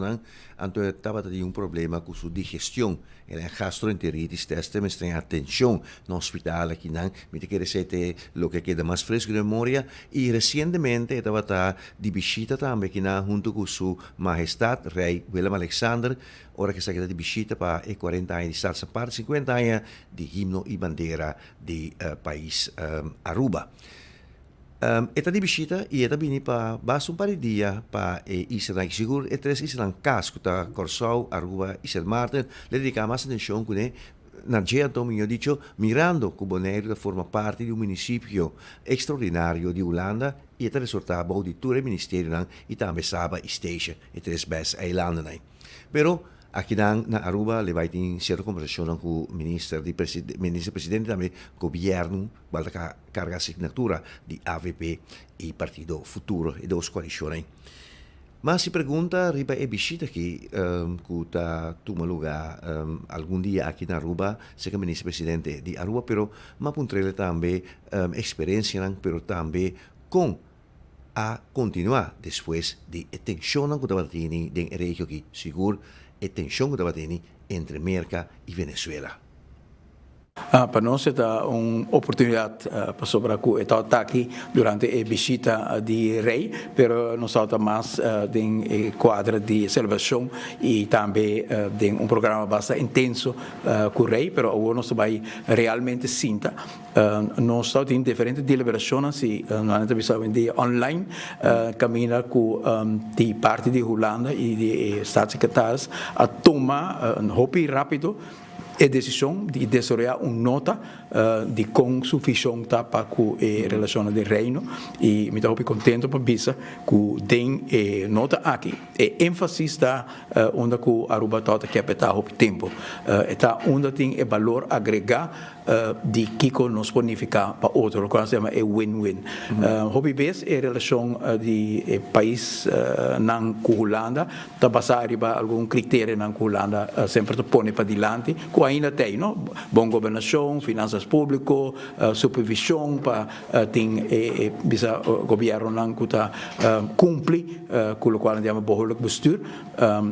então estava tendo problema com sua digestão. Ela é gastroenteritis, teste, mas tem atenção no hospital aqui, me quer dizer o que queda mais fresco de memória, e recentemente estava de visita também aqui, junto com sua majestade, rei Willem Alexander, ora che sa che di visita per i 40 anni di salsa par 50 anni di himno e bandiera di país Aruba. Esta di visita e esta bini pa basta un pari dia pa Isla Sigur e tres Isla Casco ta Corsou, Aruba e St. Martin le dedicamos attenzione con Nargea Antonio dice mirando che Bonaire forma parte di un municipio straordinario di Olanda e esta risultava di tutti i ministeri e també Saba e Station e tres best eilanden. Però aqui na Aruba le vai in certa conversazione con il ministro-presidente também governo valda carga assinatura di AVP e Partido Futuro e dos coalizioni. Ma si pregunta riba e visita che toma lugar algum dia aqui na Aruba, se que ministro-presidente di Aruba, però ma puntrele também experiência, però também com a continuar depois de tensão que estava tendo em região que seguro e tensão que estava tendo entre América e Venezuela. Para nós é uma oportunidade para sobre o estar aqui durante a visita de rei, pero nós estamos mais em quadro de celebração e também em programa bastante intenso com o rei, pero agora nós vai realmente sinta. Nós estamos em diferentes deliberações e nós estamos de online, caminhar com de parte de Holanda e de staatssecretários a tomar rápido a decisão de desenvolver uma nota de com suficiente para a relação do reino e me estou contente para dizer que tem nota aqui e ênfase está onde a Aruba está capital o tempo está onde tem o valor agregado de que nos bonifica para outro, que se chama win-win. Hobby base é a relação de país com Holanda, está passar arriba algum critério na Holanda sempre te põe para diante, com ainda tem, não? Bom governação, finanças públicas, supervisão para bisa governo não que cumpre com o qual andamos behoorlijk bestuur.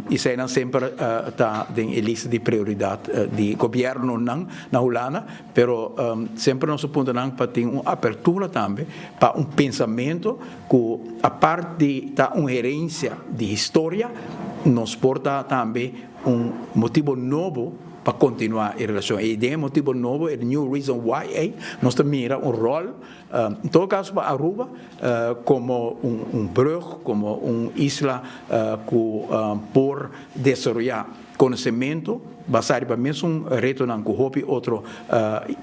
Isso aí não sempre está em lista de prioridade de governo não na Holanda, pero sempre nós apontamos para ter uma abertura também para pensamento que a parte da uma herência de história nos porta também motivo novo para continuar a relação. A ideia motivo novo é new reason why nós mira rol, em todo caso para Aruba, como brug, como isla que por desarrollar conhecimento, basado para mesmo reto não que outro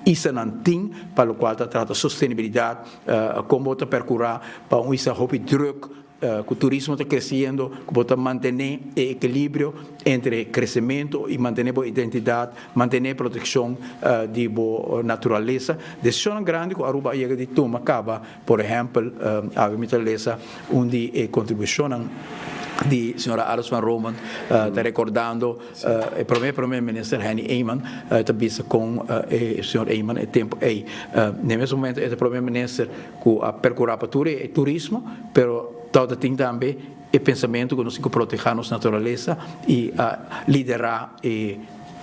isa não tem, para o qual trata sustentabilidade, como está percorrer para isa druk, que o turismo está crescendo, que pode manter o equilíbrio entre crescimento e manter a identidade, manter a proteção da natureza. Decisão grande que a Aruba chega de toma acaba, por exemplo, a natureza, onde a contribuição di signora Alice van Roman, está recordando o primeiro-ministro Henny Eyman, também com o senhor Eyman, o tempo nesse momento, é o primeiro-ministro que a percorrer para o turismo, pero todo tem também o pensamento que nós temos que proteger a nossa natureza e liderar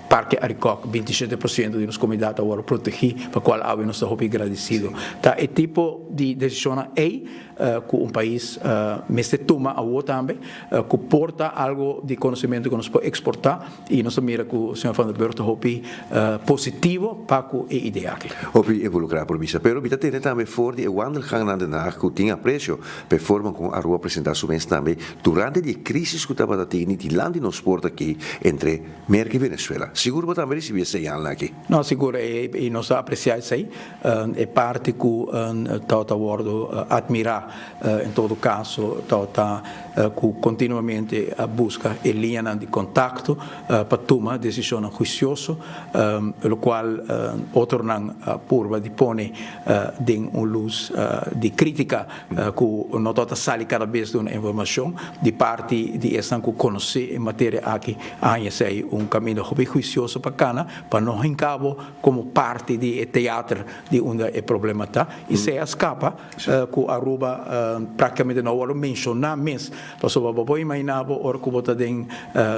Parque Aricoc, 27% de nossa comunidade agora protegida, para qual nós estamos agradecidos. Tá, é tipo de decisão que país se toma a também, que porta algo de conhecimento que nós podemos exportar, e nós mira que o senhor Van der Burg está positivo para a ideia aqui. Hopi evolucrar por missa, pero bita tem também fora de wandelgang na Den Haag, que tinha aprecio, per forma com a rua apresentar sua também, durante a crise que estava da técnica de land nos porta aqui entre América e Venezuela. Seguro que também recebia señal aqui? Não, seguro, e nós apreciamos isso aí, é parte que está admirar, em todo caso, está continuamente a busca e linha de contato para tomar decisão juiciosa, o qual outro não purva de pone de luz de crítica que não está saindo cada vez de uma informação de parte de essa que conhece em matéria aqui, aí é caminho juicioso para não encabo como parte de teatro de onde o problema está, e se escapa que a Aruba praticamente não vai mencionar mais. Então, vou imaginar hora que você tem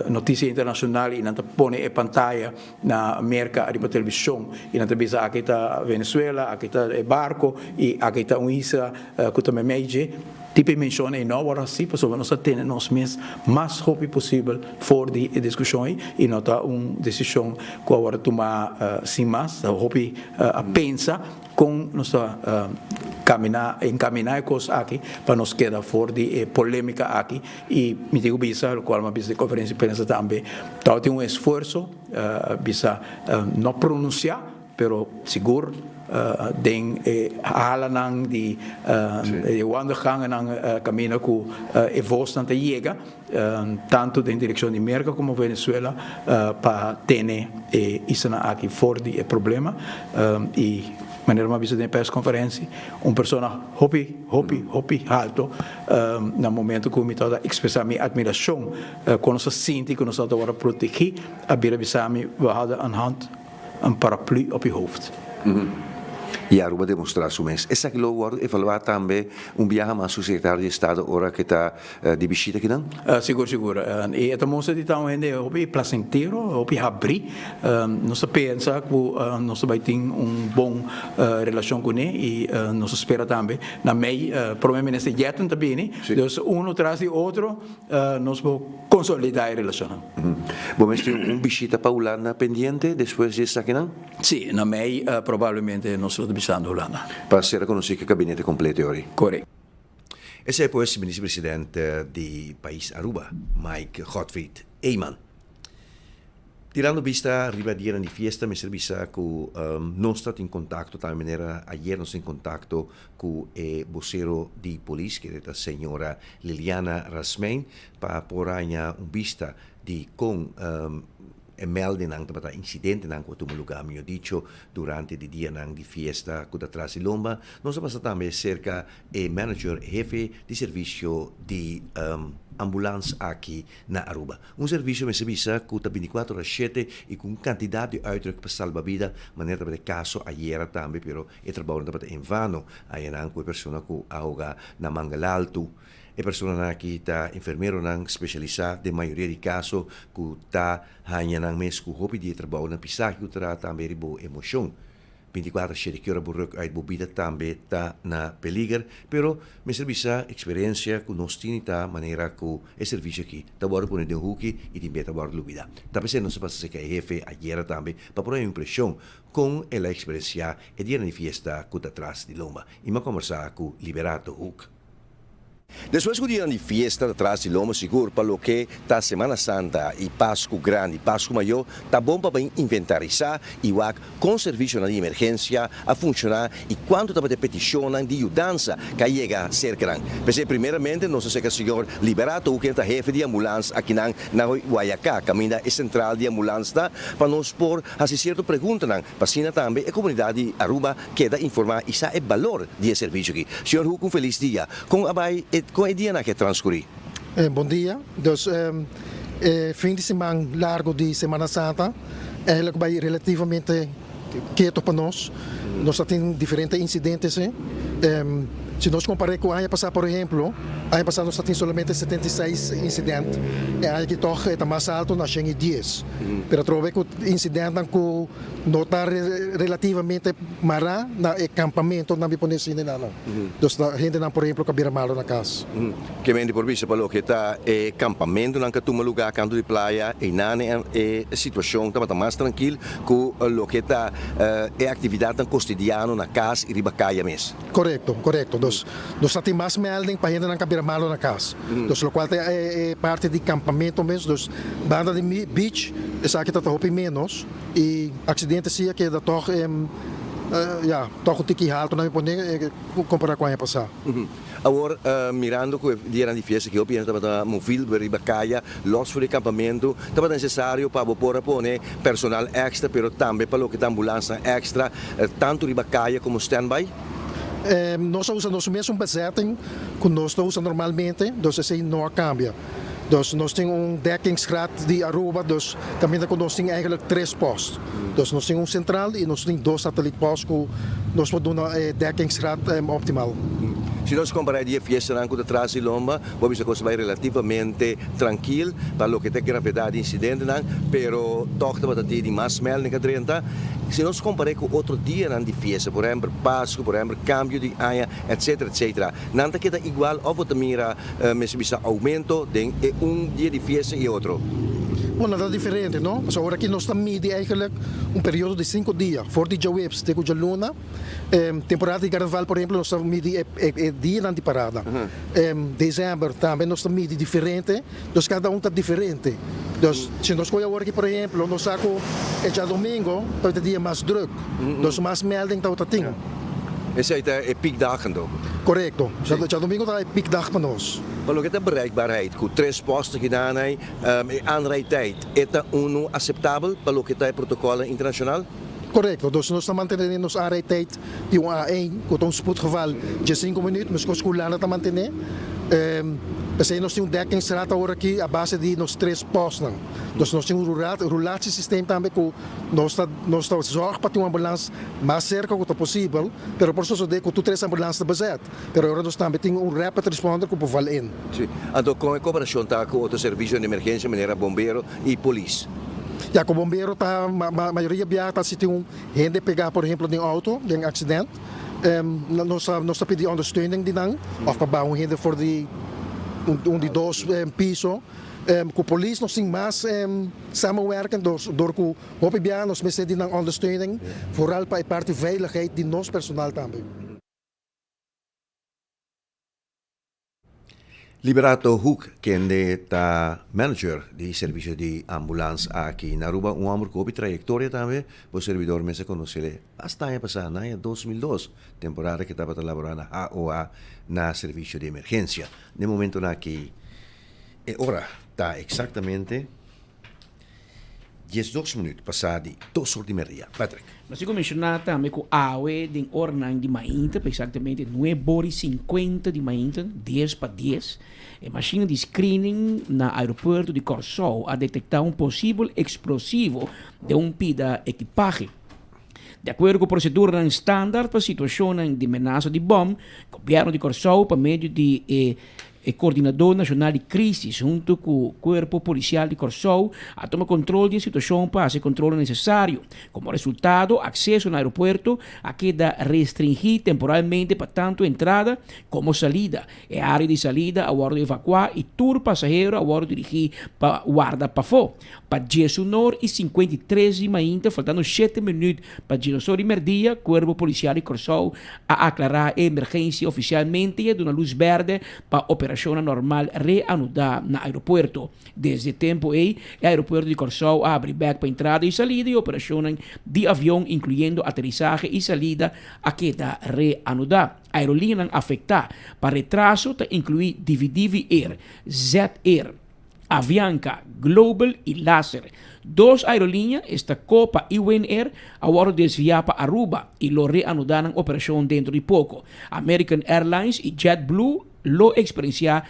notícia internacional e não põe a pantalla na América, a televisão, e não avisa aqui está Venezuela, aqui está o barco, e aqui está isla que também meio tipo menciona não agora sim, pessoal, nós temos nós mesmos mais rápido possível fora de discussão e não está uma decisão que agora tomar sem mais, rápido a pensar com nossa encaminar coisas aqui para nos quedar fora de polêmica aqui e me digo bisa, o qual uma bisa de conferência de imprensa também, então tem esforço bisa não pronunciar, pero seguro den hala nang di wandelgangen nang camino que voz não chega tanto em direção de América como Venezuela para ter isso aqui fora de problema e maneira uma visita de press-conferência pessoa hopi alto no momento que me toda expressar minha admiração quando se sente que nós agora proteger a bisa me hadden een hand een paraplu op je hoofd. E a Aruba demonstrar su mês. Essa que logo evaluar também viaje mais o secretário de Estado agora que está de visita aqui não? Seguro. E a moça de tão ainda o placenteiro, o abrir, nós pensa que nós vai ter bom relação com ele e nós espera também na mei provavelmente esse jeito também, então atrás de outro nós vamos consolidar a relação. Bom, mas tem visita paulana pendiente depois disso aqui não? Sim, na mei provavelmente nós visitando Holanda. Para ser reconhecido que o gabinete completo hoje. Correto. Esse é pois o ministro-presidente do país Aruba, Mike Gottfried Eyman. Tirando vista arriba di di fiesta, mi servisa che non stato in contatto, tal maniera ayer non in contatto con il vocero di police, che è la signora Liliana Rasmein, per porre vista di con melding nang tata incidente nang quatu lugar mio dicho durante il dia nang di fiesta con atrás di Lomba non so passa tambe cerca e manager jefe di servizio di ambulance aqui na Aruba. Um serviço me serviço que está 24 horas 7 e com quantidade de uitdruk para salvar vida, maneira para caso ayer também, pero é trabalho para em vano, aí não com pessoa que ahoga na Mangalalto. E persona que está enfermeiro nang especializado de maioria de casos que está hanya nang mes que hopi de trabalho na pisar que terá também ribo emoção 24 7 que hora buruk uit bobida também está na peligro pero me serviço experiência que nós tinha maneira que é serviço aqui tá bora por de huki e de beta bora lubida tá pensando se passa que jefe ayer também para por impressão com a experiência e dia de fiesta que está atrás de lomba e me conversar com Liberato Hook. Depois do dia de fiesta atrás de Loma seguro para o que está Semana Santa e Páscoa Grande, Páscoa Maior, tá bom para inventarizar e com serviço de emergência a funcionar e quanto tá de petição de ajudança que chega cerca. Porque primeiramente nós sei que o senhor Liberato, o que é jefe de ambulância aqui na Guayacá, caminho é central de ambulância, para nós por fazer certa pergunta para cima também a comunidade de Aruba queda informar e sabe o valor de serviço aqui. Senhor Hugo, um feliz dia. Com a dia que transcorrer. Bom dia. Dus, fim de semana largo de Semana Santa, eigenlijk vai relativamente quieto para nós. Nós temos diferentes incidentes. Se nós compararmos com o ano passado, por exemplo, ano passado nós temos somente 76 incidentes. E ano que toch é mais alto, nós temos 10. Mas trove que o incidente que não está relativamente mará no acampamento não me pode ser nada. Então, a gente não, por exemplo, cabira malo na casa. Que vem de por vista para o que está acampamento, não que toma lugar canto de praia e não é situação está mais tranquila com o que está atividade cotidiana na casa e ribacaia mesmo. Correto, correto. Nós temos mais melding para a gente não cabira malo na casa. Então, o qual é parte de acampamento mesmo. Banda de beach, essa aqui está menos e acidente sim que da toch toch um tiki alto não me pode comparar com a ano passado. Agora, mirando que o dia de festa que eu penso estava móvel para ribacaia, los for acampamento, estava necessário para poder personal extra, pero também para o que está ambulância extra, tanto ribacaia como standby. Nós usamos o mesmo bezetting que nós usamos normalmente, então assim não cambia. Então nós temos dekkingsgraad de Aruba, então também nós temos eigenlijk 3 postos. Então nós temos central e nós temos 2 satélitepostos que nós podemos dar dekkingsgraad optimal. Se nós compararmos a fiesta de trás de Lomba, vamos ver que vai relativamente tranquilo para o que tem gravidade de incidente, pero toch está de mais mel na 30. Se nós compararmos com outro dia de fiesta, por exemplo, Páscoa, por exemplo, cambio de ano, etc, etc. Não está igual ou você mira aumento de dia de fiesta e outro. Bom, nada diferente, não? Mas agora aqui nós estamos medindo eigenlijk período de 5 dias. Voor die Jaweps, de Luna, temporada de carnaval, por exemplo, nós estamos medindo dia de parada. Dezembro também nós estamos medindo diferente, então cada está diferente. Então, se nós escolhemos agora aqui, por exemplo, nós saco já domingo, então é dia mais druk. Então, mais melding está tendo. Esse aí é piekdagen toch? Correto. Já domingo é piekdag para nós. Maar ook de bereikbaarheid, com 3 postos gedaan, aanrijdtijd, is dat acceptabel para o que está protocolo internacional? Correto, dus nós estamos mantendo nossa aanrijdtijd de A1, com spoedgeval de 5 minutos, mas com os culanas está mantendo. Assim nós temos dekkingsstraat agora aqui a base de nos 3 postos. Dus nós temos relatiessysteem também que nós zorg para ter uma ambulância mais cerca quanto possível, pero por isso de que tu 3 ambulâncias bezet. Pero agora nós também temos rapid responder que pode valer. Sim. Então com a cooperação tá com outro serviço de emergência, maneira bombeiro e polícia. Ja, com bombeiro tá a maioria viaja se tem gente pegar, por exemplo, de auto, de acidente. Nós pedimos ondersteuning die dan, of para gente voor die de 2 pisos. Com a polícia nós temos mais samenwerken door que o PBA nós precisamos de ondersteuning, vooral para a parte de veiligheid de nosso personal também. Liberato Hook, que é manager de serviço de ambulância aqui na Aruba, homem com trajetória também, o servidor me se conhece bastante passada, em 2002, temporada que estava trabalhando na AOA na serviço de emergência. No momento na que agora está exatamente 12 minutos passati 2:30. Patrick. Nós temos mencionado também que a AUE de Ornang de Mainta, exatamente 9:50 de Mainta, 10 para 10. A máquina de screening na aeroporto de Corsol a detectar um possível explosivo de pida equipaje. De acordo com a procedura standard para situação de ameaça de bomba, o governo de Corsol, por meio de coordenador nacional de crise, junto com o corpo policial de Corsol, a tomar controle da situação para fazer controle necessário. Como resultado, acesso no aeroporto a queda restringido temporalmente para tanto entrada como saída. É a área de saída a hora de evacuar e tour passageiro a hora de dirigir para guarda para fora. Para 10:53 de manhã, faltando 7 minutos para 10:30, o corpo policial de Corsol a aclarar a emergência oficialmente e dar luz verde para operação normal reanudar no aeroporto. Desde tempo aí, o aeroporto de Corsol abre back para entrada e saída e operação de avião, incluindo aterrissagem e saída, a queda reanudar. A aerolínea afetada para retraso inclui Dividivi Air, Z Air, Avianca, Global e Laser. 2 aerolíneas, esta Copa e Win Air, agora desviar para Aruba e lo reanudaram a operação dentro de pouco. American Airlines e JetBlue lo experienciar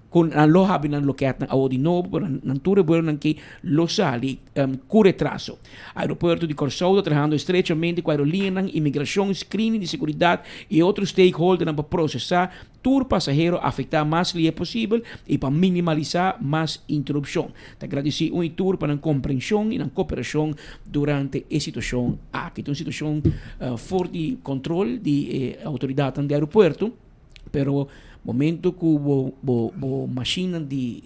con lo habinan lo que a de novo, pero natura bueno que lo sali com retraso. Aeroporto de Corsol trabalhando estreitamente com a aerolínea, imigração, screening de segurança e outros stakeholders para processar tour passageiro afetar mais que é possível e para minimalizar mais interrupção. Te agradecer tour para a compreensão e a cooperação durante a situação aqui. Então, situação fora de controle de autoridade do aeroporto, pero momento que o máquina de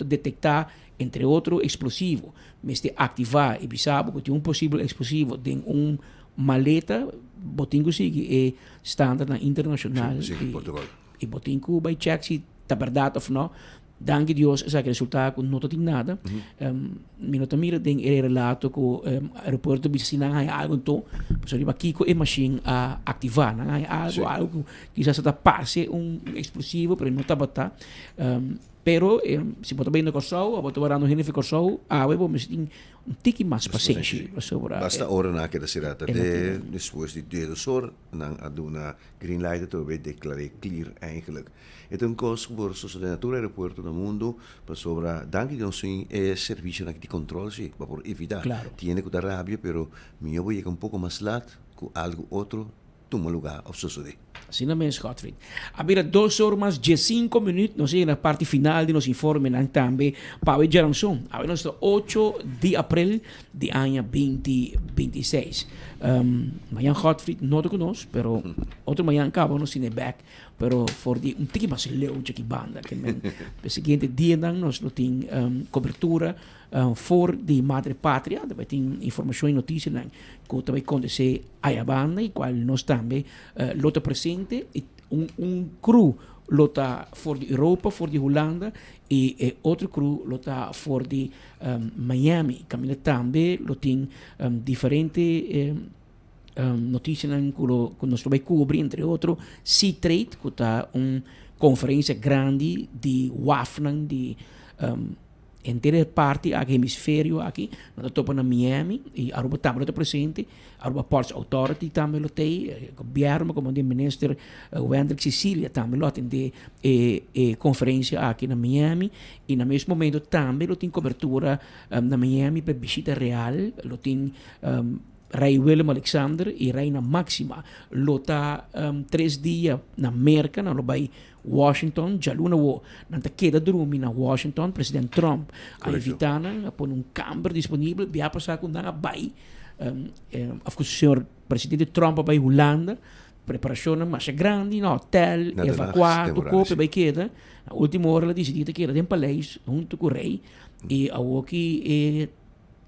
detectar, entre outros, explosivo, mas de ativar e sabe que tem possível explosivo de maleta, botinho sigue é standard internacional. Sim, Portugal. E botinho vai check se está verdade ou não. Danke Deus, esse resultado não tem nada. Minuto mira tem relato que o aeroporto bisa não há algo então, so riba kiko e machine a ativar, não há algo quizás está passe explosivo, pero não está bata. Pero se botar bem no Corsol, a botar no Recife Corsol, a web mas tem tiki mais paciência sobre. Basta ora na que da serata depois de 2 horas nang aduna green light to be declaré clear eigenlijk. Het een kost voor de natura aeroporto do mundo para sobre danke de nosso serviço de controle sim, para por evitar. Claro. Tiene que dar rabia, pero mi voy a un poco más lat con algo otro toma lugar of suceder. Assim não é, Gottfried. Abira 2 horas mais 15 minutos, não sei, na parte final de nos informe também para a geração. A nós 8 de abril de ano 2026. Amanhã Gottfried não te conosco, pero outro manhã acaba no Cineback, pero for de tique mais leu de que banda, que men, o seguinte dia nós não tem cobertura for de Madre Pátria, também tem informação e notícia que também acontecer a banda e qual nós também lota presente crew lota for de Europa, for de Holanda e outro crew lota for de Miami, Camila também tem diferente notícias que nós também cobre, entre outros C-Trade, que está conferência grande de WAFNAN, de inteira parte aqui hemisfério aqui, nós estamos na Miami e Aruba também está presente, Aruba Ports Authority também lo tem, governo como o ministro Wendrick Cecília também lo atende conferência aqui na Miami e no mesmo momento também lo tem cobertura na Miami para visita real, lo tem Rei Willem Alexander e Reina Máxima lo está 3 dias na América, não lo vai Washington, já luna wo nanta queda dormi na Washington, presidente Trump a invitana a pôr câmara disponível, via passar com nanga vai o senhor presidente Trump vai Holanda, preparação mais grande, no hotel, evacuar, do corpo vai queda, a última hora ela decidiu que era em palácio, junto com o rei, e a aqui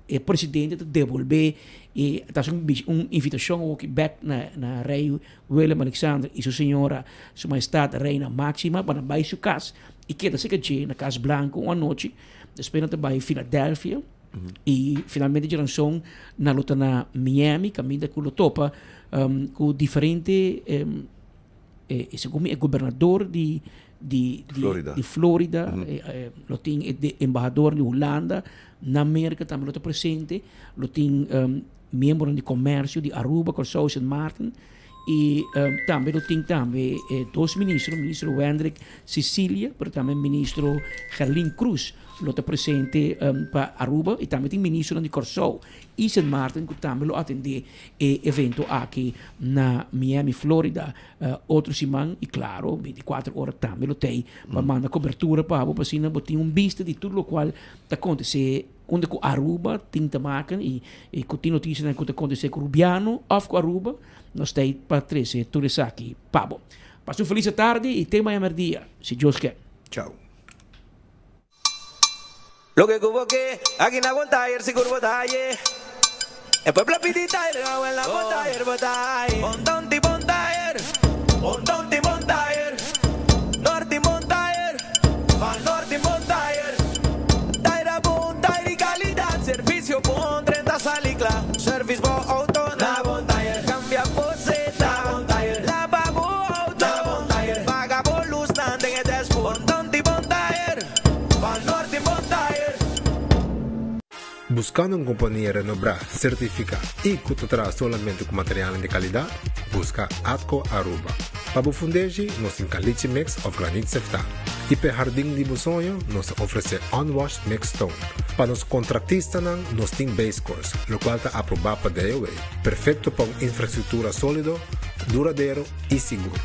o presidente devolver e está uma invitação aqui back na rei Willem Alexander e sua senhora, sua majestade Reina Máxima para vai sua casa e queda se que na Casa Blanca uma noite, depois também em Filadélfia e finalmente geração na luta na Miami, caminho com o topa com diferente esse como é governador de de Florida, lo tem de embajador de Holanda, na América também lo está presente, lo tem membro de comércio de Aruba, Curaçao e Sint Maarten, e também lo tem também dois ministros, o ministro Wendrik Cecília, mas também o ministro Gerlin Cruz, lo está presente para Aruba, e também tem ministro de Curaçao e Sint Maarten, que também lo atende evento aqui na Miami, Florida, outro semana, e claro, 24 horas também lo tem, para mandar cobertura para a assim, tem vista de tudo o qual está acontecendo, onde com Aruba tem que maken, e com tem notícias que está acontecendo com Rubiano, ou com Aruba, nós temos para trazer tudo isso aqui. Pabo. Passe uma feliz tarde e até amanhã dia, se Deus quer. Tchau. Lo que hubo que aquí na Gontayer si curvo talle. El pueblo pidita y le hago en la Gontayer botay. Montonti Montayer, Montonti Montayer, Norti Montayer, Van Norti Montayer. Taira bon, tairi calidad, servicio bon, 30 salicla, service bo auto na Montayer. Cambia poseta, Montayer, la babu auto, Montayer. Paga por luz, nande en el Montonti Montayer, Van Norti Montayer. Buscando uma companhia Renault certificada e que te traz somente com materiais de qualidade, busca Atco Aruba. Para o fundejo, nós temos caliche mix of granite sefta. E para jardim de sonho, nós oferecemos unwashed mix stone. Para os contratistas, nós temos base course, o qual está aprovado para DOA. Perfeito para uma infraestrutura sólida, duradouro e seguro.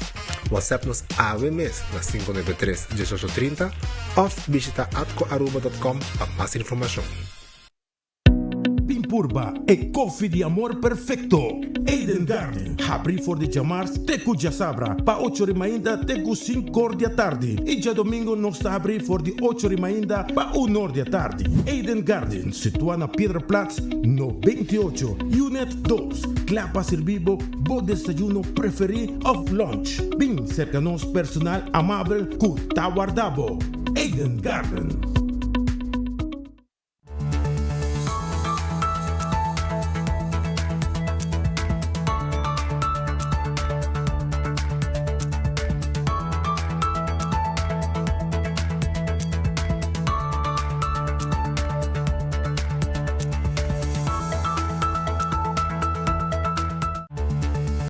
WhatsApp nos AVMS na 593-1830 ou visita atcoaruba.com para mais informação. Pimpurba e coffee de amor perfecto. Eden Garden. Abri for de chamars teku já sabra. Pa 8h ainda teku 5h da tarde. E já domingo nós está abri for de 8h ainda pa 1h da tarde. Eden Garden, situado na Piedraplatz, no 28, Unit 2. Clapa servibo, bo desayuno preferi of lunch. Bem cerca nos personal amável ku tawardabo. Eden Garden.